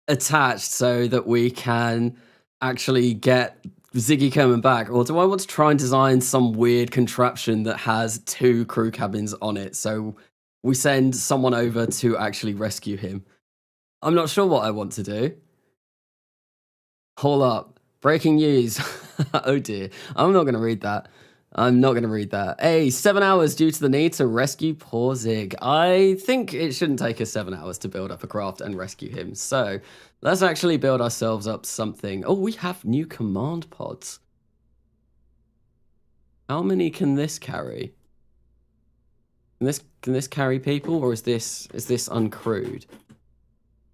Speaker 1: attached so that we can actually get Ziggy coming back? Or do I want to try and design some weird contraption that has 2 crew cabins on it so we send someone over to actually rescue him? I'm not sure what I want to do. Hold up. Breaking news. Oh dear. I'm not going to read that. I'm not going to read that. Hey, 7 hours due to the need to rescue poor Zig. I think it shouldn't take us 7 hours to build up a craft and rescue him. So let's actually build ourselves up something. Oh, we have new command pods. How many can this carry? Can this carry people, or is this uncrewed?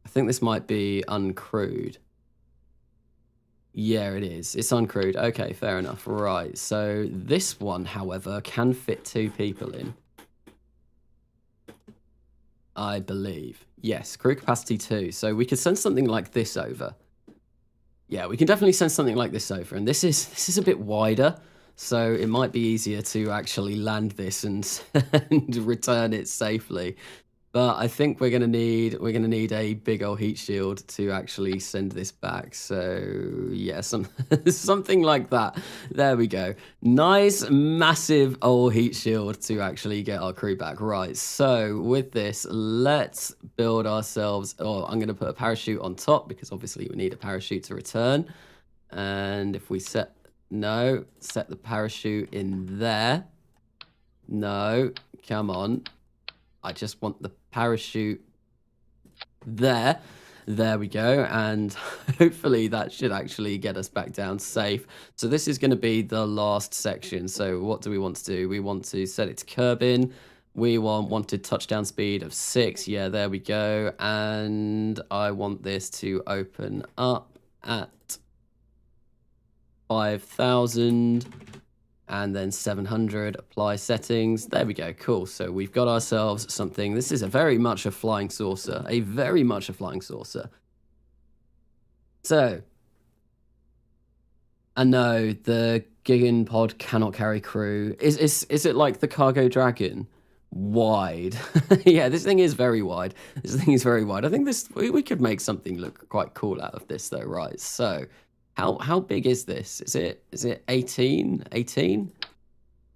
Speaker 1: I think this might be uncrewed. Yeah, it is. It's uncrewed. Okay, fair enough. Right, so this one, however, can fit 2 people in. I believe. Yes, crew capacity 2. So we could send something like this over. Yeah, we can definitely send something like this over. And this is a bit wider, so it might be easier to actually land this and return it safely. But I think we're gonna need a big old heat shield to actually send this back. So yeah, something like that. There we go. Nice, massive old heat shield to actually get our crew back. Right. So with this, let's build ourselves. Oh, I'm gonna put a parachute on top because obviously we need a parachute to return. And if we set the parachute in there. No, come on. I just want the parachute there. There we go. And hopefully that should actually get us back down safe. So this is going to be the last section. So what do we want to do? We want to set it to Kerbin. We wanted touchdown speed of 6. Yeah, there we go. And I want this to open up at 5,000. And then 700, apply settings. There we go, cool. So we've got ourselves something. This is very much a flying saucer, So, I know the Gigan pod cannot carry crew. Is it like the Cargo Dragon? Wide. Yeah, this thing is very wide. I think we could make something look quite cool out of this though, right? So, how big is this? Is it 18? 18?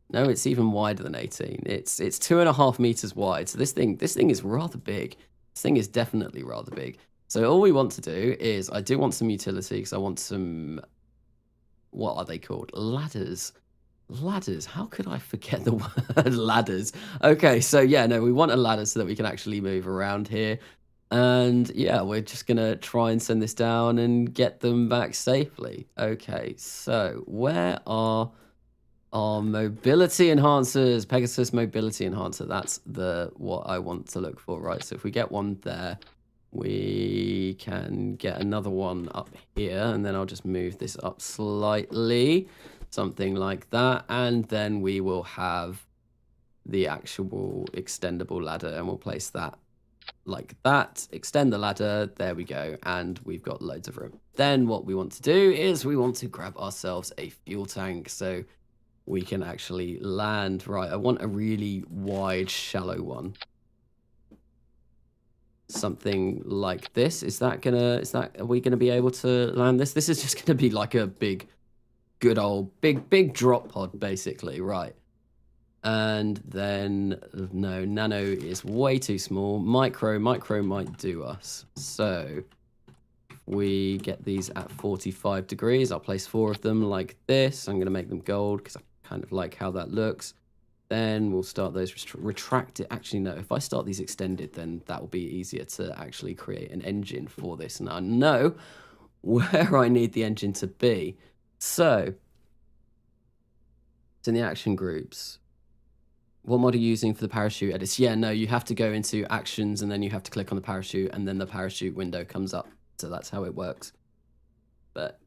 Speaker 1: No, it's even wider than 18. It's 2.5 meters wide. So this thing is rather big. This thing is definitely rather big. So all we want to do is, I do want some utility because I want some, what are they called? Ladders. Ladders. How could I forget the word ladders? Okay, so yeah, no, we want a ladder so that we can actually move around here. And yeah, we're just going to try and send this down and get them back safely. Okay, so where are our mobility enhancers? Pegasus mobility enhancer. That's what I want to look for, right? So if we get one there, we can get another one up here, and then I'll just move this up slightly, something like that, and then we will have the actual extendable ladder, and we'll place that like that, extend the ladder, there we go, and we've got loads of room. Then what we want to do is we want to grab ourselves a fuel tank so we can actually land. Right, I want a really wide, shallow one. Something like this. Are we gonna be able to land this? This is just gonna be like a big, good old, big drop pod, basically, right? And then, no, nano is way too small. Micro might do us. So we get these at 45 degrees. I'll place 4 of them like this. I'm going to make them gold because I kind of like how that looks. Then we'll start those retracted. Actually, no, if I start these extended, then that will be easier to actually create an engine for this. And I know where I need the engine to be. So it's in the action groups. What mod are you using for the parachute edits? Yeah, no, you have to go into actions and then you have to click on the parachute and then the parachute window comes up. So that's how it works. But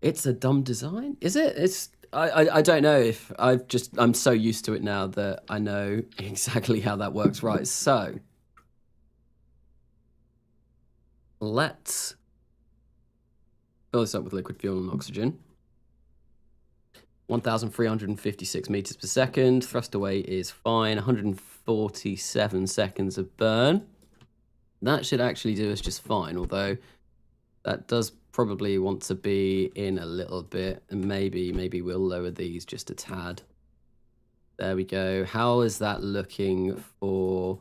Speaker 1: it's a dumb design, is it? I don't know if I'm so used to it now that I know exactly how that works. Right, so let's fill this up with liquid fuel and oxygen. 1,356 meters per second. Thrust away is fine. 147 seconds of burn. That should actually do us just fine, although that does probably want to be in a little bit, and maybe we'll lower these just a tad. There we go. How is that looking for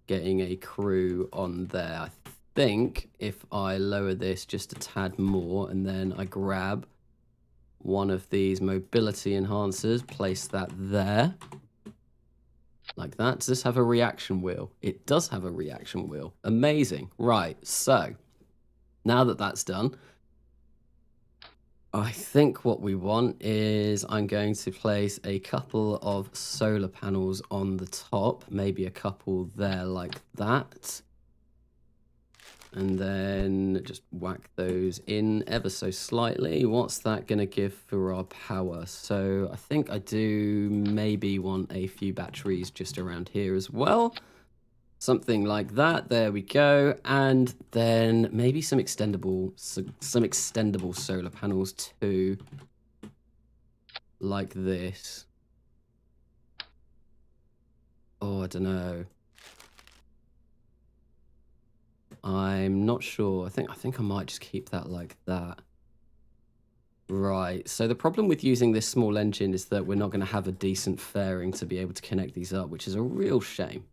Speaker 1: getting a crew on there? I think if I lower this just a tad more and then I grab one of these mobility enhancers, place that there. Like that. Does this have a reaction wheel? It does have a reaction wheel. Amazing. Right, so now that that's done, I think what we want is I'm going to place a couple of solar panels on the top, maybe a couple there like that. And then just whack those in ever so slightly. What's that going to give for our power? So I think I do maybe want a few batteries just around here as well. Something like that. There we go. And then maybe some extendable solar panels too. Like this. Oh, I don't know. I'm not sure. I think I might just keep that like that. Right. So the problem with using this small engine is that we're not going to have a decent fairing to be able to connect these up, which is a real shame.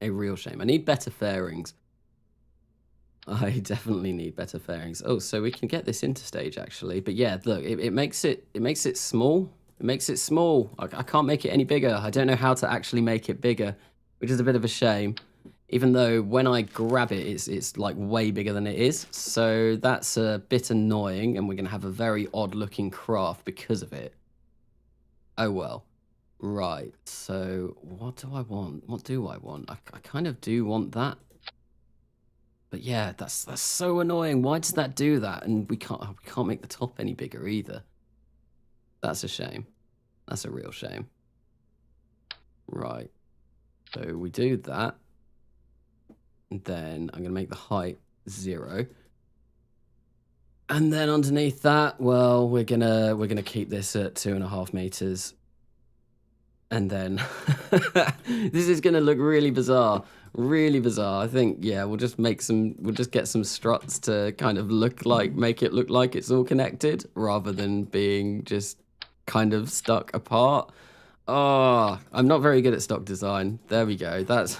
Speaker 1: A real shame. I need better fairings. I definitely need better fairings. Oh, so we can get this into stage actually. But yeah, look, it makes it small. It makes it small. I can't make it any bigger. I don't know how to actually make it bigger, which is a bit of a shame. Even though when I grab it, it's like way bigger than it is. So that's a bit annoying, and we're going to have a very odd looking craft because of it. Oh well. Right, so what do I want? What do I want? I kind of do want that. But yeah, that's so annoying. Why does that do that? And we can't make the top any bigger either. That's a shame. That's a real shame. Right. So we do that. And then I'm going to make the height 0. And then underneath that, well, we're gonna keep this at 2.5 meters. And then this is going to look really bizarre. Really bizarre. I think, yeah, we'll just get some struts to kind of make it look like it's all connected rather than being just kind of stuck apart. Oh, I'm not very good at stock design. There we go. That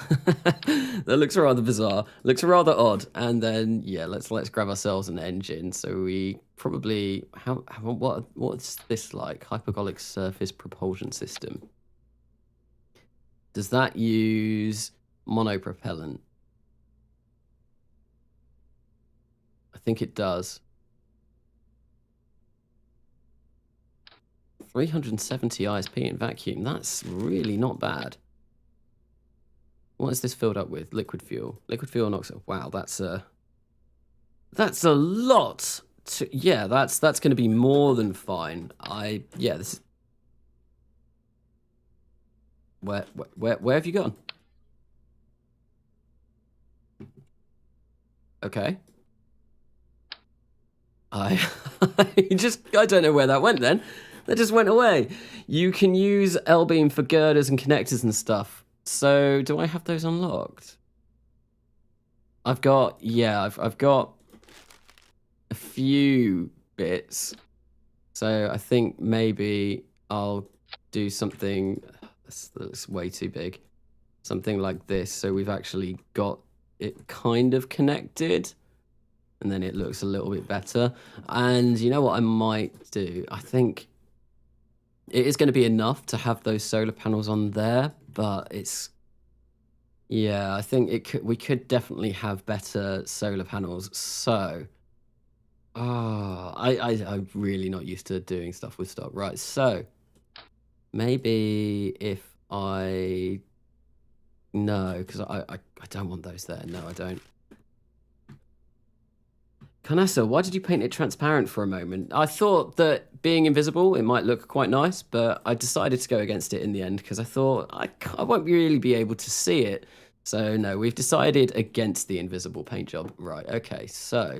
Speaker 1: looks rather bizarre. Looks rather odd. And then, yeah, let's grab ourselves an engine. So we probably, what's this like? Hypergolic surface propulsion system. Does that use monopropellant? I think it does. 370 ISP in vacuum. That's really not bad. What is this filled up with? Liquid fuel. Liquid fuel and oxygen. Wow, that's a lot. Yeah, that's going to be more than fine. Yeah, this is. Where have you gone? Okay. I don't know where that went then. That just went away. You can use L-beam for girders and connectors and stuff. So do I have those unlocked? I've got a few bits. So I think maybe I'll do something. That's way too big. Something like this. So we've actually got it kind of connected. And then it looks a little bit better. And you know what I might do? I think it is going to be enough to have those solar panels on there. But it's... Yeah, I think we could definitely have better solar panels. So... I'm really not used to doing stuff with stock. Right, so... Maybe if I... No, because I don't want those there. No, I don't. Canessa, why did you paint it transparent for a moment? I thought that being invisible, it might look quite nice, but I decided to go against it in the end because I thought I won't really be able to see it. So no, we've decided against the invisible paint job. Right, okay, so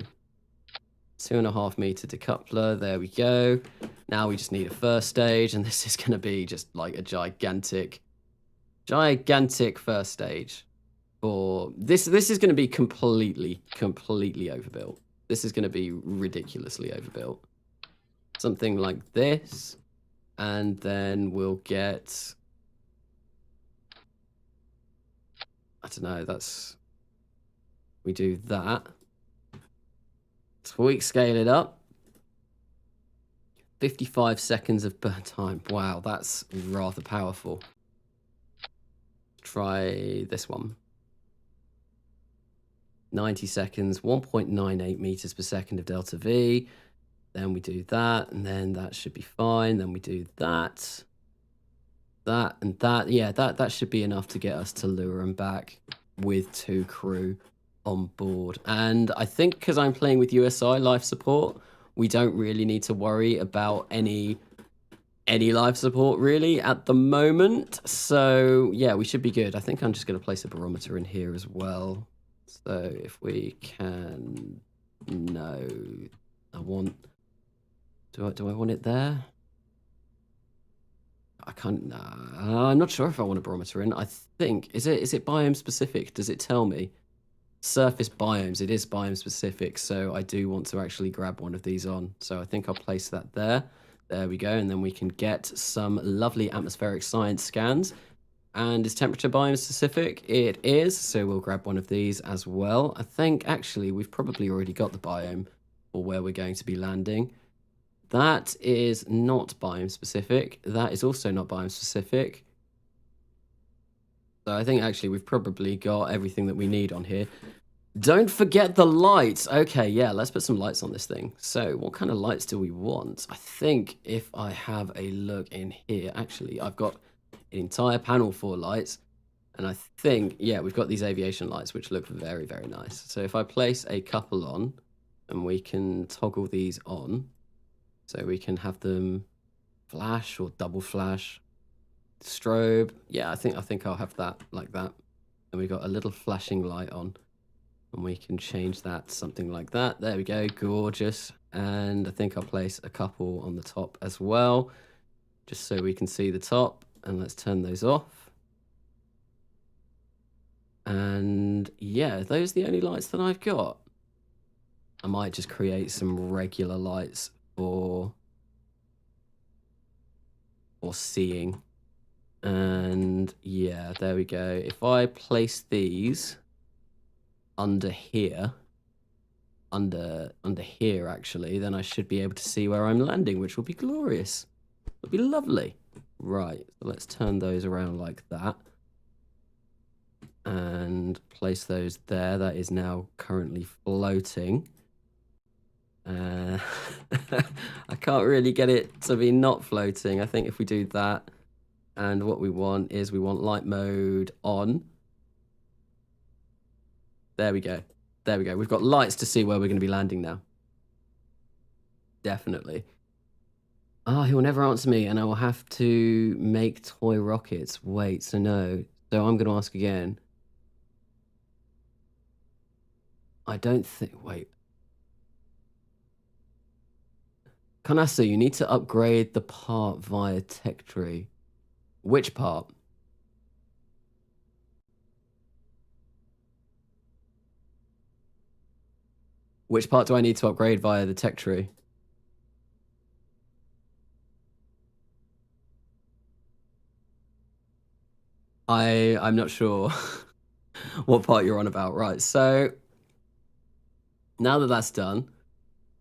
Speaker 1: 2.5 meter decoupler, there we go. Now we just need a first stage, and this is going to be just like a gigantic first stage. For this is going to be completely overbuilt. This is going to be ridiculously overbuilt. Something like this, and then we'll get, I don't know, we do that. Tweak scale it up. 55 seconds of burn time. Wow, that's rather powerful. Try this one. 90 seconds, 1.98 meters per second of delta V. Then we do that, and then that should be fine. Then we do that, and that. Yeah, that should be enough to get us to lure them back with 2 crew on board. And I think because I'm playing with USI life support, we don't really need to worry about any life support really at the moment. So yeah, we should be good. I think I'm just going to place a barometer in here as well. So if we can, no, I want, do I want it there? I can't, I'm not sure if I want a barometer in. I think, is it biome specific? Does it tell me? Surface biomes, it is biome specific, so I do want to actually grab one of these on. So I think I'll place that there. There we go, and then we can get some lovely atmospheric science scans. And is temperature biome specific? It is, so we'll grab one of these as well. I think actually we've probably already got the biome for where we're going to be landing. That is not biome specific. That is also not biome specific. So I think actually we've probably got everything that we need on here. Don't forget the lights. Okay, yeah, let's put some lights on this thing. So what kind of lights do we want? I think if I have a look in here, actually, I've got an entire panel for lights. And I think, yeah, we've got these aviation lights, which look very, very nice. So if I place a couple on, and we can toggle these on, so we can have them flash or double flash. Strobe, yeah, I think I'll have that like that. And we've got a little flashing light on, and we can change that to something like that. There we go, gorgeous. And I think I'll place a couple on the top as well, just so we can see the top. And let's turn those off. And yeah, those are the only lights that I've got. I might just create some regular lights for seeing. And yeah, there we go. If I place these under here, under here actually, then I should be able to see where I'm landing, which will be glorious. It'll be lovely. Right, so let's turn those around like that. And place those there. That is now currently floating. I can't really get it to be not floating. I think if we do that, and what we want is we want light mode on. There we go. There we go. We've got lights to see where we're going to be landing now. Definitely. Ah, he will never answer me, and I will have to make toy rockets. Wait, so no. So I'm going to ask again. I don't think... Wait. Kanasa, you need to upgrade the part via tech tree. Which part? Which part do I need to upgrade via the tech tree? I'm not sure what part you're on about. Right, so now that that's done,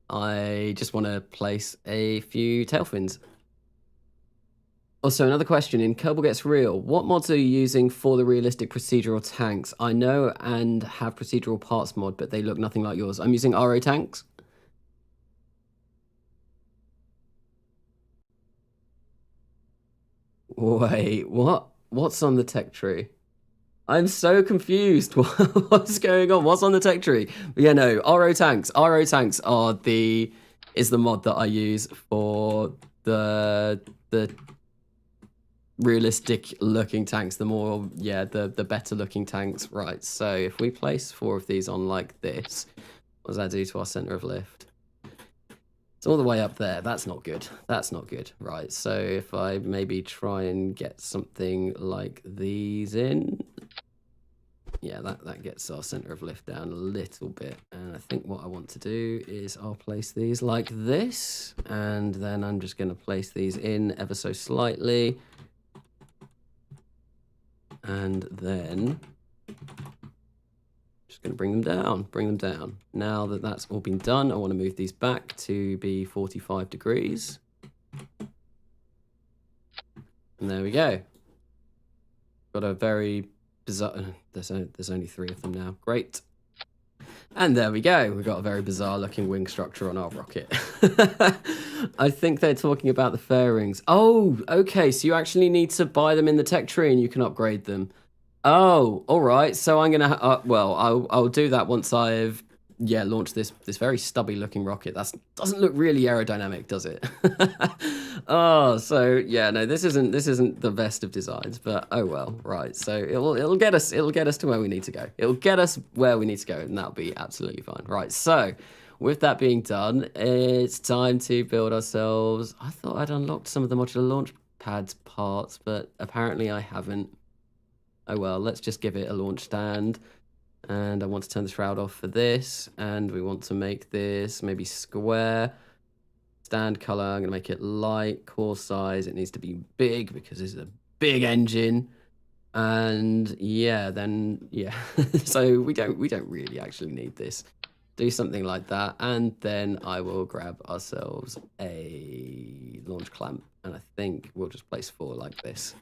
Speaker 1: I just want to place a few tail fins. Also, another question, in Kerbal Gets Real, what mods are you using for the realistic procedural tanks? I know and have procedural parts mod, but they look nothing like yours. I'm using RO tanks. Wait, what? What's on the tech tree? I'm so confused. What's going on? What's on the tech tree? But yeah, no, RO tanks. RO tanks are is the mod that I use for the realistic looking tanks, the more, yeah, the better looking tanks. Right, so if we place 4 of these on like this, what does that do to our center of lift? It's all the way up there. That's not good. That's not good. Right, so if I maybe try and get something like these in. Yeah, that gets our center of lift down a little bit. And I think what I want to do is I'll place these like this. And then I'm just going to place these in ever so slightly. And then just going to bring them down. Now that that's all been done, I want to move these back to be 45 degrees. And there we go. Got a very bizarre, there's only 3 of them now. Great. And there we go. We've got a very bizarre looking wing structure on our rocket. I think they're talking about the fairings. Oh, okay. So you actually need to buy them in the tech tree and you can upgrade them. Oh, all right. So I'm going to, well, I'll do that once I've, launched this very stubby looking rocket. That doesn't look really aerodynamic, does it? Oh, so yeah, no, this isn't the best of designs, but oh well, right. So it'll get us to where we need to go. It'll get us where we need to go, and that'll be absolutely fine. Right. So with that being done, it's time to build ourselves. I thought I'd unlocked some of the modular launch pads parts, but apparently I haven't. Oh well, let's just give it a launch stand. And I want to turn the shroud off for this. And we want to make this maybe square. Stand color, I'm going to make it light. Core size, it needs to be big because this is a big engine. And yeah, then, yeah. So we don't really actually need this. Do something like that. And then I will grab ourselves a launch clamp. And I think we'll just place 4 like this.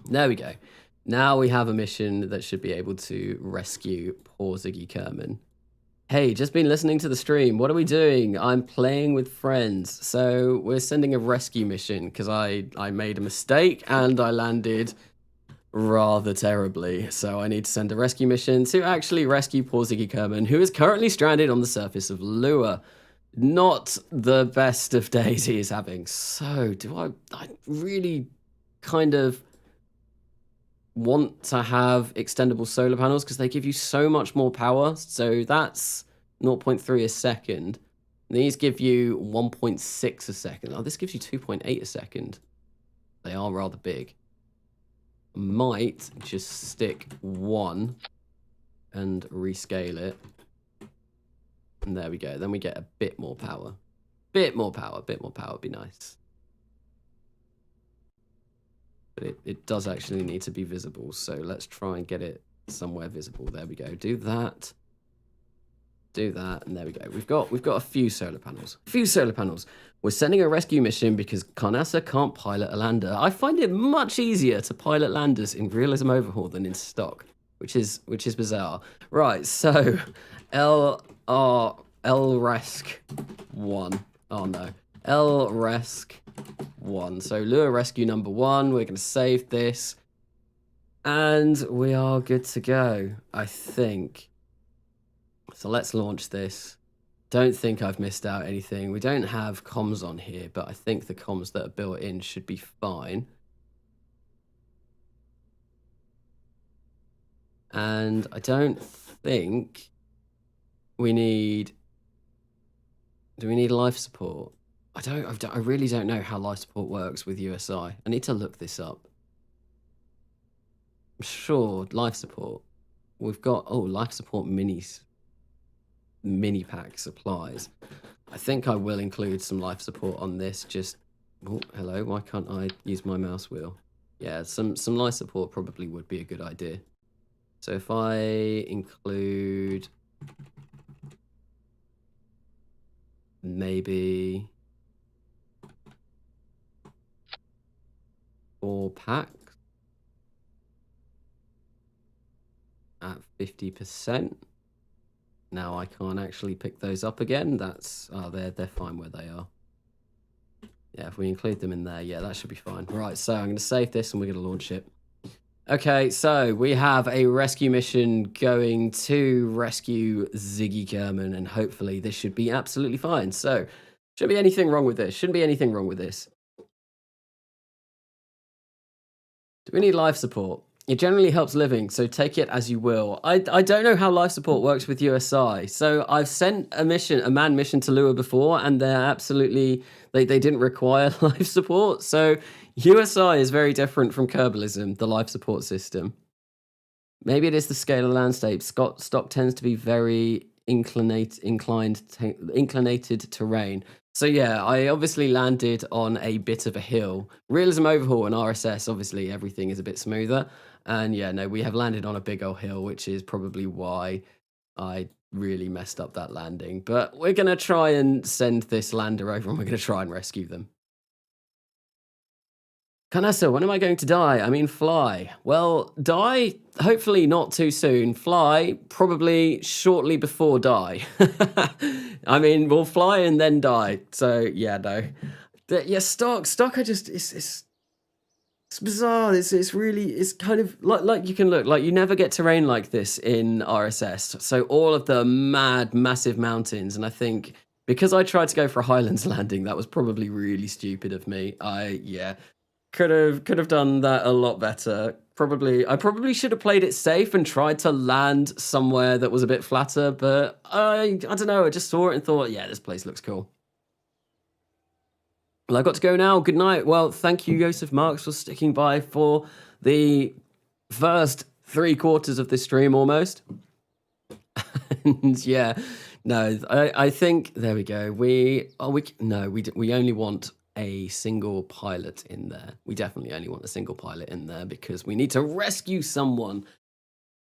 Speaker 1: There we go. Now we have a mission that should be able to rescue poor Ziggy Kerman. Hey, just been listening to the stream. What are we doing? I'm playing with friends. So we're sending a rescue mission because I made a mistake and I landed rather terribly. So I need to send a rescue mission to actually rescue poor Ziggy Kerman, who is currently stranded on the surface of Lua. Not the best of days he is having. So do I really kind of want to have extendable solar panels because they give you so much more power. So that's 0.3 a second. These give you 1.6 a second. Oh, this gives you 2.8 a second. They are rather big. Might just stick 1 and rescale it. And there we go. Then we get a bit more power. Bit more power would be nice. But it does actually need to be visible. So let's try and get it somewhere visible. There we go. Do that. Do that. And there we go. We've got a few solar panels. We're sending a rescue mission because Carnassa can't pilot a lander. I find it much easier to pilot landers in Realism Overhaul than in stock, which is bizarre. Right, so LRESC 1. Oh no. LRESC 1. So Lure Rescue number 1. We're going to save this. And we are good to go, I think. So let's launch this. Don't think I've missed out anything. We don't have comms on here, but I think the comms that are built in should be fine. And I don't think we need... Do we need life support? I really don't know how life support works with USI. I need to look this up. I'm sure life support. We've got life support mini pack supplies. I think I will include some life support on this. Just hello. Why can't I use my mouse wheel? Yeah, some life support probably would be a good idea. So if I include maybe 4 packs at 50%. Now I can't actually pick those up again. That's they're fine where they are. Yeah, if we include them in there, yeah, that should be fine. Right, so I'm going to save this and we're going to launch it. Okay, so we have a rescue mission going to rescue Ziggy Kerman, and hopefully this should be absolutely fine. So, shouldn't be anything wrong with this. Shouldn't be anything wrong with this. Do we need life support? It generally helps living, so take it as you will. I don't know how life support works with USI. So I've sent a manned mission to Lua before, and they're absolutely they didn't require life support. So USI is very different from Kerbalism, the life support system. Maybe it is the scale of landscape. Stock tends to be very inclinated terrain. So yeah, I obviously landed on a bit of a hill. Realism Overhaul and RSS, obviously everything is a bit smoother. And yeah, no, we have landed on a big old hill, which is probably why I really messed up that landing. But we're going to try and send this lander over and we're going to try and rescue them. Canessa, when am I going to die? I mean, fly. Well, die, hopefully not too soon. Fly, probably shortly before die. I mean, we'll fly and then die. So, yeah, no. Yeah, stock, I just, it's bizarre. It's really, it's kind of like you can look, like you never get terrain like this in RSS. So all of the massive mountains. And I think because I tried to go for a Highlands landing, that was probably really stupid of me. Yeah. Could have done that a lot better. I probably should have played it safe and tried to land somewhere that was a bit flatter, but I don't know, I just saw it and thought, yeah, this place looks cool. Well, I got to go now. Good night. Well, thank you, Joseph Marks, for sticking by for the first 3/4 of this stream almost. And yeah, no, I think there we go. We only want a single pilot in there. We definitely only want a single pilot in there because we need to rescue someone.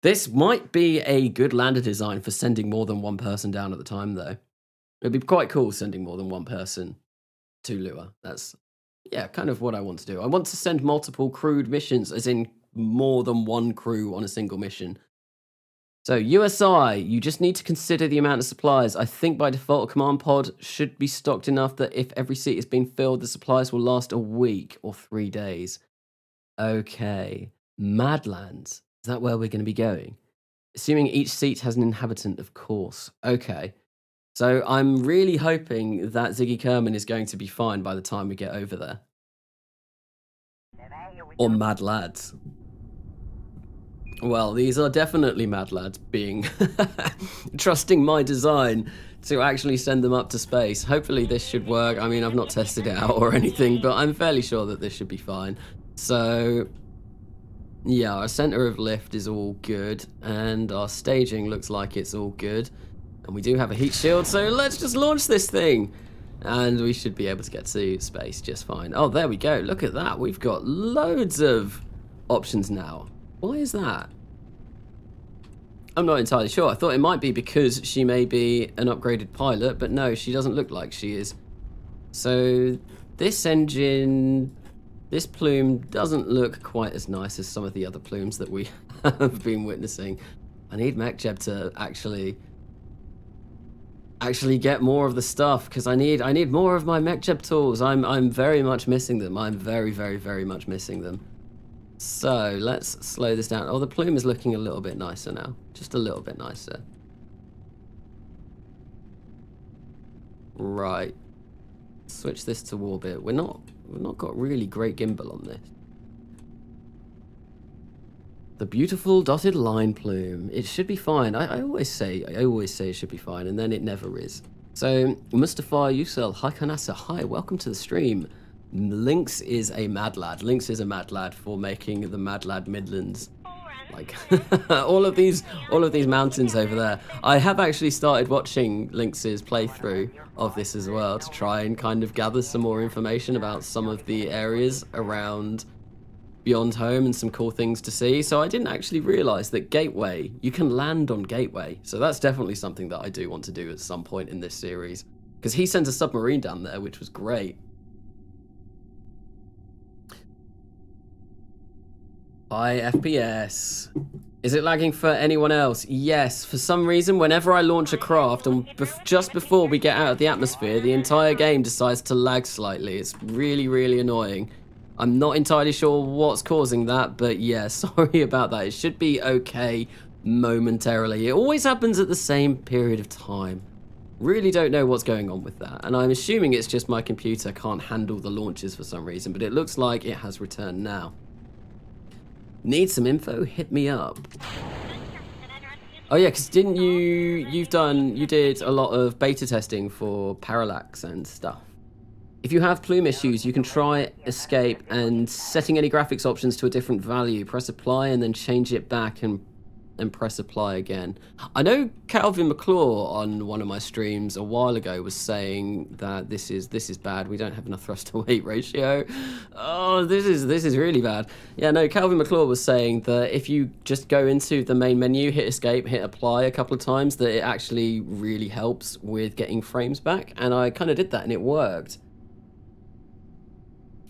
Speaker 1: This might be a good lander design for sending more than one person down at the time, though. It'd be quite cool sending more than one person to Lua. That's, yeah, kind of what I want to do. I want to send multiple crewed missions, as in more than one crew on a single mission. So USI, you just need to consider the amount of supplies. I think by default, a command pod should be stocked enough that if every seat has been filled, the supplies will last a week or 3 days. Okay. Madlands. Is that where we're going to be going? Assuming each seat has an inhabitant, of course. Okay. So I'm really hoping that Ziggy Kerman is going to be fine by the time we get over there. Or Mad Lads. Well, these are definitely Mad Lads being trusting my design to actually send them up to space. Hopefully this should work. I mean, I've not tested it out or anything, but I'm fairly sure that this should be fine. So, yeah, our center of lift is all good, and our staging looks like it's all good. And we do have a heat shield, so let's just launch this thing. And we should be able to get to space just fine. Oh, there we go. Look at that. We've got loads of options now. Why is that? I'm not entirely sure. I thought it might be because she may be an upgraded pilot, but no, she doesn't look like she is. So this engine, this plume doesn't look quite as nice as some of the other plumes that we have been witnessing. I need MechJeb to actually get more of the stuff because I need more of my MechJeb tools. I'm very much missing them. I'm very much missing them. So let's slow this down. Oh, the plume is looking a little bit nicer now. Just a little bit nicer. Right. Switch this to orbit. We've not got really great gimbal on this. The beautiful dotted line plume. It should be fine. I always say it should be fine, and then it never is. So Mustafa Yusel, hi Kanasa, hi, welcome to the stream. Lynx is a mad lad. Lynx is a mad lad for making the Mad Lad Midlands. Like all of these mountains over there. I have actually started watching Lynx's playthrough of this as well to try and kind of gather some more information about some of the areas around Beyond Home and some cool things to see. So I didn't actually realize that Gateway, you can land on Gateway. So that's definitely something that I do want to do at some point in this series. Because he sends a submarine down there, which was great. High FPS. Is it lagging for anyone else? Yes. For some reason, whenever I launch a craft, and just before we get out of the atmosphere, the entire game decides to lag slightly. It's really annoying. I'm not entirely sure what's causing that, but yeah, sorry about that. It should be okay momentarily. It always happens at the same period of time. Really don't know what's going on with that. And I'm assuming it's just my computer can't handle the launches for some reason, but it looks like it has returned now. Need some info? Hit me up. Oh yeah, because didn't you did a lot of beta testing for parallax and stuff. If you have plume issues, you can try escape and setting any graphics options to a different value. Press apply and then change it back and press apply again. I know Calvin McClure on one of my streams a while ago was saying that this is bad. We don't have enough thrust to weight ratio. Oh, this is really bad. Yeah, no, Calvin McClure was saying that if you just go into the main menu, hit escape, hit apply a couple of times, that it actually really helps with getting frames back. And I kind of did that and it worked.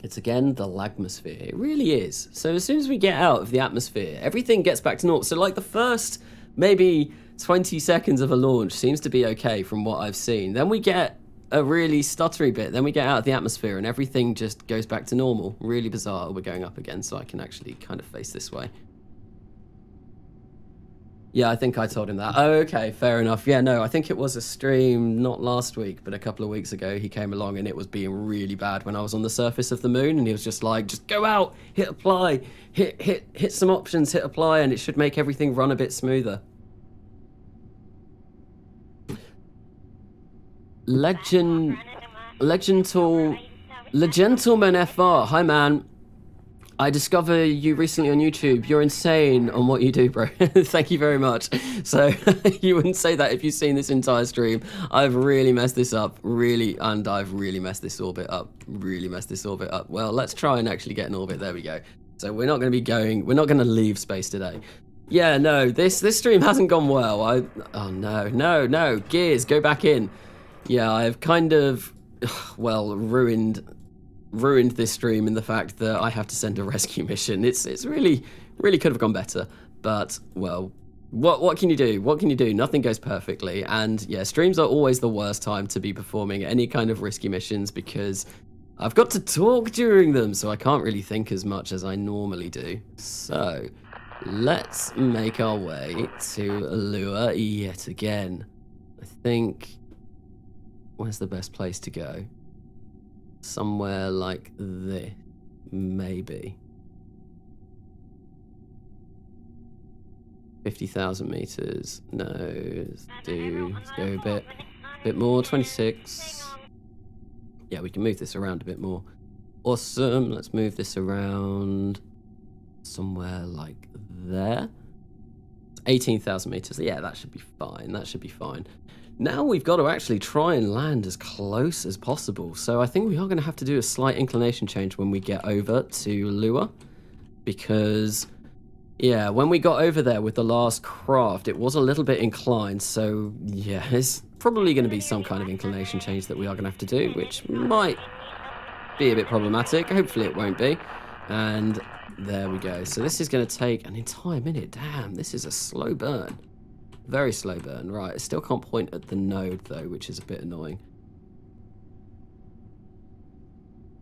Speaker 1: It's again the lagmosphere. It really is. So as soon as we get out of the atmosphere, everything gets back to normal. So like the first maybe 20 seconds of a launch seems to be okay from what I've seen. Then we get a really stuttery bit. Then we get out of the atmosphere and everything just goes back to normal. Really bizarre. We're going up again, so I can actually kind of face this way. Yeah, I think I told him that. Oh, okay, fair enough. Yeah, no, I think it was a stream, not last week, but a couple of weeks ago, he came along and it was being really bad when I was on the surface of the moon, and he was just like, just go out, hit apply, hit some options, hit apply, and it should make everything run a bit smoother. Legentleman FR, hi man. I discovered you recently on YouTube. You're insane on what you do, bro. Thank you very much. So you wouldn't say that if you've seen this entire stream. I've really messed this up, and I've really messed this orbit up, Well, let's try and actually get an orbit. There we go. So we're not going to leave space today. Yeah, no, this stream hasn't gone well. Oh no, gears, go back in. Yeah, I've kind of, well, ruined this stream in the fact that I have to send a rescue mission. It's really could have gone better, but well, what can you do? What can you do? Nothing goes perfectly, and yeah, streams are always the worst time to be performing any kind of risky missions because I've got to talk during them, so I can't really think as much as I normally do. So let's make our way to Lua yet again. I think, where's the best place to go? Somewhere like this, maybe. 50,000 meters. No, let's go a bit more. 26. Yeah, we can move this around a bit more. Awesome. Let's move this around somewhere like there. 18,000 meters. Yeah, that should be fine. That should be fine. Now we've got to actually try and land as close as possible. So I think we are going to have to do a slight inclination change when we get over to Lua. Because, yeah, when we got over there with the last craft, it was a little bit inclined. So, yeah, it's probably going to be some kind of inclination change that we are going to have to do, which might be a bit problematic. Hopefully it won't be. And there we go. So this is going to take an entire minute. Damn, this is a slow burn. Very slow burn. Right, I still can't point at the node, though, which is a bit annoying.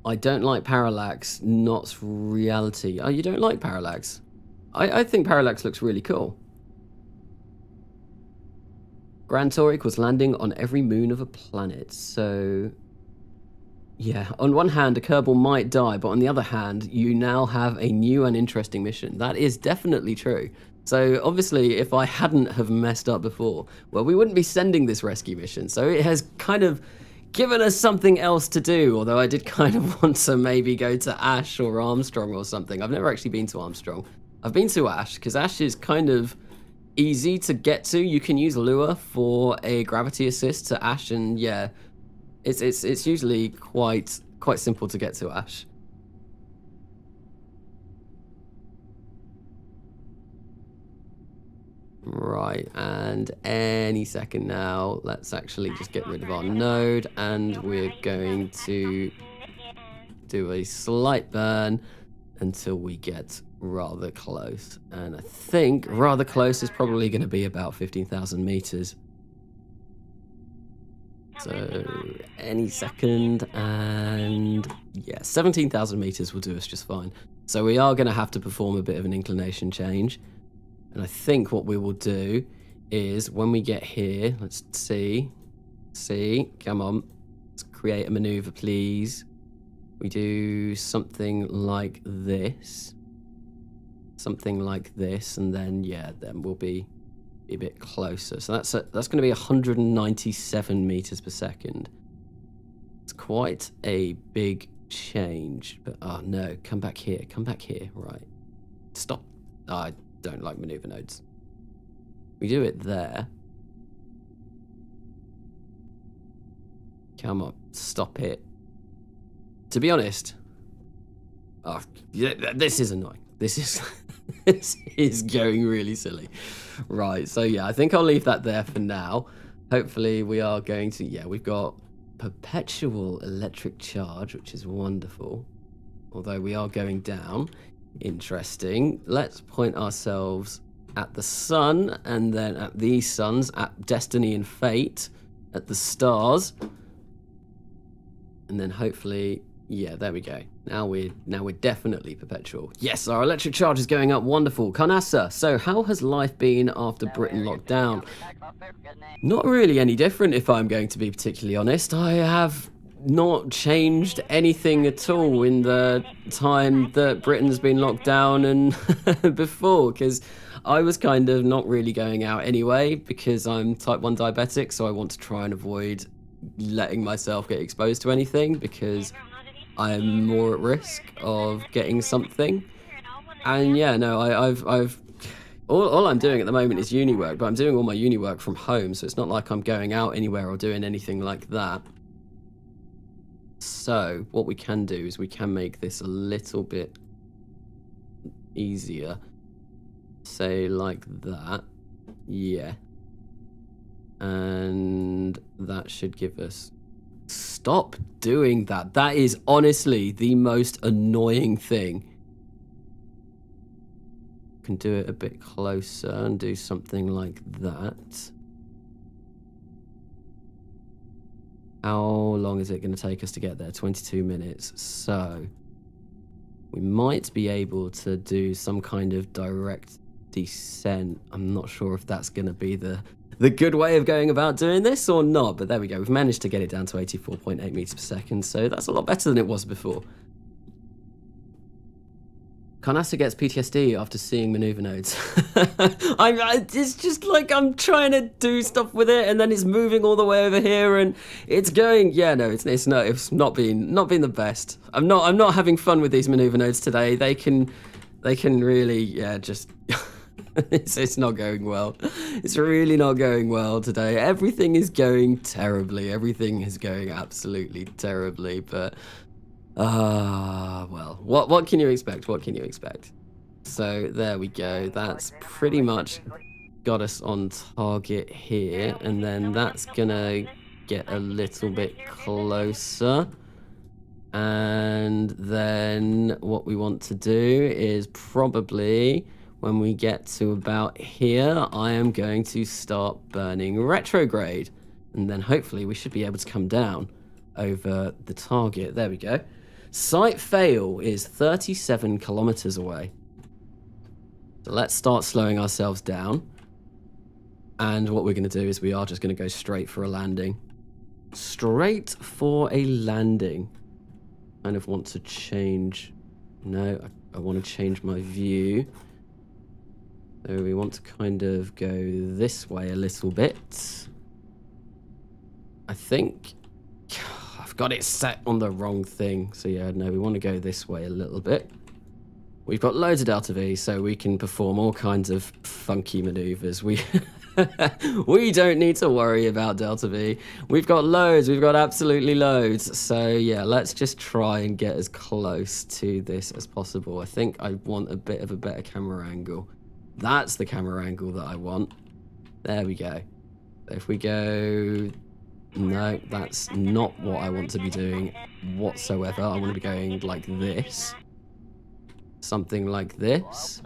Speaker 1: I don't like parallax, not reality. Oh, you don't like parallax? I think parallax looks really cool. Grand Tour equals landing on every moon of a planet. So, yeah, on one hand, a Kerbal might die, but on the other hand, you now have a new and interesting mission. That is definitely true. So obviously, if I hadn't have messed up before, well, we wouldn't be sending this rescue mission. So it has kind of given us something else to do, although I did kind of want to maybe go to Ash or Armstrong or something. I've never actually been to Armstrong. I've been to Ash, because Ash is kind of easy to get to. You can use Lua for a gravity assist to Ash, and yeah, it's usually quite simple to get to Ash. Right, and any second now, let's actually just get rid of our node, and we're going to do a slight burn until we get rather close. And I think rather close is probably going to be about 15,000 meters. So any second, and yeah, 17,000 meters will do us just fine. So we are going to have to perform a bit of an inclination change. And I think what we will do is when we get here, let's see, come on, let's create a maneuver, please. We do something like this. something like this, and then yeah, then we'll be a bit closer. So that's going to be 197 meters per second. It's quite a big change, but oh no, come back here, right. Stop. I don't like maneuver nodes. We do it there. Come on, stop it. To be honest, oh, yeah, this is annoying. This is this is going really silly. Right, so yeah, I think I'll leave that there for now. Hopefully we are going to, yeah, we've got perpetual electric charge, which is wonderful. Although we are going down. Interesting. Let's point ourselves at the sun, and then at these suns, at destiny and fate, at the stars. And then hopefully, yeah, there we go. Now we're definitely perpetual. Yes, our electric charge is going up. Wonderful. Carnassa, so how has life been after Britain locked down? Not really any different, if I'm going to be particularly honest. I have not changed anything at all in the time that Britain's been locked down and before, because I was kind of not really going out anyway because I'm type 1 diabetic, so I want to try and avoid letting myself get exposed to anything because I'm more at risk of getting something. And yeah, no, I've all I'm doing at the moment is uni work, but I'm doing all my uni work from home, so it's not like I'm going out anywhere or doing anything like that. So what we can do is we can make this a little bit easier. Say like that. Yeah. And that should give us... Stop doing that. That is honestly the most annoying thing. Can do it a bit closer and do something like that. How long is it going to take us to get there? 22 minutes. So we might be able to do some kind of direct descent. I'm not sure if that's going to be the good way of going about doing this or not, but there we go. We've managed to get it down to 84.8 meters per second, so that's a lot better than it was before. Carnassa gets PTSD after seeing maneuver nodes. It's just like I'm trying to do stuff with it, and then it's moving all the way over here, and it's going. Yeah, no, it's not been the best. I'm not having fun with these maneuver nodes today. They can really, yeah, just. It's not going well. It's really not going well today. Everything is going terribly. Everything is going absolutely terribly. But well, what can you expect? What can you expect? So there we go. That's pretty much got us on target here, and then that's gonna get a little bit closer. And then what we want to do is probably, when we get to about here, I am going to start burning retrograde. And then hopefully we should be able to come down over the target. There we go. Site fail is 37 kilometers away. So let's start slowing ourselves down. And what we're going to do is we are just going to go straight for a landing. Straight for a landing. Kind of want to change. No, I want to change my view. So we want to kind of go this way a little bit. I think I've got it set on the wrong thing. So yeah, no, we want to go this way a little bit. We've got loads of Delta V, so we can perform all kinds of funky maneuvers. We don't need to worry about Delta V. We've got loads. We've got absolutely loads. So yeah, let's just try and get as close to this as possible. I think I want a bit of a better camera angle. That's the camera angle that I want. There we go. If we go... No, that's not what I want to be doing whatsoever. I want to be going like this. Something like this.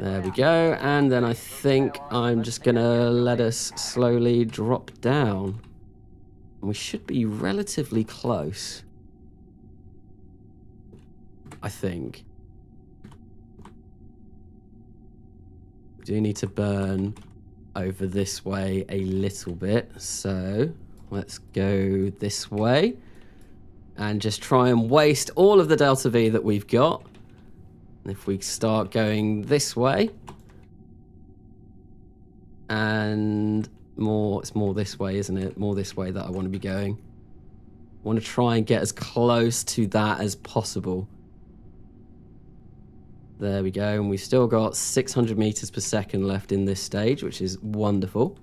Speaker 1: There we go. And then I think I'm just going to let us slowly drop down. We should be relatively close. I think. We do need to burn over this way a little bit. So let's go this way. And just try and waste all of the Delta V that we've got. If we start going this way, and more, it's more this way, isn't it? More this way that I want to be going. I want to try and get as close to that as possible. There we go, and we've still got 600 meters per second left in this stage, which is wonderful.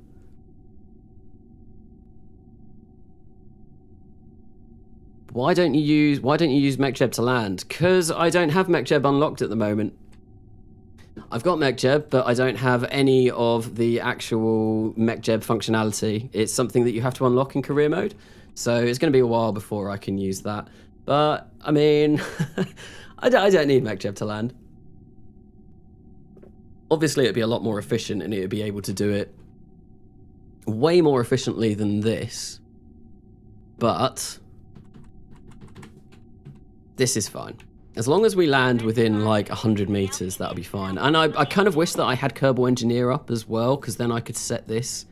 Speaker 1: Why don't you use MechJeb to land? Because I don't have MechJeb unlocked at the moment. I've got MechJeb, but I don't have any of the actual MechJeb functionality. It's something that you have to unlock in career mode, so it's going to be a while before I can use that. But I mean, I don't need MechJeb to land. Obviously, it'd be a lot more efficient, and it'd be able to do it way more efficiently than this. But this is fine. As long as we land within like 100 meters, that'll be fine. And I kind of wish that I had Kerbal Engineer up as well, because then I could set this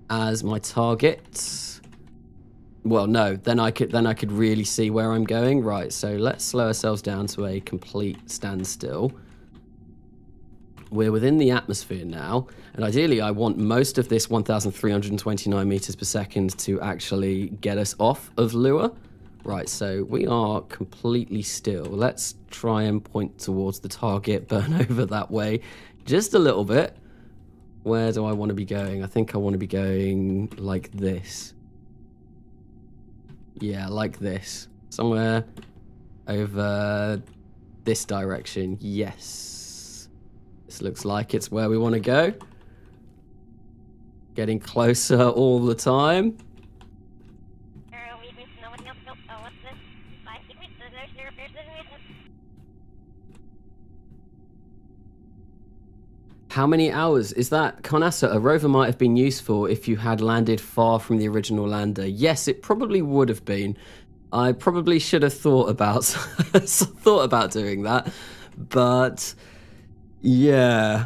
Speaker 1: as my target. Well, no, then I could really see where I'm going. Right, so let's slow ourselves down to a complete standstill. We're within the atmosphere now, and ideally I want most of this 1,329 meters per second to actually get us off of Lua. Right, so we are completely still. Let's try and point towards the target, burn over that way just a little bit. Where do I want to be going? I think I want to be going like this. Yeah, like this. Somewhere over this direction. Yes. This looks like it's where we want to go. Getting closer all the time. How many hours? Is that, Carnassa, a rover might have been useful if you had landed far from the original lander. Yes, it probably would have been. I probably should have thought about doing that. But yeah.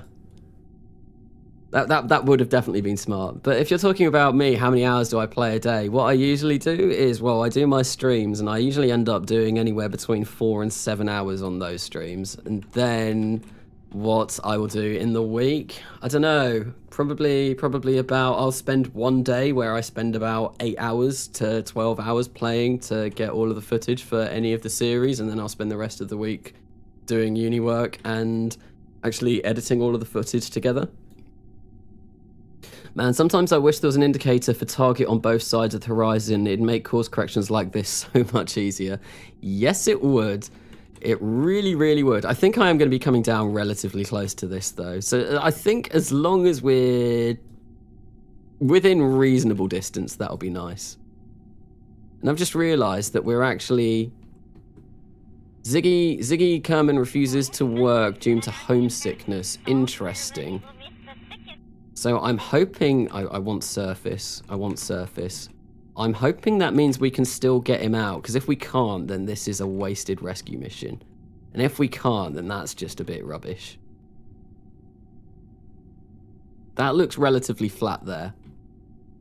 Speaker 1: That would have definitely been smart. But if you're talking about me, how many hours do I play a day? What I usually do is, well, I do my streams, and I usually end up doing anywhere between 4 and 7 hours on those streams. And then what I will do in the week, I don't know, probably about, I'll spend one day where I spend about 8 hours to 12 hours playing to get all of the footage for any of the series, and then I'll spend the rest of the week doing uni work and actually editing all of the footage together. Man, sometimes I wish there was an indicator for target on both sides of the horizon. It'd make course corrections like this so much easier. Yes, it would. It really, really would. I think I am going to be coming down relatively close to this, though. So I think as long as we're within reasonable distance, that'll be nice. And I've just realised that we're actually... Ziggy Kerman refuses to work due to homesickness. Interesting. So I'm hoping... I want surface. I want surface. I'm hoping that means we can still get him out, because if we can't, then this is a wasted rescue mission. And if we can't, then that's just a bit rubbish. That looks relatively flat there.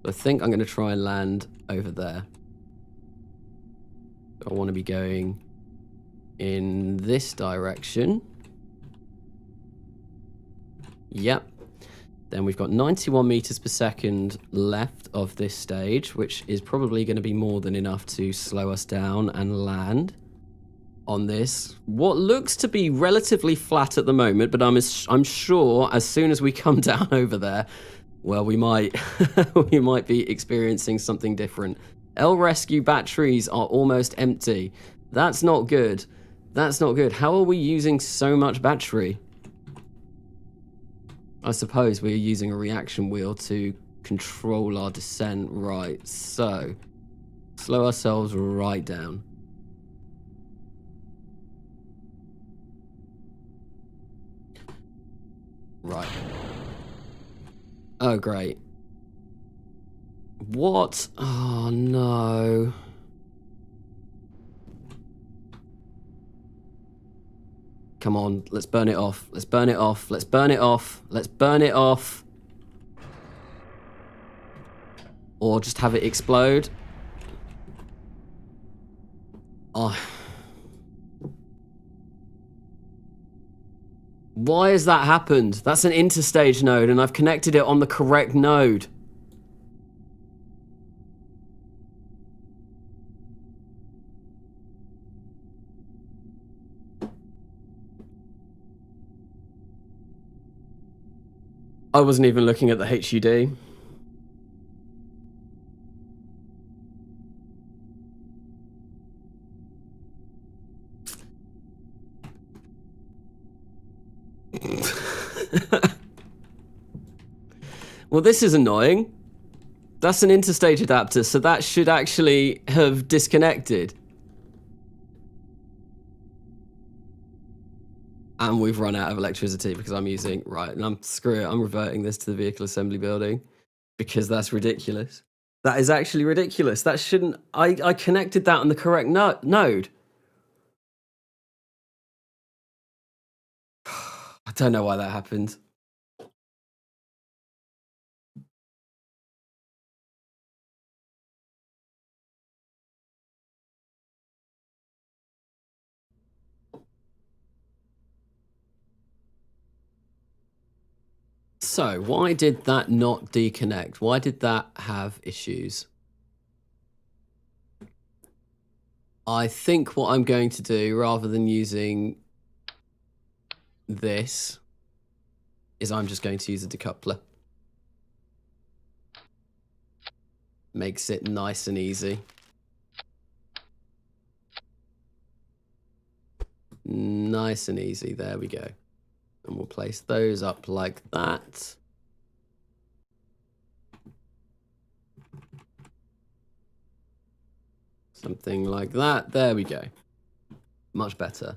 Speaker 1: I think I'm going to try and land over there. I want to be going in this direction. Yep. Then we've got 91 meters per second left of this stage, which is probably going to be more than enough to slow us down and land on this. What looks to be relatively flat at the moment, but I'm sure as soon as we come down over there, well, we might we might be experiencing something different. L-Rescue batteries are almost empty. That's not good. That's not good. How are we using so much battery? I suppose we're using a reaction wheel to control our descent. Right, so slow ourselves right down. Right. Oh, great. What? Oh, no. Come on, let's burn it off. Let's burn it off. Let's burn it off. Let's burn it off. Or just have it explode. Oh. Why has that happened? That's an interstage node, and I've connected it on the correct node. I wasn't even looking at the HUD. Well, this is annoying. That's an interstage adapter, so that should actually have disconnected. And we've run out of electricity because I'm using... Right, and screw it, I'm reverting this to the vehicle assembly building because that's ridiculous. That is actually ridiculous. That shouldn't... I connected that on the correct node. I don't know why that happened. So, why did that not deconnect? Why did that have issues? I think what I'm going to do, rather than using this, is I'm just going to use a decoupler. Makes it nice and easy. Nice and easy, there we go. And we'll place those up like that. Something like that, there we go. Much better.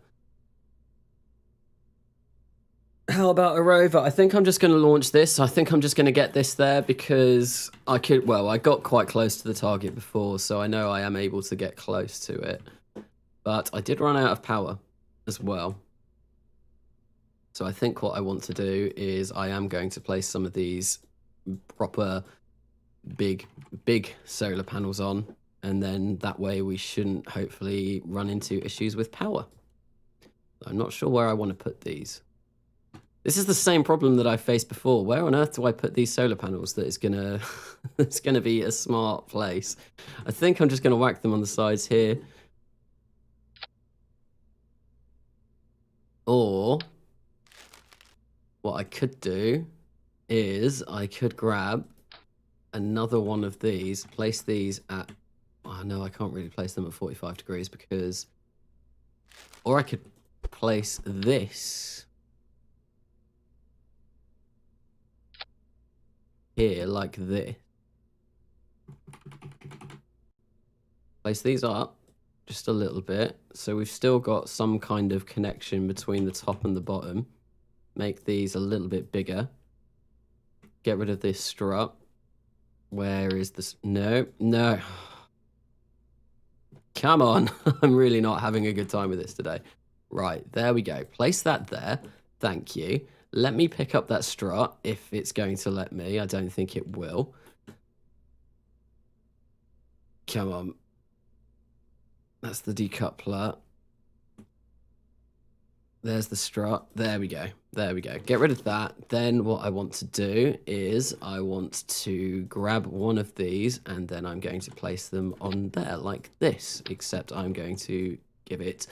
Speaker 1: How about a rover? I think I'm just going to launch this. I think I'm just going to get this there because I could, well, I got quite close to the target before, so I know I am able to get close to it. But I did run out of power as well. So I think what I want to do is I am going to place some of these proper big solar panels on, and then that way we shouldn't hopefully run into issues with power. I'm not sure where I want to put these. This is the same problem that I faced before. Where on earth do I put these solar panels that is gonna it's gonna be a smart place? I think I'm just gonna whack them on the sides here. Or what I could do is I could grab another one of these, place these at, oh no, I can't really place them at 45 degrees because, or I could place this here like this. Place these up just a little bit, so we've still got some kind of connection between the top and the bottom. Make these a little bit bigger. Get rid of this strut. Where is this? No. Come on. I'm really not having a good time with this today. Right, there we go. Place that there. Thank you. Let me pick up that strut if it's going to let me. I don't think it will. Come on. That's the decoupler. There's the strut. There we go. There we go. Get rid of that. Then what I want to do is I want to grab one of these and then I'm going to place them on there like this, except I'm going to give it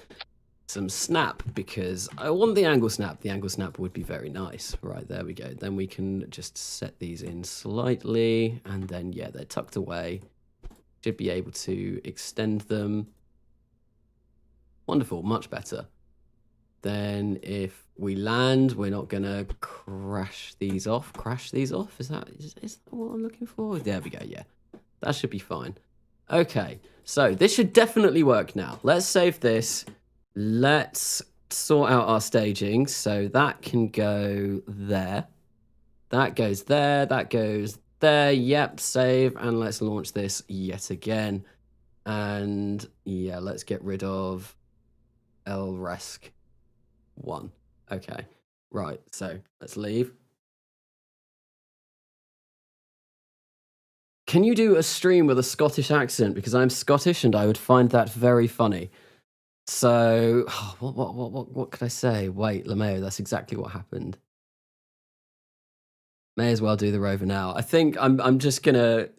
Speaker 1: some snap because I want the angle snap. The angle snap would be very nice. Right, there we go. Then we can just set these in slightly and then, yeah, they're tucked away. Should be able to extend them. Wonderful, much better. Then if we land, we're not going to crash these off. Crash these off? Is that what I'm looking for? There we go, yeah. That should be fine. Okay, so this should definitely work now. Let's save this. Let's sort out our staging. So that can go there. That goes there. That goes there. Yep, save. And let's launch this yet again. And yeah, let's get rid of LRESC 1. Okay, right, so let's leave. Can you do a stream with a Scottish accent? Because I'm Scottish and I would find that very funny. So, what could I say? Wait, LeMayo, that's exactly what happened. May as well do the rover now. I think I'm just gonna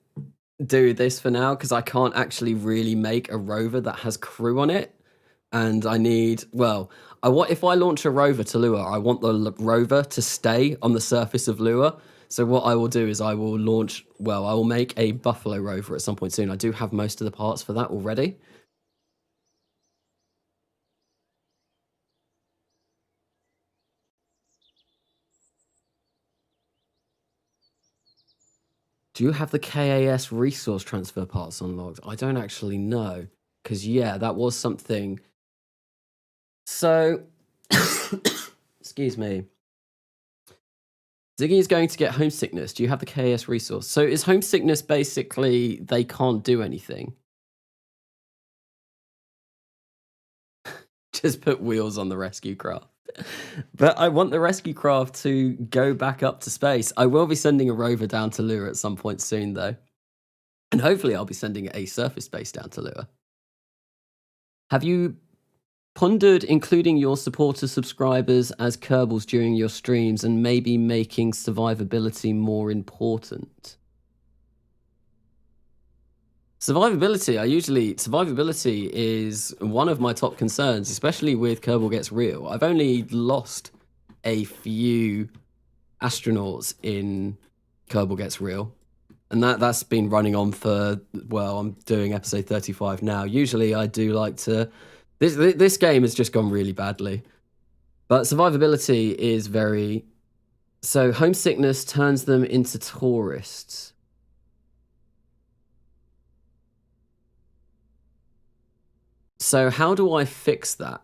Speaker 1: do this for now because I can't actually really make a rover that has crew on it, and I need I want if I launch a rover to Lua, I want the rover to stay on the surface of Lua. So what I will do is I will launch. I will make a Buffalo rover at some point soon. I do have most of the parts for that already. Do you have the KAS resource transfer parts unlocked? I don't actually know. Because, yeah, that was something. So, excuse me. Ziggy is going to get homesickness. Do you have the KAS resource? So, is homesickness basically they can't do anything? Just put wheels on the rescue craft. But I want the rescue craft to go back up to space. I will be sending a rover down to Lua at some point soon, though. And hopefully I'll be sending a surface base down to Lua. Have you pondered including your supporter subscribers as Kerbals during your streams and maybe making survivability more important? Survivability is one of my top concerns, especially with Kerbal Gets Real. I've only lost a few astronauts in Kerbal Gets Real. And that's been running on for, I'm doing episode 35 now. Usually I do like to... This game has just gone really badly. But survivability is very... So homesickness turns them into tourists. So how do I fix that?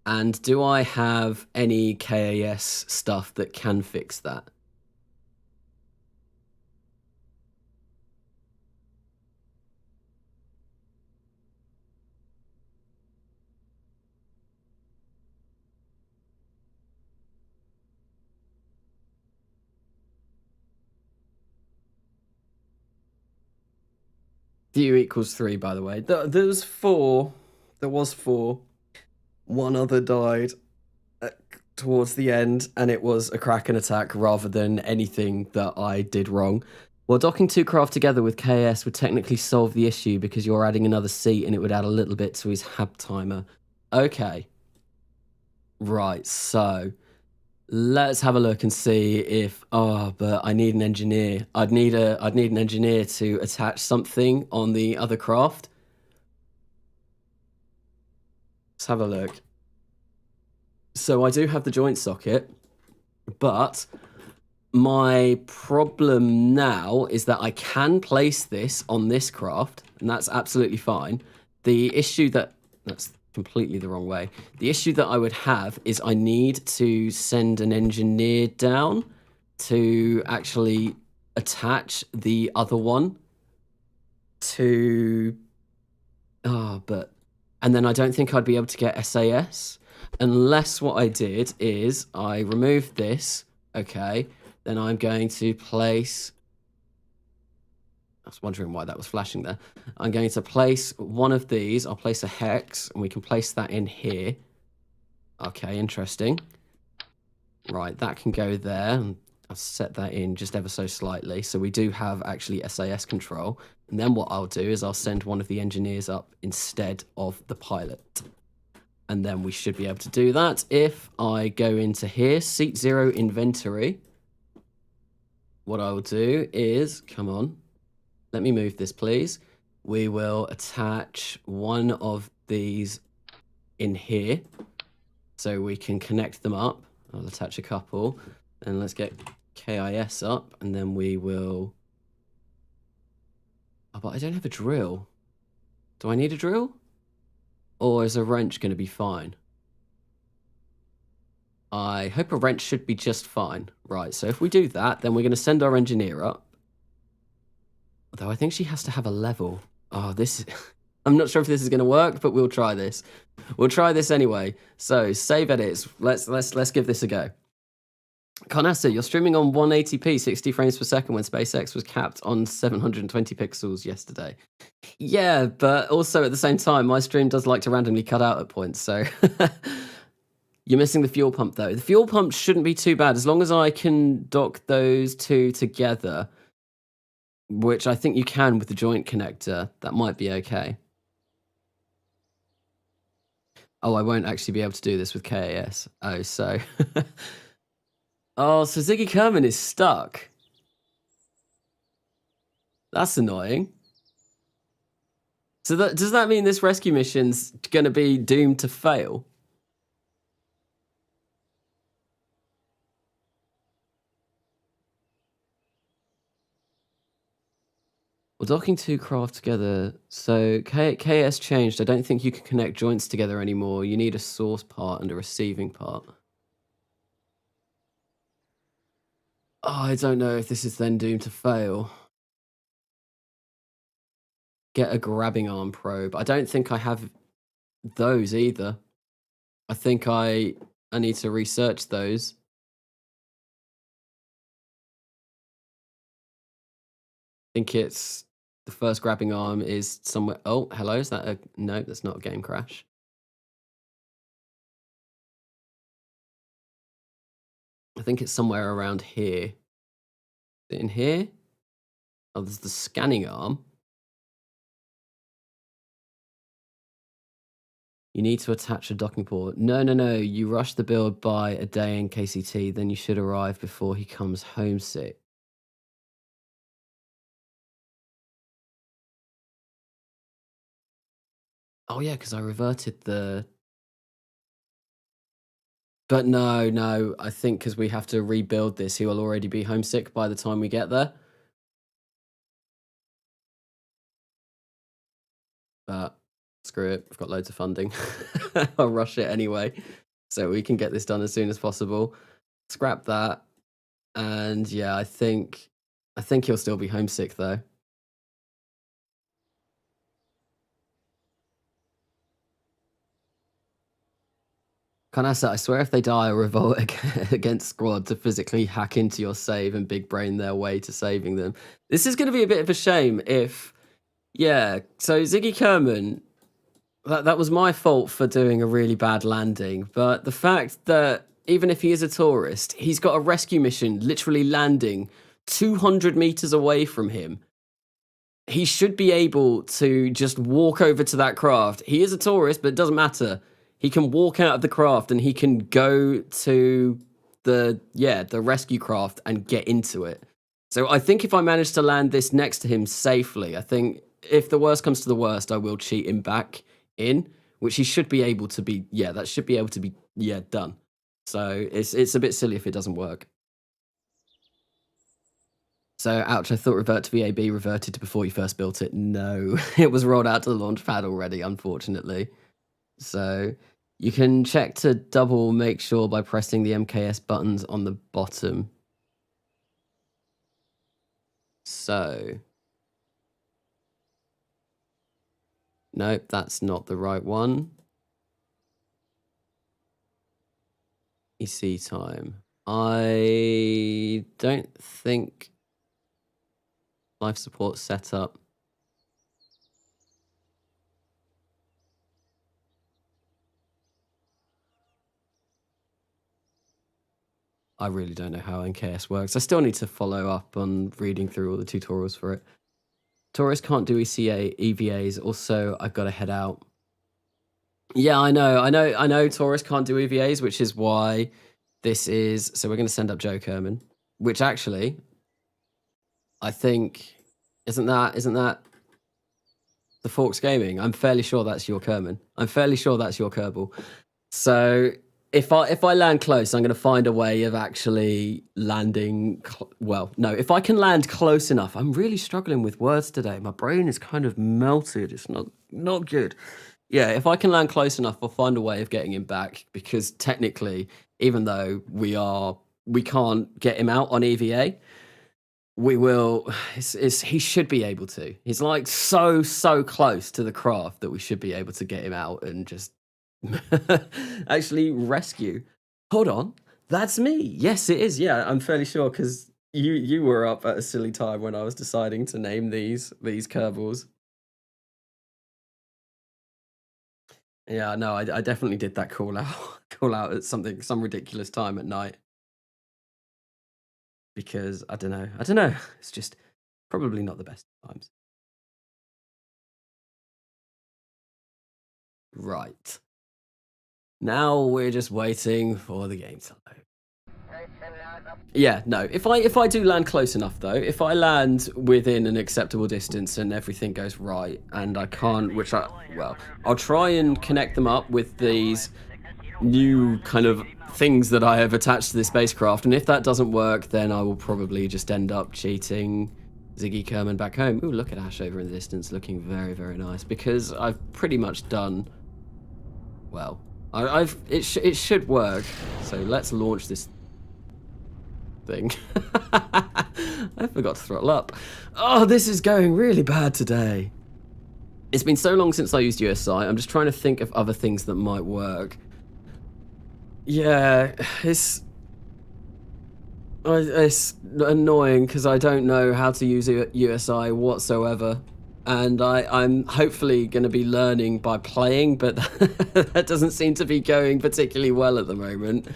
Speaker 1: And do I have any KAS stuff that can fix that? U equals 3, by the way. There was 4. There was 4. One other died towards the end, and it was a Kraken attack rather than anything that I did wrong. Well, docking 2 craft together with KS would technically solve the issue because you're adding another seat and it would add a little bit to his hab timer. Okay. Right, so let's have a look and see if but I need an engineer. I'd need an engineer to attach something on the other craft. Let's have a look. So I do have the joint socket, but my problem now is that I can place this on this craft, and that's absolutely fine. The issue that's completely the wrong way. The issue that I would have is I need to send an engineer down to actually attach the other one to... And then I don't think I'd be able to get SAS unless what I did is I removed this. Okay, then I'm going to place... I was wondering why that was flashing there. I'm going to place one of these. I'll place a hex, and we can place that in here. Okay, interesting. Right, that can go there. I'll set that in just ever so slightly. So we do have actually SAS control. And then what I'll do is I'll send one of the engineers up instead of the pilot. And then we should be able to do that. If I go into here, seat 0 inventory, what I'll do is, come on, let me move this, please. We will attach one of these in here so we can connect them up. I'll attach a couple, and let's get KIS up, and then we will... Oh, but I don't have a drill. Do I need a drill? Or is a wrench going to be fine? I hope a wrench should be just fine. Right, so if we do that, then we're going to send our engineer up. Although I think she has to have a level. Oh, this... I'm not sure if this is going to work, but we'll try this. We'll try this anyway. So, save edits. Let's give this a go. Carnessa, you're streaming on 180p, 60 frames per second when SpaceX was capped on 720 pixels yesterday. Yeah, but also at the same time, my stream does like to randomly cut out at points, so... You're missing the fuel pump, though. The fuel pump shouldn't be too bad, as long as I can dock those two together, which I think you can with the joint connector. That might be okay. Oh, I won't actually be able to do this with KAS. Oh, so... Oh, so Ziggy Kerman is stuck. That's annoying. So does that mean this rescue mission's going to be doomed to fail? Well, docking two craft together. So KS changed. I don't think you can connect joints together anymore. You need a source part and a receiving part. Oh, I don't know if this is then doomed to fail. Get a grabbing arm probe. I don't think I have those either. I think I need to research those. I think it's the first grabbing arm is somewhere. Oh, hello. Is that a no? That's not a game crash. I think it's somewhere around here. Is it in here? Oh, there's the scanning arm. You need to attach a docking port. No. You rush the build by a day in KCT, then you should arrive before he comes homesick. Oh, yeah, because I reverted the... But no, I think because we have to rebuild this, he will already be homesick by the time we get there. But screw it, we've got loads of funding. I'll rush it anyway, so we can get this done as soon as possible. Scrap that, and yeah, I think he'll still be homesick though. Kanasa, I swear if they die, I'll revolt against Squad to physically hack into your save and big brain their way to saving them. This is going to be a bit of a shame if... Yeah, so Ziggy Kerman, that was my fault for doing a really bad landing, but the fact that even if he is a tourist, he's got a rescue mission literally landing 200 meters away from him. He should be able to just walk over to that craft. He is a tourist, but it doesn't matter. He can walk out of the craft and he can go to the rescue craft and get into it. So I think if I manage to land this next to him safely, I think if the worst comes to the worst, I will cheat him back in, which he should be able to be, that should be able to be, done. So it's a bit silly if it doesn't work. So, ouch, I thought revert to VAB reverted to before you first built it. No, it was rolled out to the launch pad already, unfortunately. So, you can check to double make sure by pressing the MKS buttons on the bottom. So, nope, that's not the right one. EC time. I don't think life support setup. I really don't know how NKS works. I still need to follow up on reading through all the tutorials for it. Taurus can't do EVAs. Also, I've got to head out. Yeah, I know Taurus can't do EVAs, which is why this is... So we're going to send up Joe Kerman, which actually, I think... Isn't that the Forks Gaming? I'm fairly sure that's your Kerman. I'm fairly sure that's your Kerbal. So... If I land close, I'm going to find a way of actually landing... Well, no, if I can land close enough... I'm really struggling with words today. My brain is kind of melted. It's not good. Yeah, if I can land close enough, I'll find a way of getting him back. Because technically, even though we can't get him out on EVA, we will... he should be able to. He's like so close to the craft that we should be able to get him out and just... actually rescue. Hold on. That's me. Yes, it is. Yeah, I'm fairly sure because you were up at a silly time when I was deciding to name these Kerbals. Yeah, no, I definitely did that call out call out at some ridiculous time at night because I don't know. It's just probably not the best times. Right. Now we're just waiting for the game to load. Yeah, no. If I do land close enough though, if I land within an acceptable distance and everything goes right, and I can't, I'll try and connect them up with these new kind of things that I have attached to this spacecraft, and if that doesn't work, then I will probably just end up cheating Ziggy Kerman back home. Ooh, look at Ash over in the distance, looking very, very nice, because I've pretty much done, well, it should work, so let's launch this thing. I forgot to throttle up. Oh, this is going really bad today. It's been so long since I used USI, I'm just trying to think of other things that might work. Yeah, it's annoying because I don't know how to use USI whatsoever, and I'm hopefully going to be learning by playing, but that doesn't seem to be going particularly well at the moment.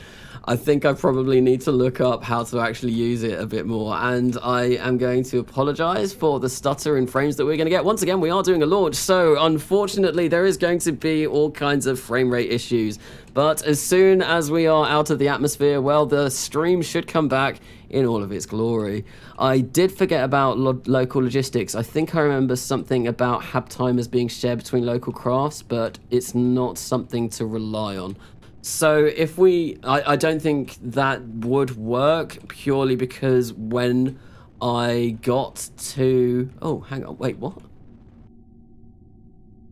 Speaker 1: I think I probably need to look up how to actually use it a bit more, and I am going to apologize for the stutter in frames that we're going to get. Once again, we are doing a launch, so unfortunately there is going to be all kinds of frame rate issues, but as soon as we are out of the atmosphere, well, the stream should come back in all of its glory. I did forget about local logistics. I think I remember something about hab timers being shared between local crafts, but it's not something to rely on. So if I don't think that would work purely because when I got to, oh, hang on, wait, what?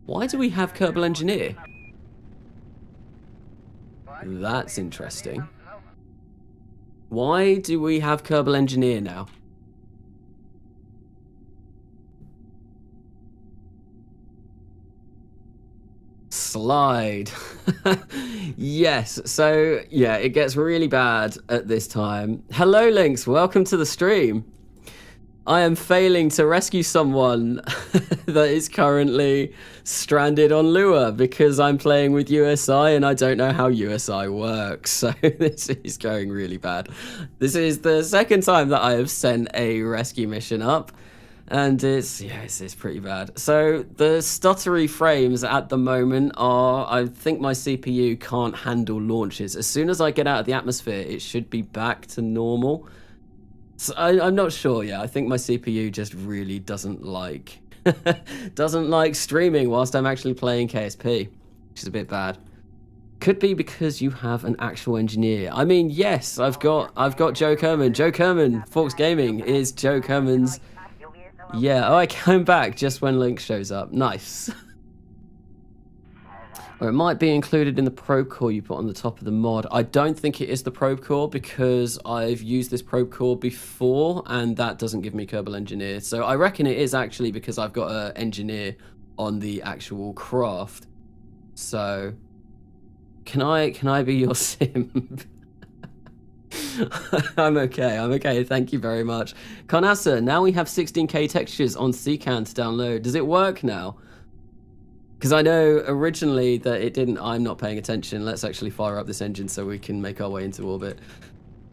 Speaker 1: Why do we have Kerbal Engineer? That's interesting. Why do we have Kerbal Engineer now? Slide. Yes, so yeah, it gets really bad at this time. Hello, Lynx, welcome to the stream. I am failing to rescue someone that is currently stranded on Lua because I'm playing with USI and I don't know how USI works. So this is going really bad. This is the second time that I have sent a rescue mission up. And it's pretty bad. So the stuttery frames at the moment are, I think my CPU can't handle launches. As soon as I get out of the atmosphere, it should be back to normal. So I'm not sure, yeah. I think my CPU just really doesn't like streaming whilst I'm actually playing KSP, which is a bit bad. Could be because you have an actual engineer. I mean, yes, I've got Joe Kerman. Joe Kerman, Forks Gaming is Joe Kerman's. Yeah, oh, I came back just when Link shows up. Nice. Or it might be included in the probe core you put on the top of the mod. I don't think it is the probe core because I've used this probe core before and that doesn't give me Kerbal Engineer. So I reckon it is actually because I've got an engineer on the actual craft. So can I be your sim? I'm okay, thank you very much. Conasa, now we have 16K textures on CCAN to download. Does it work now? Because I know originally that it didn't. I'm not paying attention. Let's actually fire up this engine so we can make our way into orbit.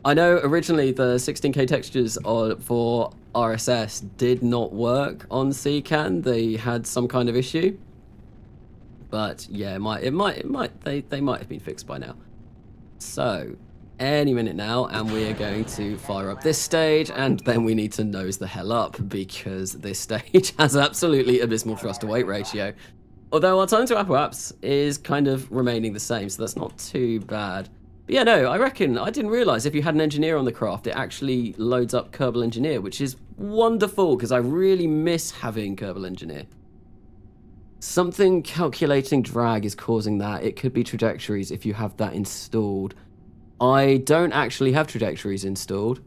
Speaker 1: I know originally the 16K textures for RSS did not work on CCAN. They had some kind of issue. But yeah, they might have been fixed by now. So any minute now, and we are going to fire up this stage, and then we need to nose the hell up because this stage has absolutely abysmal thrust to weight ratio. Although our time to apoapse is kind of remaining the same, so that's not too bad. But yeah, no, I reckon, I didn't realise if you had an engineer on the craft, it actually loads up Kerbal Engineer, which is wonderful because I really miss having Kerbal Engineer. Something calculating drag is causing that. It could be trajectories if you have that installed. I don't actually have trajectories installed,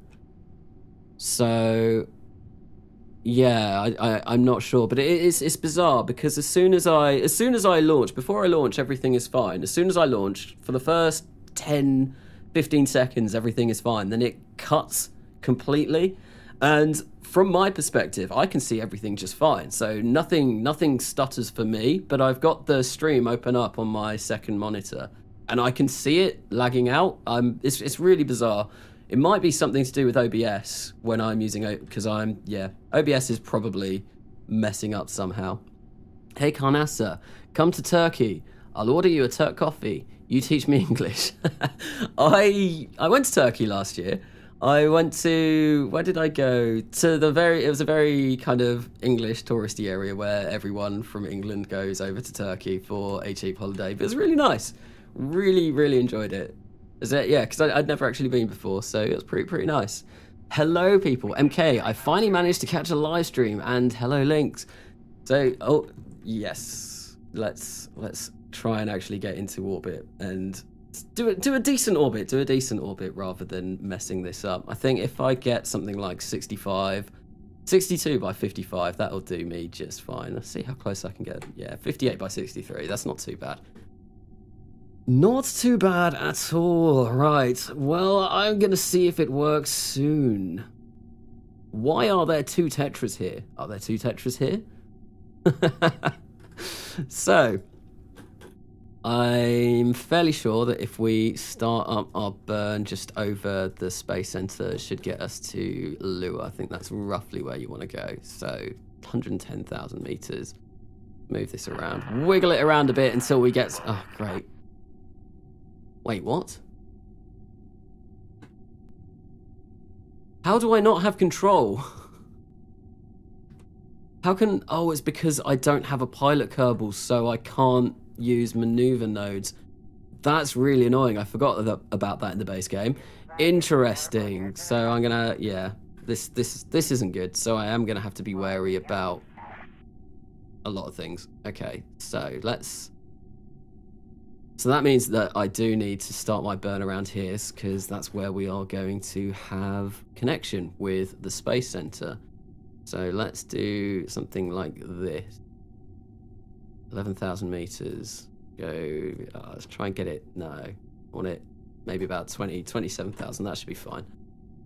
Speaker 1: so yeah, I'm not sure, but it's bizarre because as soon as I launch, before I launch, everything is fine. As soon as I launch, for the first 10, 15 seconds, everything is fine. Then it cuts completely. And from my perspective, I can see everything just fine. So nothing stutters for me, but I've got the stream open up on my second monitor and I can see it lagging out. It's really bizarre. It might be something to do with OBS when I'm using it, because OBS is probably messing up somehow. Hey Carnassa, come to Turkey. I'll order you a Turk coffee. You teach me English. I went to Turkey last year. I went to, where did I go? To it was a very kind of English touristy area where everyone from England goes over to Turkey for a cheap holiday. But it was really nice. Really, really enjoyed it. Yeah, because I'd never actually been before, so it was pretty nice. Hello, people. MK, I finally managed to catch a live stream, and hello, Links. So, oh, yes. Let's try and actually get into orbit and do a decent orbit rather than messing this up. I think if I get something like 62 by 55, that'll do me just fine. Let's see how close I can get. Yeah, 58 by 63, that's not too bad. Not too bad at all. Right, well, I'm gonna see if it works soon. Why are there 2 tetras here? Are there 2 tetras here? So, I'm fairly sure that if we start up our burn just over the space center, it should get us to Lua. I think that's roughly where you want to go. So 110,000 meters. Move this around. Wiggle it around a bit until we get... Oh, great. Wait, what? How do I not have control? How can... Oh, it's because I don't have a pilot Kerbal, so I can't use maneuver nodes. That's really annoying. I forgot about that in the base game. Interesting. So I'm gonna, yeah, this isn't good. So I am gonna have to be wary about a lot of things. Okay, so that means that I do need to start my burn around here, because that's where we are going to have connection with the space center. So let's do something like this. 11,000 meters. Go. Let's try and get it. No, I want it maybe about 27,000. That should be fine.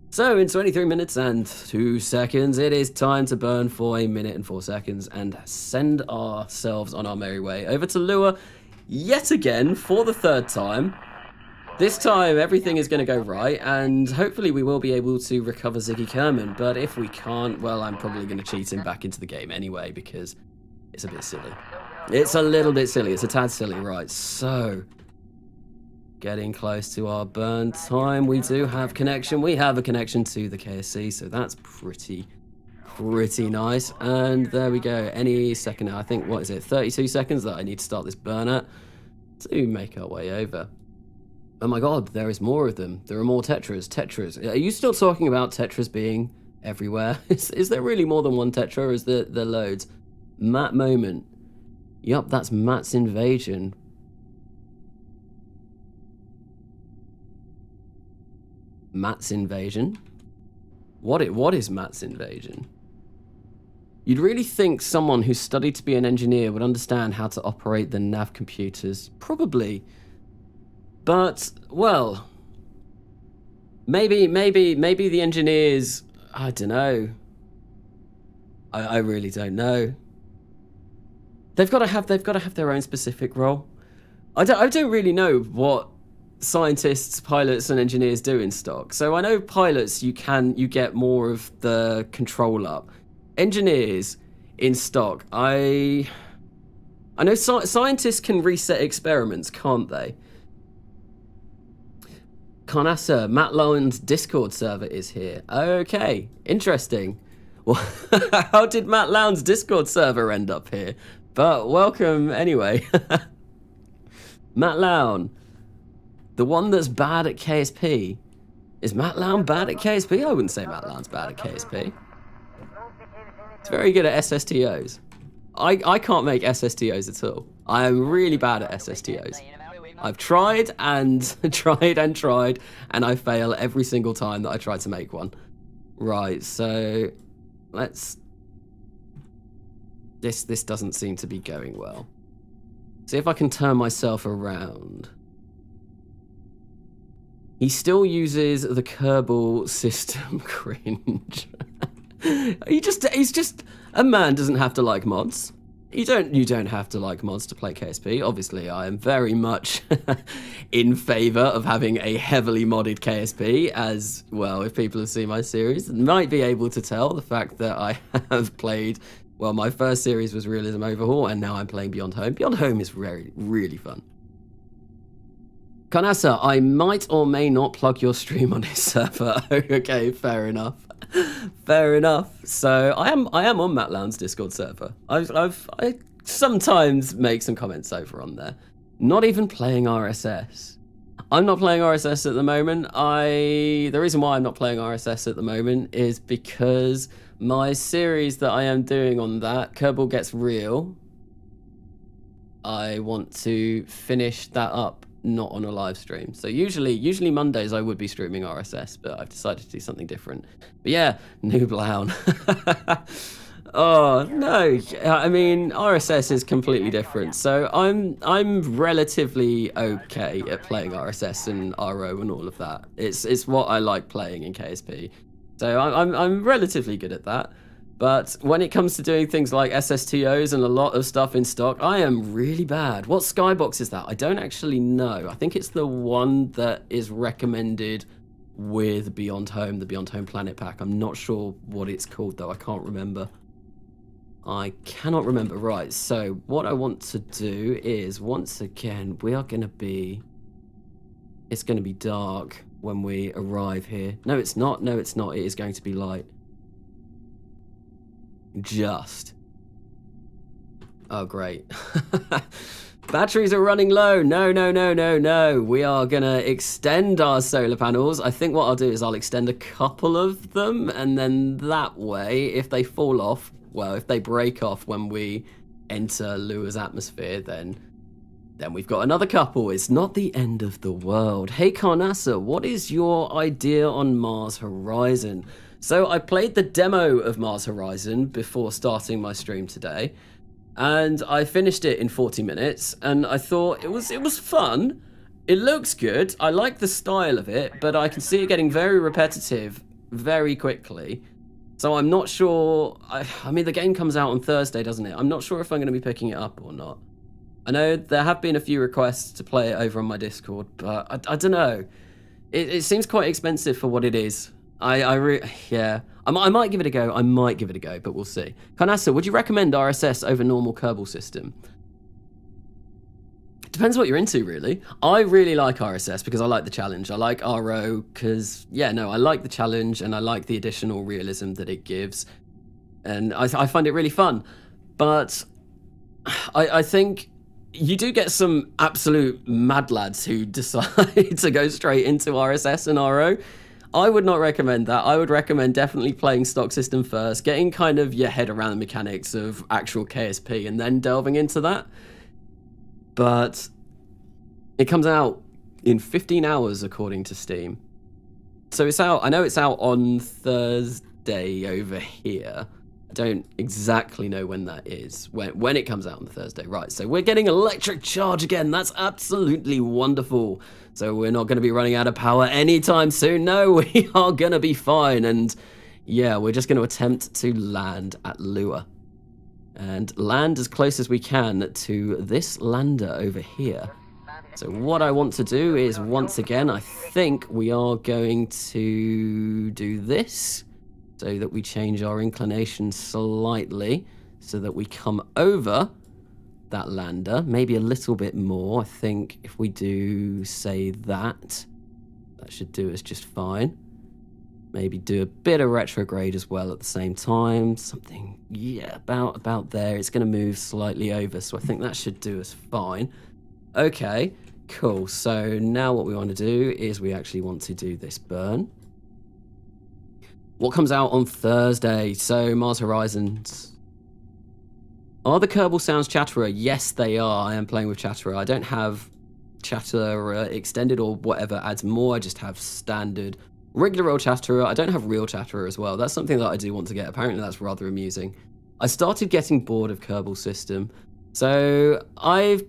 Speaker 1: So in 23 minutes and 2 seconds, it is time to burn for 1 minute and 4 seconds and send ourselves on our merry way over to Lua yet again for the 3rd time. This time everything is going to go right, and hopefully we will be able to recover Ziggy Kerman. But if we can't, well, I'm probably going to cheat him back into the game anyway, because it's a bit silly. It's a little bit silly. It's a tad silly, right? So, getting close to our burn time. We do have connection. We have a connection to the KSC, so that's pretty nice. And there we go. Any second now. I think, what is it, 32 seconds that I need to start this burn at to make our way over. Oh my god, there is more of them. There are more tetras. Are you still talking about tetras being everywhere? Is there really more than one tetra, or is there loads? Matt Moment. Yup, that's Matt's invasion. Matt's invasion? What is Matt's invasion? You'd really think someone who studied to be an engineer would understand how to operate the nav computers. Probably. But, well, maybe the engineers, I don't know. I really don't know. They've got to have their own specific role. I don't really know what scientists, pilots, and engineers do in stock. So I know pilots, you get more of the control up. Engineers in stock, I know scientists can reset experiments, can't they? Carnassa, Matt Lowen's Discord server is here. Okay, interesting. Well, how did Matt Lowndes' Discord server end up here? But welcome anyway. Matt Lown, the one that's bad at KSP. Is Matt Lown bad at KSP? I wouldn't say Matt Lown's bad at KSP. He's very good at SSTOs. I can't make SSTOs at all. I am really bad at SSTOs. I've tried and tried and tried, and I fail every single time that I try to make one. Right, so let's... This doesn't seem to be going well. See if I can turn myself around. He still uses the Kerbal system. Cringe. He's just a man doesn't have to like mods. You don't have to like mods to play KSP. Obviously, I am very much in favor of having a heavily modded KSP, as well. If people have seen my series, might be able to tell the fact that I have played. Well, my first series was Realism Overhaul, and now I'm playing Beyond Home. Beyond Home is really fun. Carnassa, I might or may not plug your stream on his server. Okay, fair enough. Fair enough. So I am on Matt Lowndes' Discord server. I sometimes make some comments over on there. Not even playing RSS. I'm not playing RSS at the moment. The reason why I'm not playing RSS at the moment is because my series that I am doing on that, Kerbal Gets Real, I want to finish that up. Not on a live stream. So usually Mondays I would be streaming RSS, but I've decided to do something different. But yeah, Noob Lown. Oh no, I mean RSS is completely different. So I'm relatively okay at playing RSS and RO and all of that. It's what I like playing in KSP. So I'm relatively good at that. But when it comes to doing things like SSTOs and a lot of stuff in stock, I am really bad. What skybox is that? I don't actually know. I think it's the one that is recommended with Beyond Home, the Beyond Home Planet Pack. I'm not sure what it's called, though. I can't remember. I cannot remember. Right, so what I want to do is, once again, we are going to be... It's going to be dark when we arrive here. No, it's not. No, it's not. It is going to be light. Just. Oh, great. Batteries are running low. No. We are going to extend our solar panels. I think what I'll do is I'll extend a couple of them, and then that way, if they fall off, well, if they break off when we enter Lua's atmosphere, then we've got another couple. It's not the end of the world. Hey, Carnassa, what is your idea on Mars Horizon? So I played the demo of Mars Horizon before starting my stream today, and I finished it in 40 minutes, and I thought it was fun. It looks good. I like the style of it, but I can see it getting very repetitive very quickly. So I'm not sure. I mean, the game comes out on Thursday, doesn't it? I'm not sure if I'm going to be picking it up or not. I know there have been a few requests to play it over on my Discord, but I don't know. It seems quite expensive for what it is. Yeah. I might give it a go. I might give it a go, but we'll see. Carnassa, would you recommend RSS over normal Kerbal system? Depends what you're into, really. I really like RSS because I like the challenge. I like RO because, yeah, no, I like the challenge and I like the additional realism that it gives. And I find it really fun. But I think you do get some absolute mad lads who decide to go straight into RSS and RO. I would not recommend that. I would recommend definitely playing stock system first, getting kind of your head around the mechanics of actual KSP and then delving into that. But it comes out in 15 hours according to Steam. So it's out, I know it's out on Thursday over here. I don't exactly know when that is, when it comes out on Thursday. Right, so we're getting electric charge again. That's absolutely wonderful. So we're not going to be running out of power anytime soon. No, we are going to be fine. And yeah, we're just going to attempt to land at Lua. And land as close as we can to this lander over here. So what I want to do is, once again, I think we are going to do this so that we change our inclination slightly so that we come over that lander, maybe a little bit more. I think if we do say that should do us just fine. Maybe do a bit of retrograde as well at the same time. Something, yeah, about there. It's going to move slightly over, so I think that should do us fine. Okay, cool. So now what we want to do is we actually want to do this burn. What comes out on Thursday? So Mars Horizons. Are the Kerbal sounds Chatterer? Yes, they are. I am playing with Chatterer. I don't have Chatterer extended or whatever adds more. I just have standard regular old Chatterer. I don't have real Chatterer as well. That's something that I do want to get. Apparently that's rather amusing. I started getting bored of Kerbal system. So I've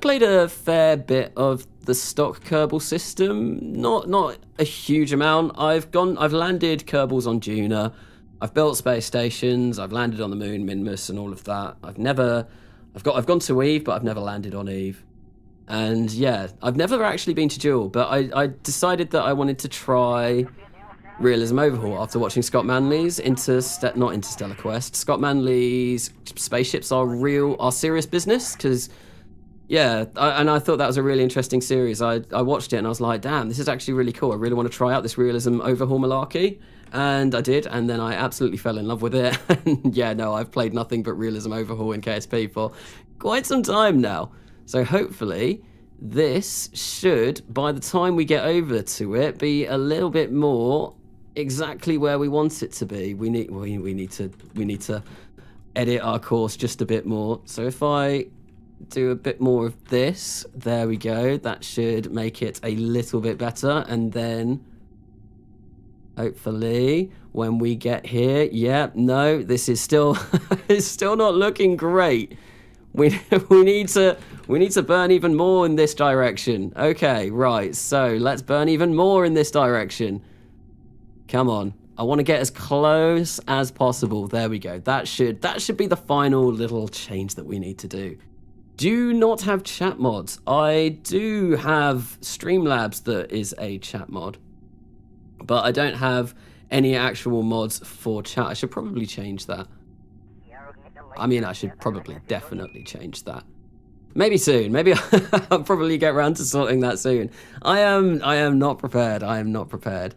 Speaker 1: played a fair bit of the stock Kerbal system. Not a huge amount. I've landed Kerbals on Juna. I've built space stations. I've landed on the moon, Minmus, and all of that. I've gone to Eve, but I've never landed on Eve. And yeah, I've never actually been to Jewel, but I decided that I wanted to try Realism Overhaul after watching Scott Manley's not Interstellar Quest. Scott Manley's spaceships are serious business, because yeah, I thought that was a really interesting series. I watched it and I was like, damn, this is actually really cool. I really want to try out this Realism Overhaul malarkey. And I did, and then I absolutely fell in love with it. And yeah, no, I've played nothing but Realism Overhaul in KSP for quite some time now. So hopefully this should, by the time we get over to it, be a little bit more exactly where we want it to be. We need to edit our course just a bit more. So if I do a bit more of this, there we go. That should make it a little bit better. And then hopefully when we get here, yeah, no, this is still it's still not looking great. We need to burn even more in this direction. Okay, right. So let's burn even more in this direction. Come on. I want to get as close as possible. There we go. That should be the final little change that we need to do. Do not have chat mods. I do have Streamlabs that is a chat mod, but I don't have any actual mods for chat. I should probably change that. I mean, I should probably definitely change that. Maybe soon. Maybe I'll probably get around to sorting that soon. I am not prepared. I am not prepared.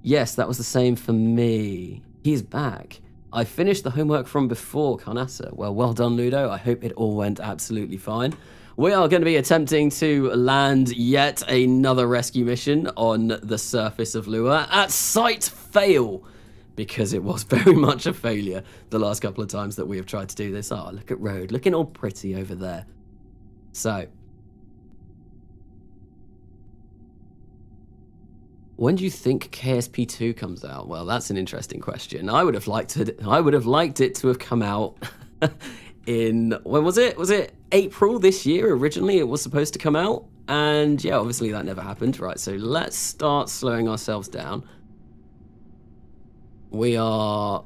Speaker 1: Yes, that was the same for me. He's back. I finished the homework from before, Carnassa. Well done, Ludo. I hope it all went absolutely fine. We are going to be attempting to land yet another rescue mission on the surface of Lua at site fail, because it was very much a failure the last couple of times that we have tried to do this. Oh, look at Rhode, looking all pretty over there. So, when do you think KSP2 comes out? Well, that's an interesting question. I would have liked it to have come out in, when was it? Was it April this year? Originally it was supposed to come out, and yeah, obviously that never happened. Right, so let's start slowing ourselves down. We are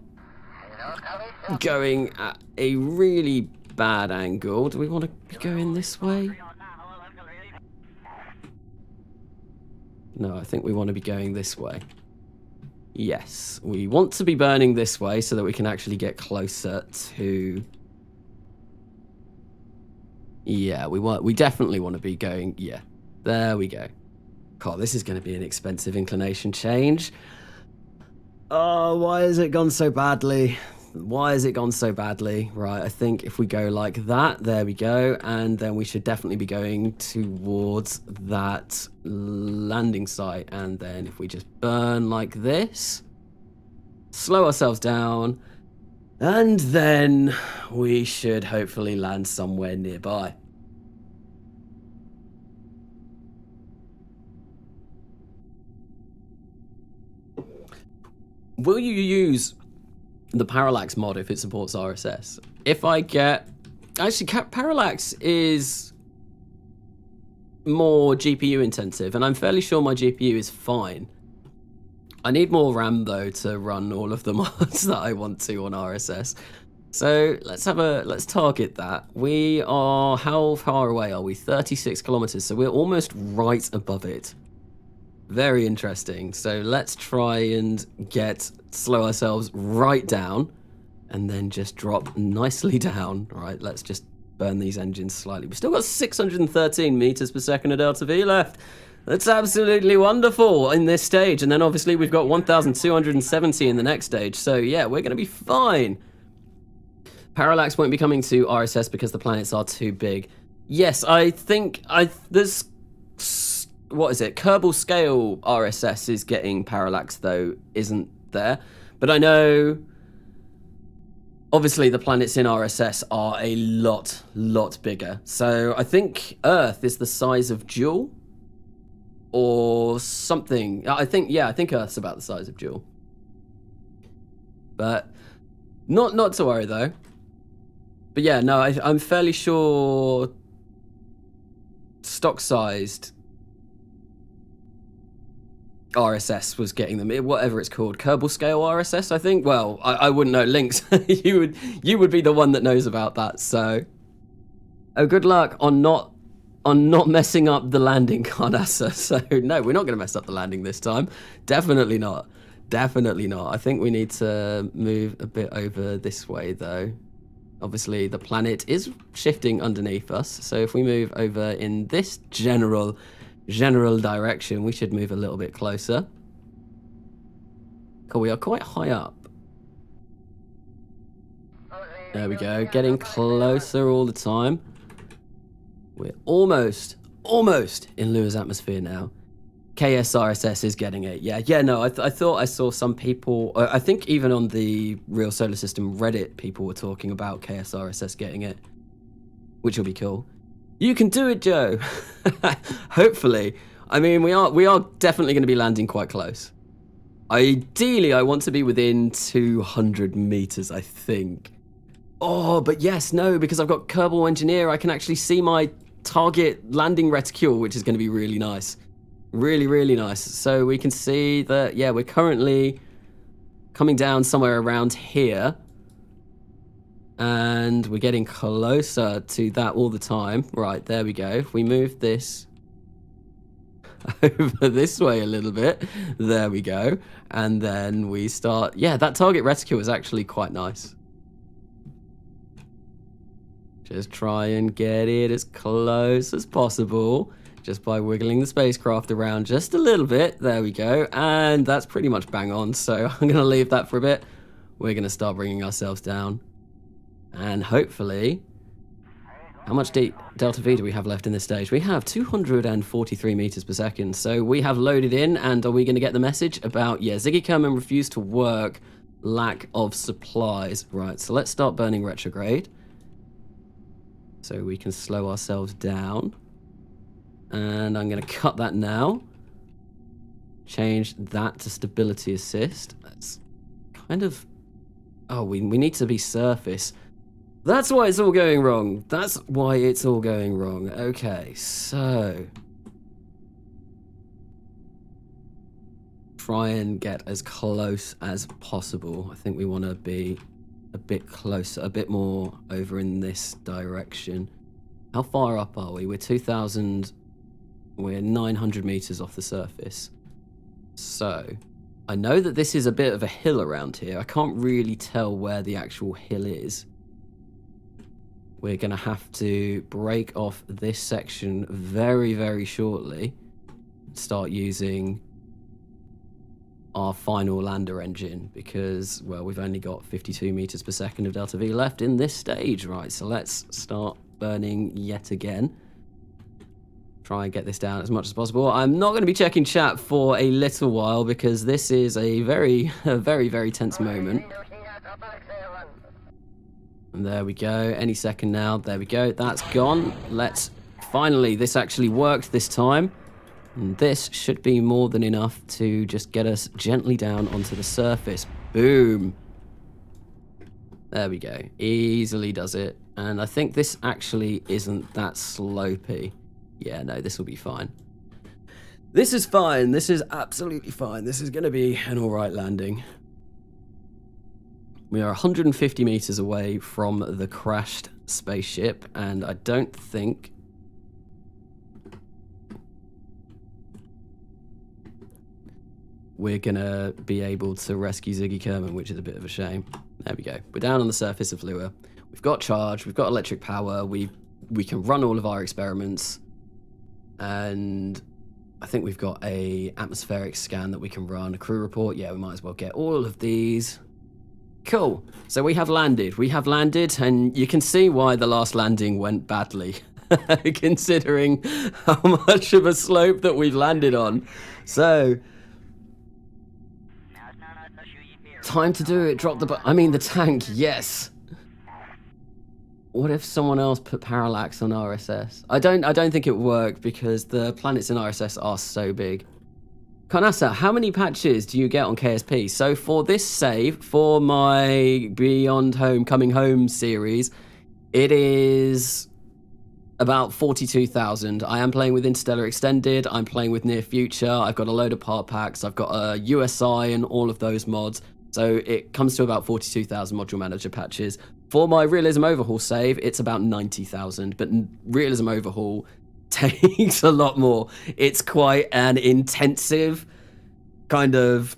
Speaker 1: going at a really bad angle. Do we want to be going this way? No, I think we want to be going this way. Yes, we want to be burning this way so that we can actually get closer to... Yeah, we definitely want to be going... Yeah, there we go. God, this is going to be an expensive inclination change. Oh, why has it gone so badly? Why has it gone so badly? Right, I think if we go like that, there we go, and then we should definitely be going towards that landing site, and then if we just burn like this, slow ourselves down, and then we should hopefully land somewhere nearby. Will you use the Parallax mod if it supports RSS? If I get... Actually, Parallax is more GPU intensive, and I'm fairly sure my GPU is fine. I need more RAM, though, to run all of the mods that I want to on RSS. So let's target that. We are... How far away are we? 36 kilometers, so we're almost right above it. Very interesting. So let's try and slow ourselves right down and then just drop nicely down. Right, let's just burn these engines slightly. We've still got 613 meters per second of delta V left. That's absolutely wonderful in this stage. And then obviously we've got 1,270 in the next stage. So yeah, we're going to be fine. Parallax won't be coming to RSS because the planets are too big. Yes, I think there's... What is it? Kerbal scale RSS is getting Parallax, though, isn't there? But I know, obviously, the planets in RSS are a lot bigger. So I think Earth is the size of Jewel or something. I think Earth's about the size of Jewel. But not to worry, though. But yeah, no, I'm fairly sure stock-sized RSS was getting them, whatever it's called, Kerbal scale RSS, I think. Well, I wouldn't know links. you would be the one that knows about that. So, oh, good luck on not messing up the landing, Carnassa. So no, we're not going to mess up the landing this time. Definitely not. Definitely not. I think we need to move a bit over this way, though. Obviously, the planet is shifting underneath us. So if we move over in this general direction, we should move a little bit closer. Cool, we are quite high up. There we go, getting closer all the time. We're almost in Lua's atmosphere now. KSRSS is getting it. Yeah, no, I thought I saw some people, I think even on the Real Solar System Reddit, people were talking about KSRSS getting it, which will be cool. You can do it, Joe. Hopefully. I mean, we are definitely going to be landing quite close. Ideally, I want to be within 200 meters, I think. Oh, but yes, no, because I've got Kerbal Engineer, I can actually see my target landing reticule, which is going to be really nice. Really, really nice. So we can see that, yeah, we're currently coming down somewhere around here. And we're getting closer to that all the time. Right, there we go. If we move this over this way a little bit, there we go. And then we start, yeah, that target reticule is actually quite nice. Just try and get it as close as possible, just by wiggling the spacecraft around just a little bit. There we go. And that's pretty much bang on. So I'm going to leave that for a bit. We're going to start bringing ourselves down. And hopefully, how much delta V do we have left in this stage? We have 243 meters per second. So we have loaded in, and are we going to get the message about, yeah, Ziggy Kerman refused to work, lack of supplies. Right, so let's start burning retrograde. So we can slow ourselves down. And I'm going to cut that now. Change that to stability assist. That's kind of... Oh, we need to be surface. That's why it's all going wrong. That's why it's all going wrong. Okay, so... Try and get as close as possible. I think we want to be a bit closer, a bit more over in this direction. How far up are we? We're 2,000... We're 900 meters off the surface. So... I know that this is a bit of a hill around here. I can't really tell where the actual hill is. We're going to have to break off this section very, very shortly. Start using our final lander engine because, well, we've only got 52 meters per second of delta V left in this stage. Right, so let's start burning yet again. Try and get this down as much as possible. I'm not going to be checking chat for a little while because this is a very, very tense moment. And there we go. Any second now. There we go. That's gone. Let's finally, this actually worked this time. And this should be more than enough to just get us gently down onto the surface. Boom. There we go. Easily does it. And I think this actually isn't that slopey. Yeah, no, this will be fine. This is fine. This is absolutely fine. This is going to be an all right landing. We are 150 meters away from the crashed spaceship, and I don't think... we're going to be able to rescue Ziggy Kerman, which is a bit of a shame. There we go. We're down on the surface of Lua. We've got charge. We've got electric power. We can run all of our experiments. And I think we've got a atmospheric scan that we can run. A crew report. Yeah, we might as well get all of these. Cool. So we have landed. And you can see why the last landing went badly, considering how much of a slope that we've landed on. So, time to do it. Drop the the tank. Yes. What if someone else put parallax on RSS? I don't think it would work because the planets in RSS are so big. Karnasa, how many patches do you get on KSP? So for this save, for my Beyond Home, Coming Home series, it is About 42,000. I am playing with Interstellar Extended. I'm playing with Near Future. I've got a load of part packs. I've got a USI and all of those mods. So it comes to about 42,000 module manager patches. For my Realism Overhaul save, it's about 90,000. But Realism Overhaul takes a lot more. It's quite an intensive kind of...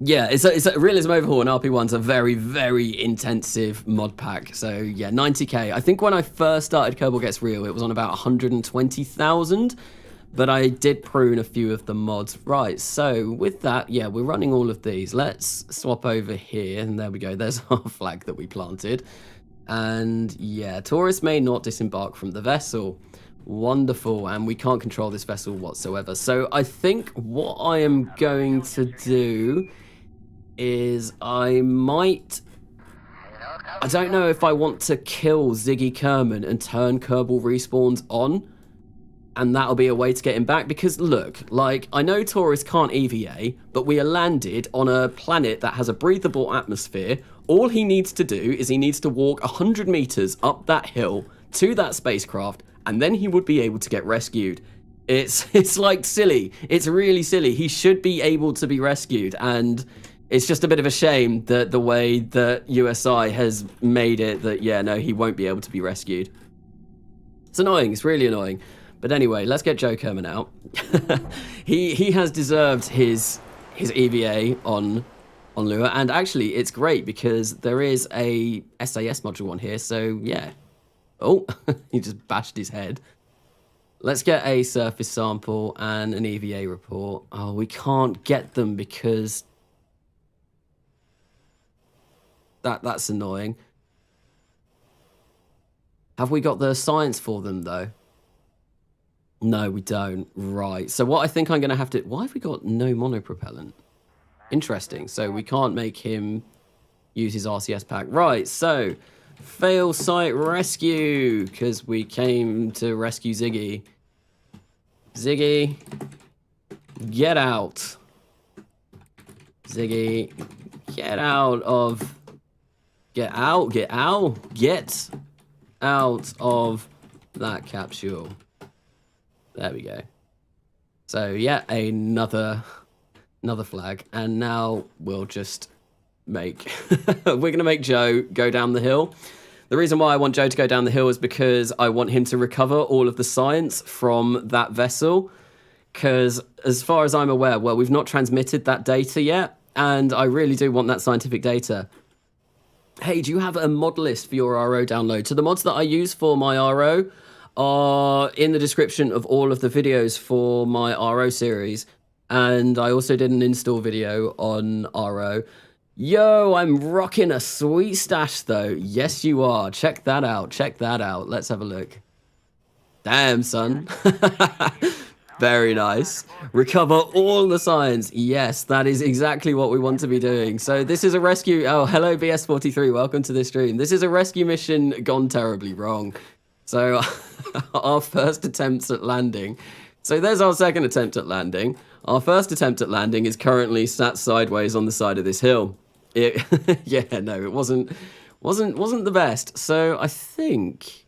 Speaker 1: Yeah, it's a Realism Overhaul and RP1's a very, very intensive mod pack. So yeah, 90k. I think when I first started Kerbal Gets Real, it was on about 120,000, but I did prune a few of the mods. Right, so with that, yeah, we're running all of these. Let's swap over here, and there we go. There's our flag that we planted. And yeah, tourists may not disembark from the vessel. Wonderful, and we can't control this vessel whatsoever. So I think what I am going to do is I don't know if I want to kill Ziggy Kerman and turn Kerbal respawns on, and that'll be a way to get him back. Because look, like, I know tourists can't EVA, but we are landed on a planet that has a breathable atmosphere. All he needs to do is he needs to walk 100 meters up that hill to that spacecraft, and then he would be able to get rescued. It's like silly. It's really silly. He should be able to be rescued, and it's just a bit of a shame that the way that USI has made it that, yeah, no, he won't be able to be rescued. It's annoying. It's really annoying. But anyway, let's get Joe Kerman out. He has deserved his EVA on Lua, and actually it's great because there is a SAS module on here, so yeah. Oh, he just bashed his head. Let's get a surface sample and an EVA report. Oh, we can't get them because that's annoying. Have we got the science for them though? No, we don't. Right. So what I think I'm going to have to... Why have we got no monopropellant? Interesting. So we can't make him use his RCS pack. Right. So fail site rescue, because we came to rescue Ziggy. Ziggy, get out. Ziggy, get out of... Get out of that capsule. There we go. So yeah, another flag, and now we'll just make we're gonna make Joe go down the hill. The reason why I want Joe to go down the hill is because I want him to recover all of the science from that vessel, because as far as I'm aware, well, we've not transmitted that data yet, and I really do want that scientific data. Hey, do you have a mod list for your RO download? So the mods that I use for my RO are in the description of all of the videos for my RO series. And I also did an install video on RO. Yo, I'm rocking a sweet stash though. Yes, you are. Check that out. Check that out. Let's have a look. Damn, son. Very nice. Recover all the science. Yes, that is exactly what we want to be doing. So this is a rescue. Oh, hello, BS43. Welcome to the stream. This is a rescue mission gone terribly wrong. So our first attempts at landing. So there's our second attempt at landing. Our first attempt at landing is currently sat sideways on the side of this hill. Yeah, no, it wasn't the best. So I think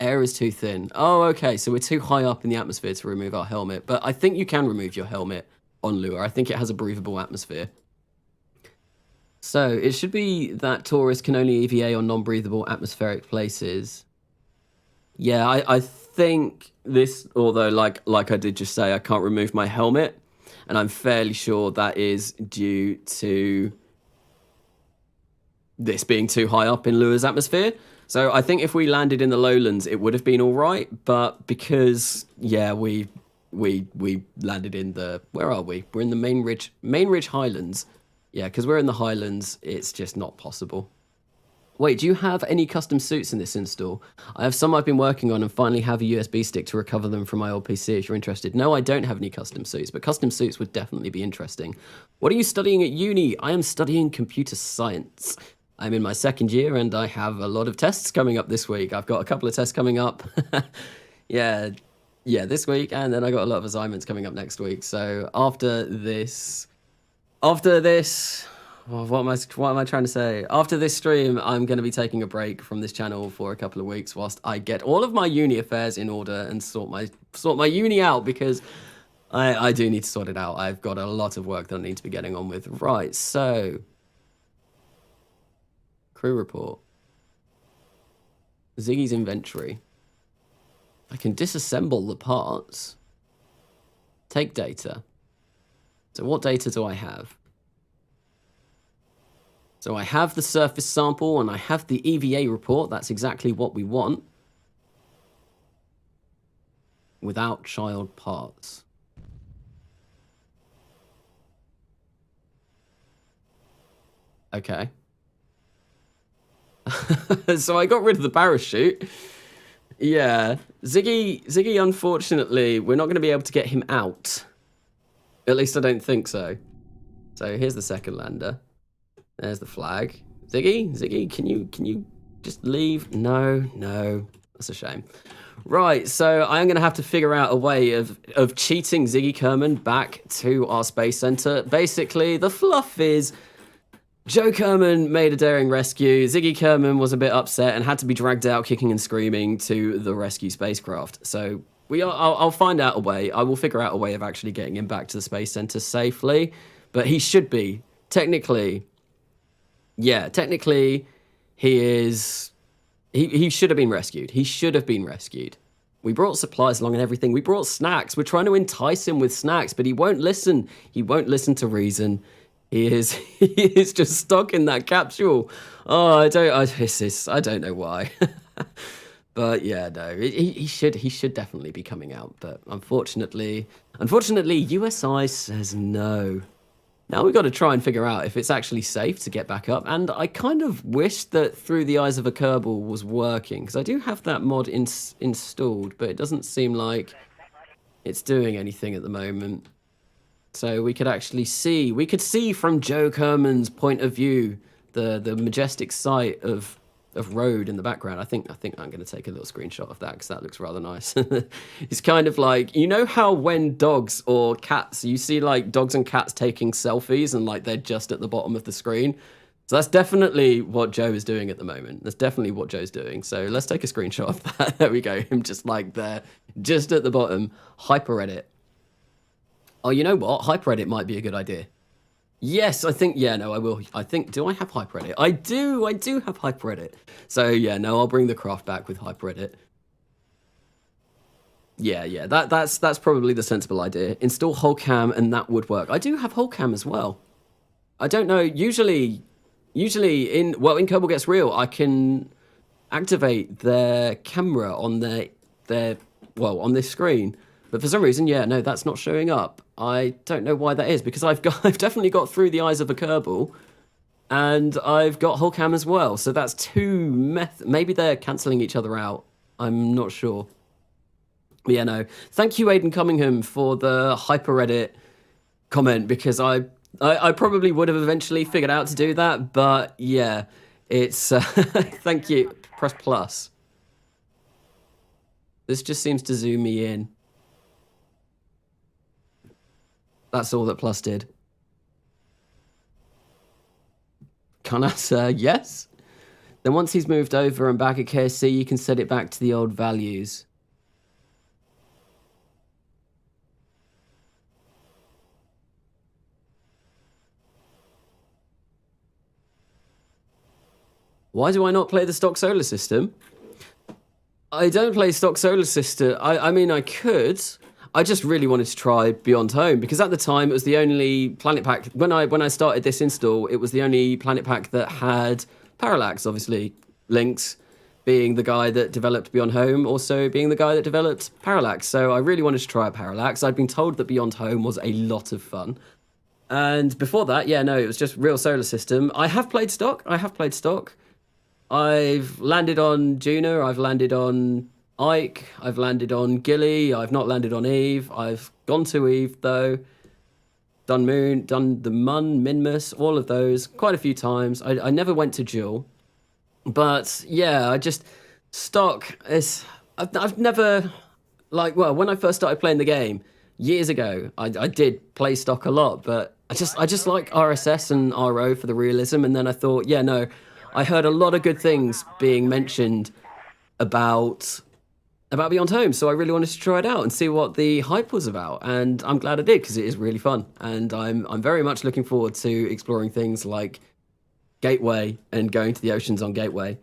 Speaker 1: air is too thin. Oh, okay. So we're too high up in the atmosphere to remove our helmet. But I think you can remove your helmet on Lua. I think it has a breathable atmosphere. So it should be that tourists can only EVA on non-breathable atmospheric places. Yeah, I think this, although like I did just say, I can't remove my helmet. And I'm fairly sure that is due to this being too high up in Lua's atmosphere. So I think if we landed in the lowlands, it would have been all right. But because, yeah, we landed in the... Where are we? We're in the Main Ridge Highlands. Yeah, because we're in the Highlands, it's just not possible. Wait, do you have any custom suits in this install? I have some I've been working on and finally have a USB stick to recover them from my old PC if you're interested. No, I don't have any custom suits, but custom suits would definitely be interesting. What are you studying at uni? I am studying computer science. I'm in my second year and I have a lot of tests coming up this week. I've got a couple of tests coming up. yeah, this week, and then I got a lot of assignments coming up next week. So after this, Oh, what am I trying to say? After this stream, I'm going to be taking a break from this channel for a couple of weeks whilst I get all of my uni affairs in order and sort my uni out, because I do need to sort it out. I've got a lot of work that I need to be getting on with. Right, so crew report. Ziggy's inventory. I can disassemble the parts. Take data. So what data do I have? So I have the surface sample and I have the EVA report. That's exactly what we want. Without child parts. Okay. So I got rid of the parachute. Yeah. Ziggy, unfortunately, we're not going to be able to get him out. At least I don't think so. So here's the second lander. There's the flag. Ziggy, can you just leave? No, that's a shame. Right, so I'm going to have to figure out a way of cheating Ziggy Kerman back to our space center. Basically, the fluff is Joe Kerman made a daring rescue. Ziggy Kerman was a bit upset and had to be dragged out kicking and screaming to the rescue spacecraft. So I'll find out a way. I will figure out a way of actually getting him back to the space center safely. But he should be, technically, he is... He should have been rescued. He should have been rescued. We brought supplies along and everything. We brought snacks. We're trying to entice him with snacks, but he won't listen. He won't listen to reason. He is just stuck in that capsule. Oh, I don't know why. But yeah, no, he should definitely be coming out. But unfortunately, USI says no. Now we've got to try and figure out if it's actually safe to get back up. And I kind of wish that Through the Eyes of a Kerbal was working, because I do have that mod installed, but it doesn't seem like it's doing anything at the moment. So we could actually see, from Joe Kerman's point of view, the majestic sight of Rhode in the background. I think I'm going to take a little screenshot of that because that looks rather nice. It's kind of like, you know how when dogs or cats, you see like dogs and cats taking selfies and like they're just at the bottom of the screen. So that's definitely what Joe is doing at the moment. That's definitely what Joe's doing. So let's take a screenshot of that. There we go. Him just like there, just at the bottom. Hyper edit. Oh, you know what? Hyper edit might be a good idea. Yes, I think, yeah, no, I will. I think, do I have HyperEdit? I do have HyperEdit. So yeah, no, I'll bring the craft back with HyperEdit. Yeah, that's probably the sensible idea. Install Wholecam and that would work. I do have Wholecam as well. I don't know, usually in Kerbal Gets Real, I can activate their camera on on this screen. But for some reason, yeah, no, that's not showing up. I don't know why that is, because I've definitely got Through the Eyes of a Kerbal, and I've got Wholecam as well. So that's two maybe they're cancelling each other out. I'm not sure. But yeah, no. Thank you, Aidan Cummingham, for the HyperEdit comment, because I probably would have eventually figured out to do that, but yeah, it's thank you. Press plus. This just seems to zoom me in. That's all that plus did. Kanasa, yes. Then once he's moved over and back at KSC, you can set it back to the old values. Why do I not play the stock solar system? I don't play stock solar system. I mean, I could. I just really wanted to try Beyond Home, because at the time it was the only planet pack. When I started this install, it was the only planet pack that had parallax, obviously. Lynx being the guy that developed Beyond Home, also being the guy that developed parallax. So I really wanted to try parallax. I'd been told that Beyond Home was a lot of fun. And before that, yeah, no, it was just real solar system. I have played stock. I've landed on Juna. I've landed on Ike, I've landed on Gilly, I've not landed on Eve, I've gone to Eve though, done Moon, done the Mun, Minmus, all of those, quite a few times. I never went to Jewel, but yeah, stock is, I've never, when I first started playing the game, years ago, I did play stock a lot, but I just like RSS and RO for the realism, and then I thought, yeah, no, I heard a lot of good things being mentioned about Beyond Home, so I really wanted to try it out and see what the hype was about, and I'm glad I did because it is really fun, and I'm very much looking forward to exploring things like Gateway and going to the oceans on Gateway.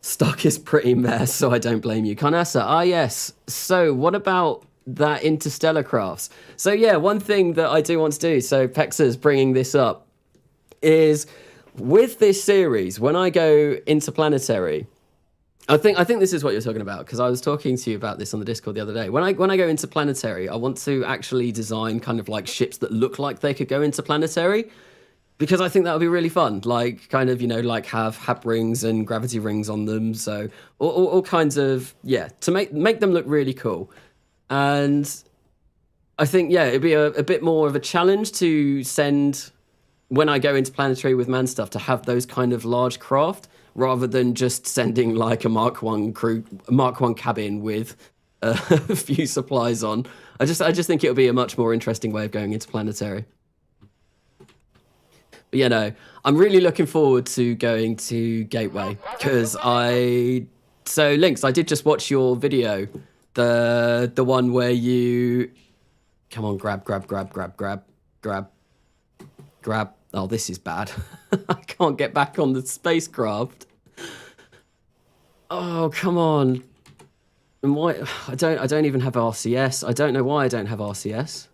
Speaker 1: Stock is pretty mess, so I don't blame you. Carnassa, yes. So what about that interstellar crafts? So yeah, one thing that I do want to do, so Pexa's bringing this up, is with this series, when I go into Planetary, I think this is what you're talking about, because I was talking to you about this on the Discord the other day. When I go into Planetary, I want to actually design kind of like ships that look like they could go into Planetary, because I think that would be really fun. Like kind of, you know, like have hab rings and gravity rings on them. So all kinds of, yeah, to make them look really cool. And I think, yeah, it'd be a bit more of a challenge to send, when I go into Planetary with man stuff, to have those kind of large craft, rather than just sending like a Mark 1 cabin with a few supplies on. I just think it would be a much more interesting way of going into Planetary. But yeah, no, I'm really looking forward to going to Gateway, because so Lynx, I did just watch your video, the one where you, come on, grab. Oh, this is bad. I can't get back on the spacecraft. Oh, come on. And why? I don't even have RCS. I don't know why I don't have RCS.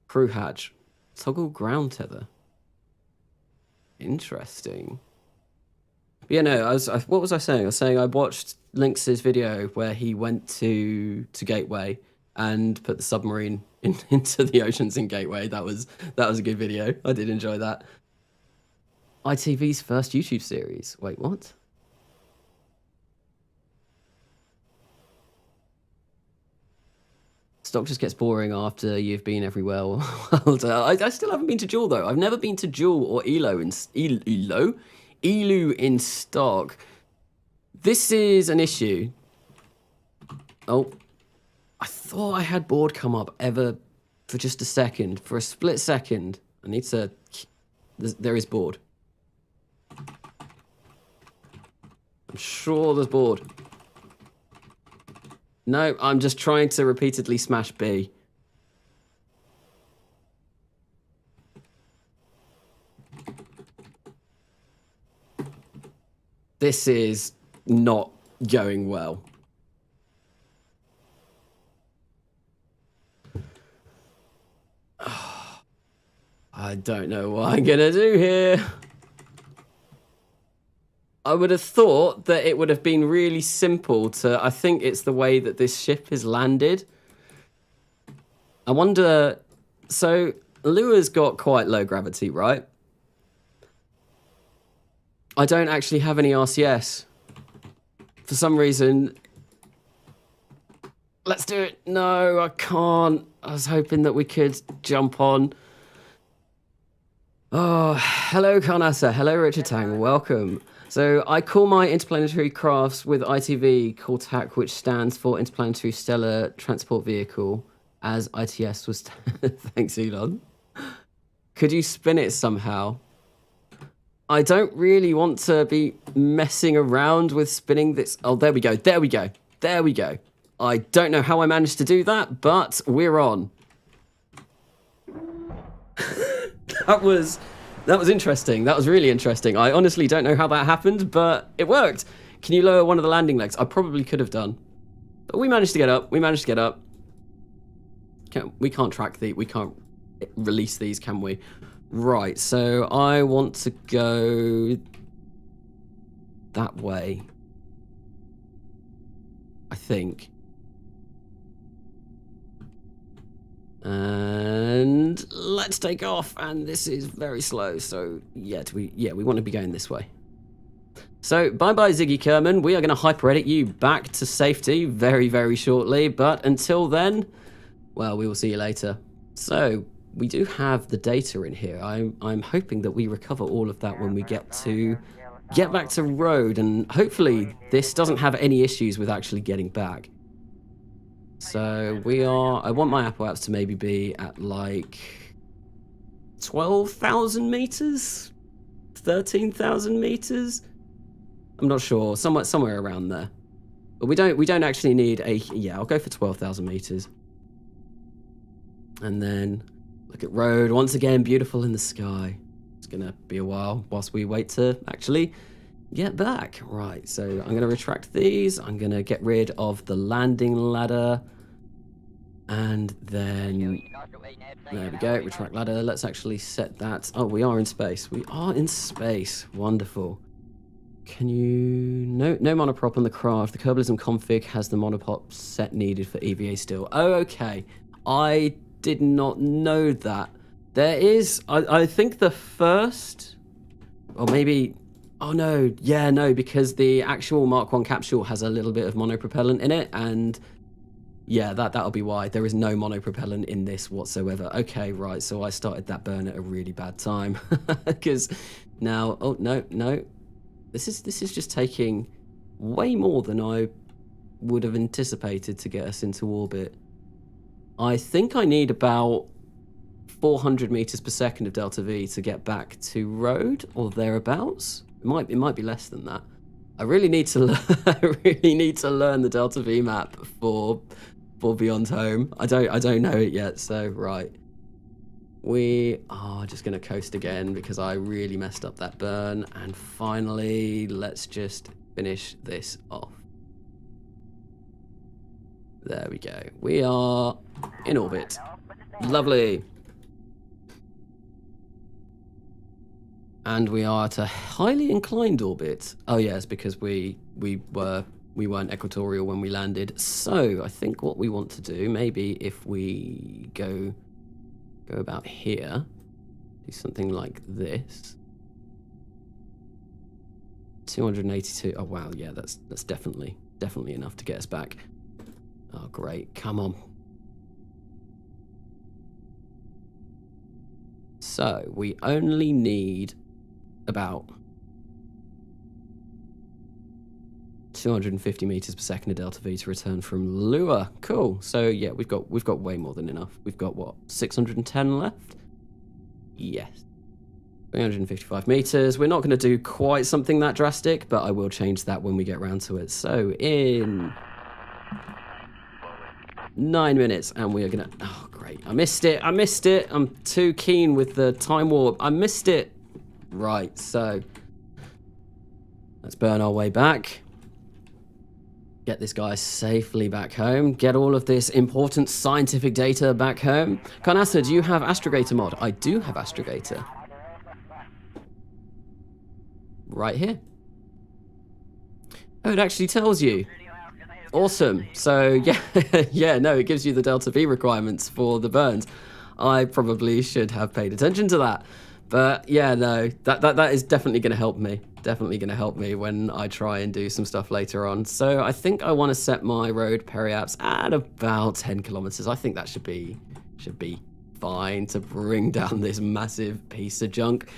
Speaker 1: Crew hatch. Toggle ground tether. Interesting. But yeah, no, what was I saying? I was saying I watched Lynx's video where he went to Gateway and put the submarine into the oceans in Gateway. That was a good video. I did enjoy that. ITV's first YouTube series. Wait, what? Stock just gets boring after you've been everywhere. I still haven't been to Jewel, though. I've never been to Jewel or Elu in Stock. This is an issue. Oh, I thought I had board come up ever for just a second. For a split second. I need to... There is board. I'm sure there's board. No, I'm just trying to repeatedly smash B. This is not going well. I don't know what I'm gonna do here. I would have thought that it would have been really simple to... I think it's the way that this ship is landed. I wonder... So, Lua's got quite low gravity, right? I don't actually have any RCS. For some reason... Let's do it. No, I can't. I was hoping that we could jump on. Oh, hello, Carnassa. Hello, Richard Tang. Welcome. So I call my interplanetary crafts with ITV call TAC, which stands for Interplanetary Stellar Transport Vehicle, as ITS was... Thanks, Elon. Could you spin it somehow? I don't really want to be messing around with spinning this... Oh, there we go. There we go. There we go. I don't know how I managed to do that, but we're on. That was interesting. That was really interesting. I honestly don't know how that happened, but it worked. Can you lower one of the landing legs? I probably could have done. But we managed to get up. We managed to get up. We can't track we can't release these, can we? Right, so I want to go that way. I think. And let's take off. And this is very slow, so yeah, we want to be going this way. So bye-bye, Ziggy Kerman. We are going to hyper-edit you back to safety very, very shortly. But until then, well, we will see you later. So we do have the data in here. I'm hoping that we recover all of that when we get back to Rhode, and hopefully this doesn't have any issues with actually getting back. So we are, I want my Apple apps to maybe be at like 12,000 meters, 13,000 meters. I'm not sure, somewhere around there. But we don't actually need a, yeah, I'll go for 12,000 meters. And then look at Rhode, once again, beautiful in the sky. It's gonna be a while whilst we wait to actually get back. Right, so I'm gonna retract these. I'm gonna get rid of the landing ladder. And then, there we go, retract ladder. Let's actually set that. Oh, we are in space. We are in space. Wonderful. Can you... No monoprop on the craft. The Kerbalism config has the monopop set needed for EVA still. Oh, okay. I did not know that. There is... I think the first... Or maybe... Oh, no. Yeah, no, because the actual Mark 1 capsule has a little bit of monopropellant in it, and... Yeah, that'll be why. There is no monopropellant in this whatsoever. Okay, right, so I started that burn at a really bad time. Because now... Oh, no. This is just taking way more than I would have anticipated to get us into orbit. I think I need about 400 meters per second of delta V to get back to Rhode or thereabouts. It might be less than that. I really need to learn the delta V map for Beyond Home. I don't know it yet. So right. We are just going to coast again because I really messed up that burn. And finally, let's just finish this off. There we go. We are in orbit. Lovely. And we are at a highly inclined orbit. Oh yes, because we weren't equatorial when we landed. So I think what we want to do, maybe if we go about here, do something like this. 282. Oh wow, yeah, that's definitely enough to get us back. Oh great, come on. So we only need about 250 meters per second of delta V to return from Lua. Cool. So yeah, we've got way more than enough. We've got what, 610 left? Yes. 355 meters. We're not going to do quite something that drastic, but I will change that when we get around to it. So in 9 minutes, and we are gonna... Oh great, I missed it. I'm too keen with the time warp. I missed it. Right, so let's burn our way back. Get this guy safely back home. Get all of this important scientific data back home. Carnassa, do you have Astrogator mod? I do have Astrogator. Right here. Oh, it actually tells you. Awesome. So, yeah, yeah, no, it gives you the delta V requirements for the burns. I probably should have paid attention to that. But yeah, no, that is definitely going to help me. Definitely going to help me when I try and do some stuff later on. So I think I want to set my Rhode periapse at about 10 kilometers. I think that should be fine to bring down this massive piece of junk.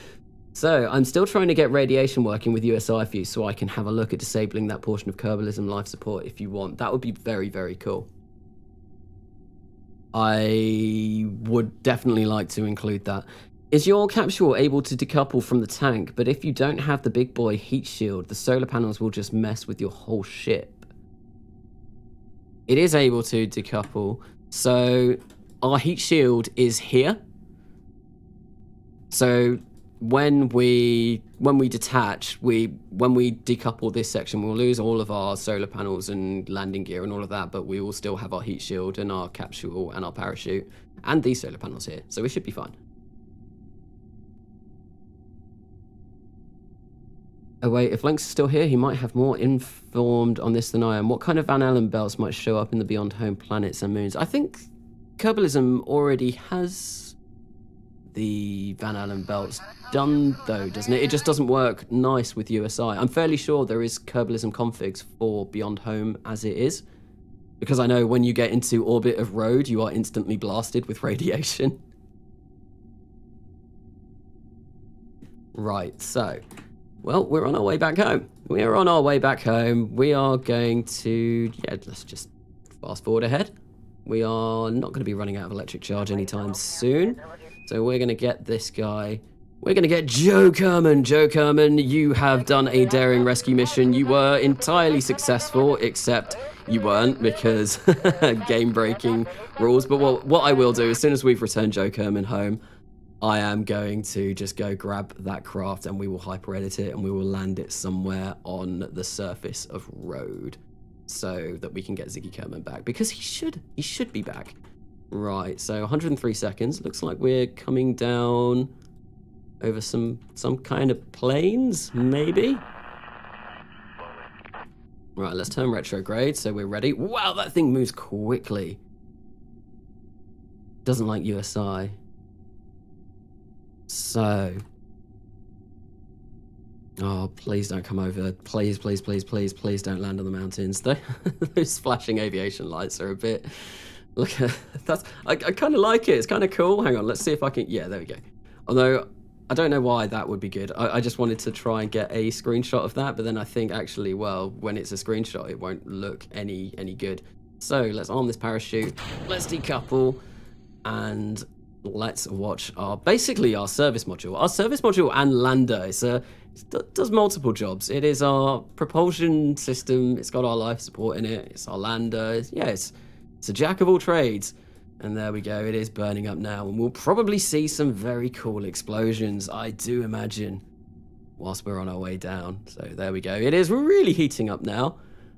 Speaker 1: So I'm still trying to get radiation working with USI for you so I can have a look at disabling that portion of Kerbalism life support if you want. That would be very, very cool. I would definitely like to include that. Is your capsule able to decouple from the tank? But if you don't have the big boy heat shield, the solar panels will just mess with your whole ship. It is able to decouple. So our heat shield is here. So when we detach, when we decouple this section, we'll lose all of our solar panels and landing gear and all of that, but we will still have our heat shield and our capsule and our parachute and these solar panels here. So we should be fine. Oh wait, if Lynx is still here, he might have more informed on this than I am. What kind of Van Allen belts might show up in the Beyond Home planets and moons? I think Kerbalism already has the Van Allen belts done though, doesn't it? It just doesn't work nice with USI. I'm fairly sure there is Kerbalism configs for Beyond Home as it is, because I know when you get into orbit of Rhode, you are instantly blasted with radiation. Right, so... Well, we're on our way back home. We are on our way back home. We are going to... Yeah, let's just fast forward ahead. We are not going to be running out of electric charge anytime soon. So we're going to get this guy. We're going to get Joe Kerman. Joe Kerman, you have done a daring rescue mission. You were entirely successful, except you weren't because game-breaking rules. But what I will do, as soon as we've returned Joe Kerman home, I am going to just go grab that craft and we will hyper-edit it and we will land it somewhere on the surface of Rhode so that we can get Ziggy Kerman back because he should be back. Right, so 103 seconds. Looks like we're coming down over some kind of plains, maybe? Right, let's turn retrograde so we're ready. Wow, that thing moves quickly. Doesn't like USI. So, oh, please don't come over. Please, please, please, please, please don't land on the mountains. Those flashing aviation lights are a bit, look at, I kind of like it. It's kind of cool. Hang on, let's see if I can, yeah, there we go. Although, I don't know why that would be good. I just wanted to try and get a screenshot of that, but then I think actually, well, when it's a screenshot, it won't look any good. So, let's arm this parachute, let's decouple, and let's watch basically our service module. Our service module and lander it does multiple jobs. It is our propulsion system. It's got our life support in it. It's our lander. It's a jack of all trades. And there we go. It is burning up now, and we'll probably see some very cool explosions, I do imagine, whilst we're on our way down. So there we go. It is really heating up now.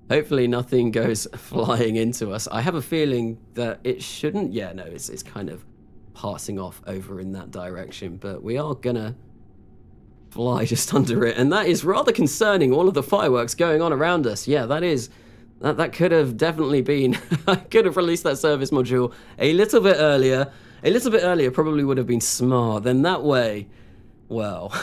Speaker 1: Hopefully nothing goes flying into us. I have a feeling that it shouldn't. Yeah, no, it's kind of passing off over in that direction, but we are gonna fly just under it, and that is rather concerning. All of the fireworks going on around us. Yeah, that could have definitely been I could have released that service module a little bit earlier. Probably would have been smart. Then that way, well,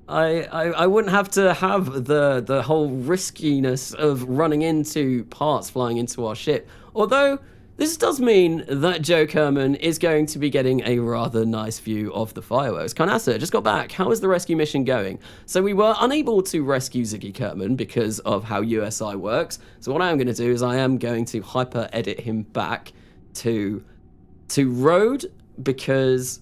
Speaker 1: I wouldn't have to have the whole riskiness of running into parts flying into our ship. Although this does mean that Joe Kerman is going to be getting a rather nice view of the fireworks. Carnassa just got back. How is the rescue mission going? So we were unable to rescue Ziggy Kerman because of how USI works. So what I am going to do is I am going to hyper edit him back to Rhode because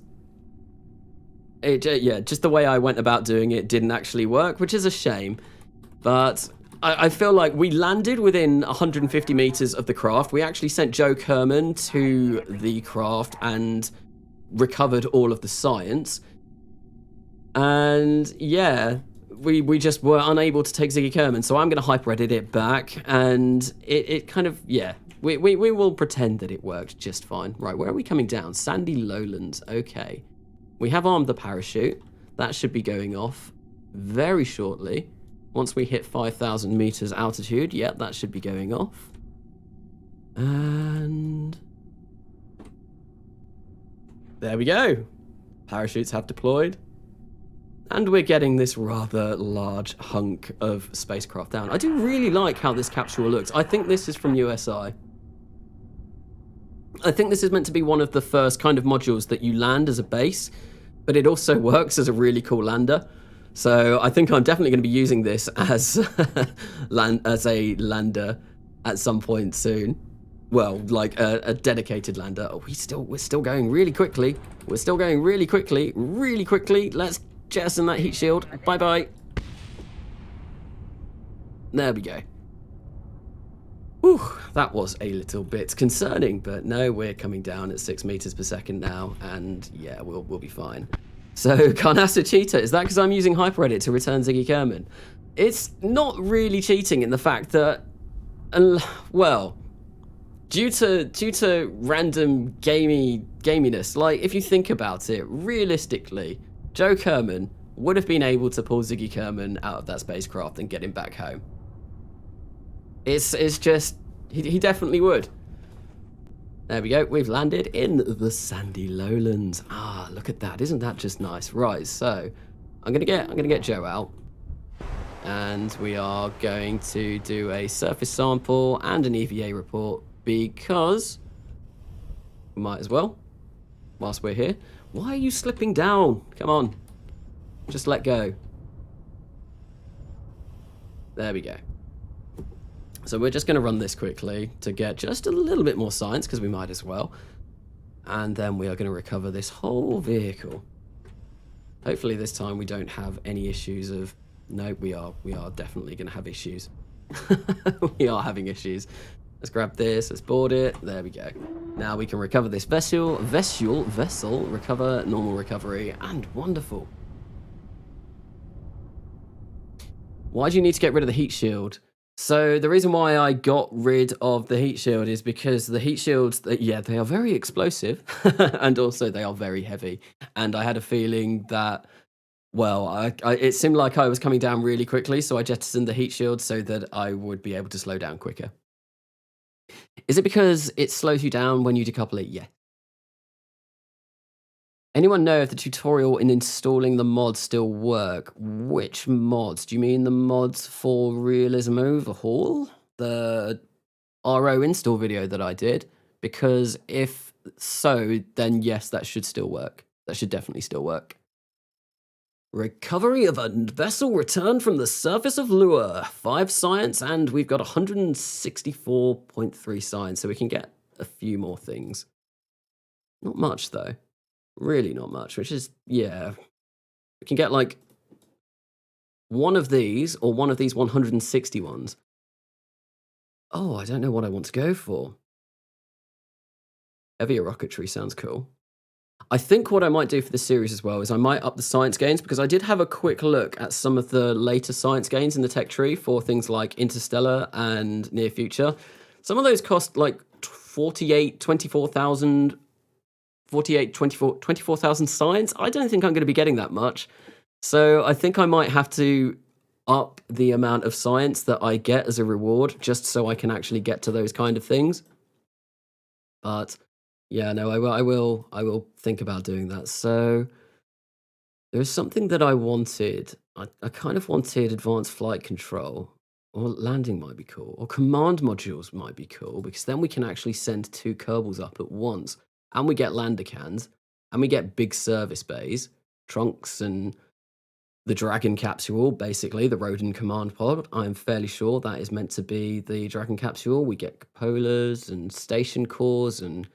Speaker 1: just the way I went about doing it didn't actually work, which is a shame. But I feel like we landed within 150 meters of the craft. We actually sent Joe Kerman to the craft and recovered all of the science. And yeah, we just were unable to take Ziggy Kerman. So I'm going to hyper edit it back, and it kind of, yeah, we will pretend that it worked just fine. Right, where are we coming down? Sandy Lowlands. Okay. We have armed the parachute. That should be going off very shortly. Once we hit 5,000 meters altitude, yeah, that should be going off. And there we go. Parachutes have deployed. And we're getting this rather large hunk of spacecraft down. I do really like how this capsule looks. I think this is from USI. I think this is meant to be one of the first kind of modules that you land as a base, but it also works as a really cool lander. So I think I'm definitely going to be using this as a lander at some point soon. Well, like a dedicated lander. Oh, we're still going really quickly. We're still going really quickly. Let's jettison that heat shield. Bye-bye. There we go. Whew, that was a little bit concerning, but no, we're coming down at 6 meters per second now, and yeah, we'll be fine. So, Carnassa Cheetah, is that because I'm using HyperEdit to return Ziggy Kerman? It's not really cheating in the fact that, well, due to random gaminess, like, if you think about it, realistically, Joe Kerman would have been able to pull Ziggy Kerman out of that spacecraft and get him back home. It's just, he definitely would. There we go, we've landed in the sandy lowlands. Ah, look at that, isn't that just nice? Right, so I'm gonna get Joe out, and we are going to do a surface sample and an EVA report because we might as well, whilst we're here. Why are you slipping down? Come on, just let go. There we go. So we're just going to run this quickly to get just a little bit more science, because we might as well. And then we are going to recover this whole vehicle. Hopefully this time we don't have any issues of... No, we are definitely going to have issues. We are having issues. Let's grab this, let's board it. There we go. Now we can recover this vessel, recover, normal recovery, and wonderful. Why do you need to get rid of the heat shield? So the reason why I got rid of the heat shield is because the heat shields, yeah, they are very explosive and also they are very heavy. And I had a feeling that, well, it seemed like I was coming down really quickly, so I jettisoned the heat shield so that I would be able to slow down quicker. Is it because it slows you down when you decouple it? Yeah. Anyone know if the tutorial in installing the mods still work? Which mods? Do you mean the mods for Realism Overhaul? The RO install video that I did? Because if so, then yes, that should still work. That should definitely still work. Recovery of a vessel returned from the surface of Lure. 5 science, and we've got 164.3 science, so we can get a few more things. Not much, though. Really not much, which is, yeah. We can get, like, one of these, or one of these 160 ones. Oh, I don't know what I want to go for. Heavier rocketry sounds cool. I think what I might do for this series as well is I might up the science gains, because I did have a quick look at some of the later science gains in the tech tree for things like Interstellar and Near Future. Some of those cost like 24,000 science. I don't think I'm going to be getting that much. So I think I might have to up the amount of science that I get as a reward, just so I can actually get to those kind of things. But yeah, no, I will think about doing that. So there's something that I wanted. I kind of wanted advanced flight control, or landing might be cool, or command modules might be cool, because then we can actually send 2 Kerbals up at once, and we get lander cans, and we get big service bays, trunks, and the Dragon capsule, basically, the Rhode command pod. I'm fairly sure that is meant to be the Dragon capsule. We get cupolars and station cores, and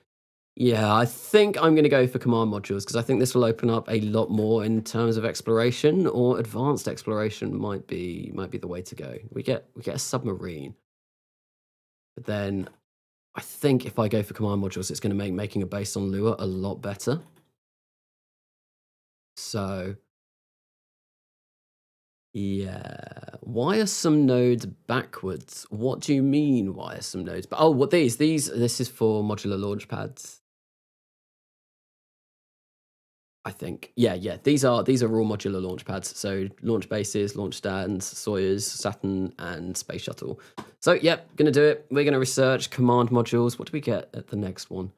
Speaker 1: yeah, I think I'm going to go for command modules, because I think this will open up a lot more in terms of exploration, or advanced exploration might be the way to go. We get a submarine, but then I think if I go for command modules, it's going to make making a base on Lure a lot better. So yeah, why are some nodes backwards? What do you mean? Why are some nodes? Oh, what these? This is for modular launch pads. I think. Yeah. These are all modular launch pads. So launch bases, launch stands, Soyuz, Saturn, and Space Shuttle. So yep, gonna do it. We're gonna research command modules. What do we get at the next one?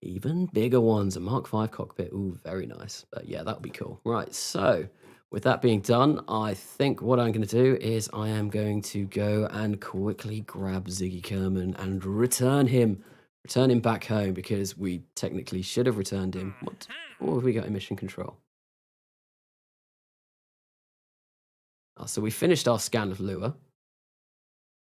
Speaker 1: Even bigger ones, a Mark V cockpit. Ooh, very nice. But yeah, that would be cool. Right, so with that being done, I think what I'm going to do is I am going to go and quickly grab Ziggy Kerman and return him back home, because we technically should have returned him. What have we got in mission control? Oh, so we finished our scan of Lure.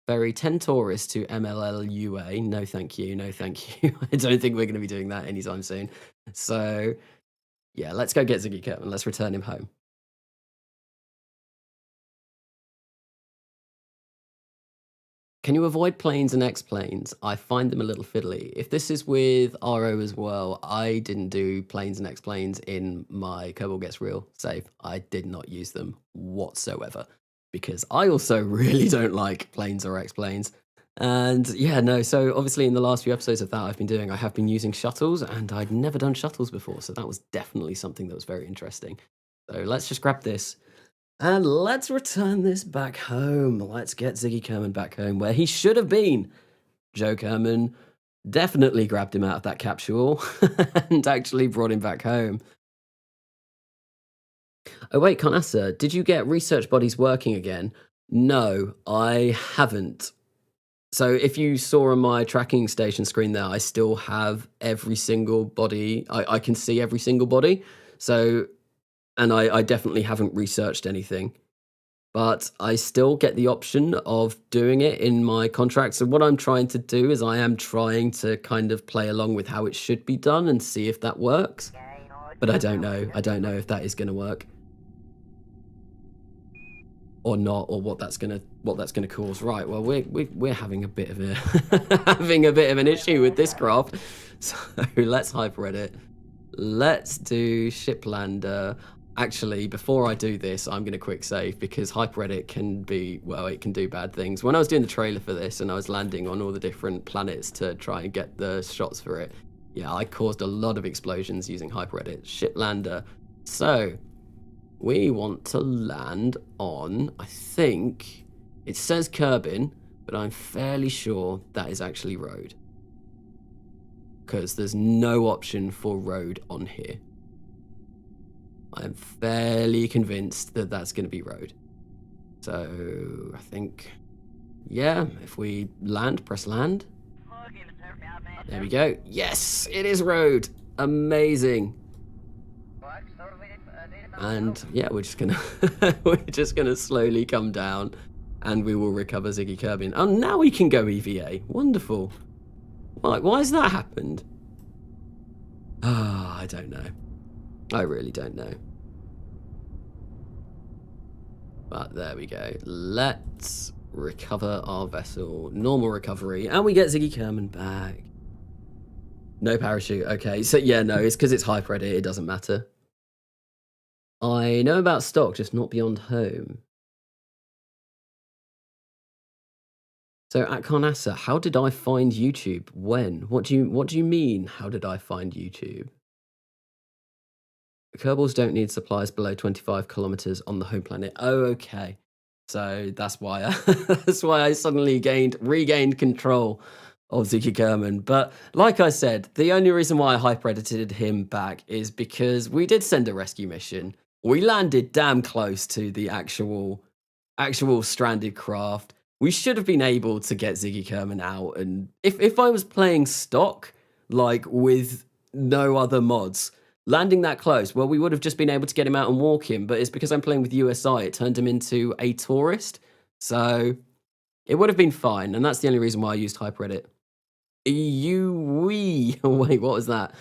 Speaker 1: Ferry 10 tourists to MLLUA. No, thank you. No, thank you. I don't think we're going to be doing that anytime soon. So, yeah, let's go get Ziggy Kerman. Let's return him home. Can you avoid planes and X-planes? I find them a little fiddly. If this is with RO as well, I didn't do planes and X-planes in my Kerbal Gets Real save. I did not use them whatsoever, because I also really don't like planes or X-planes. And yeah, no, so obviously in the last few episodes of that I have been using shuttles, and I'd never done shuttles before, so that was definitely something that was very interesting. So let's just grab this. And let's return this back home. Let's get Ziggy Kerman back home, where he should have been. Joe Kerman definitely grabbed him out of that capsule and actually brought him back home. Oh wait, Carnassa, did you get research bodies working again? No, I haven't. So if you saw on my tracking station screen there, I still have every single body. I can see every single body. So... and I definitely haven't researched anything. but I still get the option of doing it in my contract. So what I'm trying to do is I am trying to kind of play along with how it should be done and see if that works. But I don't know. I don't know if that is going to work or not, or what that's gonna cause. Right. Well, we're having a bit of a having a bit of an issue with this craft. So let's hyper-edit. Let's do ship lander. Actually, before I do this, I'm going to quick save because hyper-edit can be, well, it can do bad things. When I was doing the trailer for this and I was landing on all the different planets to try and get the shots for it, yeah, I caused a lot of explosions using hyper-edit. Ship lander. So we want to land on, I think, it says Kerbal, but I'm fairly sure that is actually Rhode. Because there's no option for Rhode on here. I'm fairly convinced that that's going to be Rhode. So I think, yeah, if we land, press land. There we go. Yes, it is Rhode. Amazing. And yeah, we're just gonna slowly come down, and we will recover Ziggy Kerbal. Oh, now we can go EVA. Wonderful. Why has that happened? Ah, I don't know. I really don't know. But there we go. Let's recover our vessel. Normal recovery, and we get Ziggy Kerbal back. No parachute. Okay, so yeah, no, it's because it's hyper-edit. It doesn't matter. I know about stock, just not beyond home. So at Carnassa, how did I find YouTube? When? What do you mean? How did I find YouTube? Kerbals don't need supplies below 25 kilometers on the home planet. Oh, okay. So that's why that's why I suddenly regained control of Ziggy Kerbal. But like I said, the only reason why I hyper-edited him back is because we did send a rescue mission. We landed damn close to the actual stranded craft. We should have been able to get Ziggy Kerbal out. And if I was playing stock, like with no other mods, landing that close, well, we would have just been able to get him out and walk him. But it's because I'm playing with USI, it turned him into a tourist. So it would have been fine. And that's the only reason why I used hyper-edit. Wait, what was that?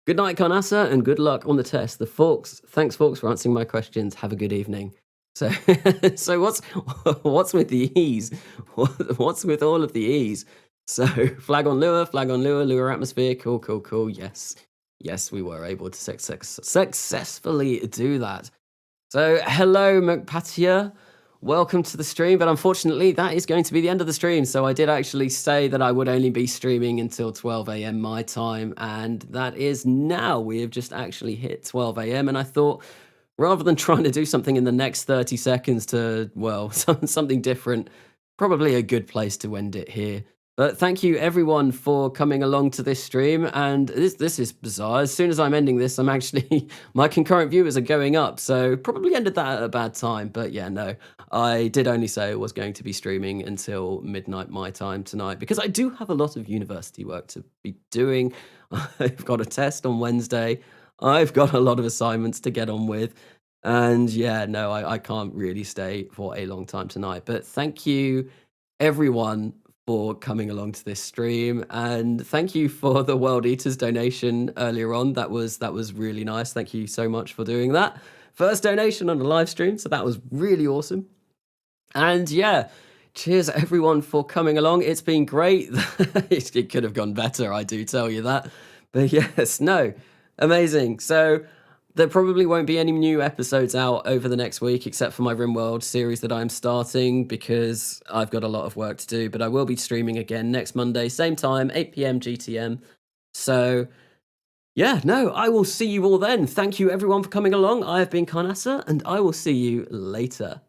Speaker 1: Good night, Carnassa, and good luck on the test. Thanks, Forks, for answering my questions. Have a good evening. So, so what's with the E's? What's with all of the E's? So, flag on lure atmosphere. Cool. Yes, we were able to successfully do that. So, hello, McPatia. Welcome to the stream, but unfortunately that is going to be the end of the stream. So I did actually say that I would only be streaming until 12 a.m. my time, and that is now. We have just actually hit 12 a.m. and I thought, rather than trying to do something in the next 30 seconds to, well, something different, probably a good place to end it here. But thank you everyone for coming along to this stream, and this is bizarre. As soon as I'm ending this, I'm actually, my concurrent viewers are going up, so probably ended that at a bad time. But yeah, no, I did only say I was going to be streaming until midnight my time tonight, because I do have a lot of university work to be doing. I've got a test on Wednesday. I've got a lot of assignments to get on with. And yeah, no, I can't really stay for a long time tonight. But thank you everyone for coming along to this stream, and thank you for the World Eaters donation earlier on. That was really nice. Thank you so much for doing that. First donation on the live stream, so that was really awesome. And yeah, cheers everyone for coming along. It's been great. It could have gone better, I do tell you that. But yes, no, amazing. So there probably won't be any new episodes out over the next week, except for my RimWorld series that I'm starting, because I've got a lot of work to do. But I will be streaming again next Monday, same time, 8 p.m. GTM. So yeah, no, I will see you all then. Thank you everyone for coming along. I have been Carnassa, and I will see you later.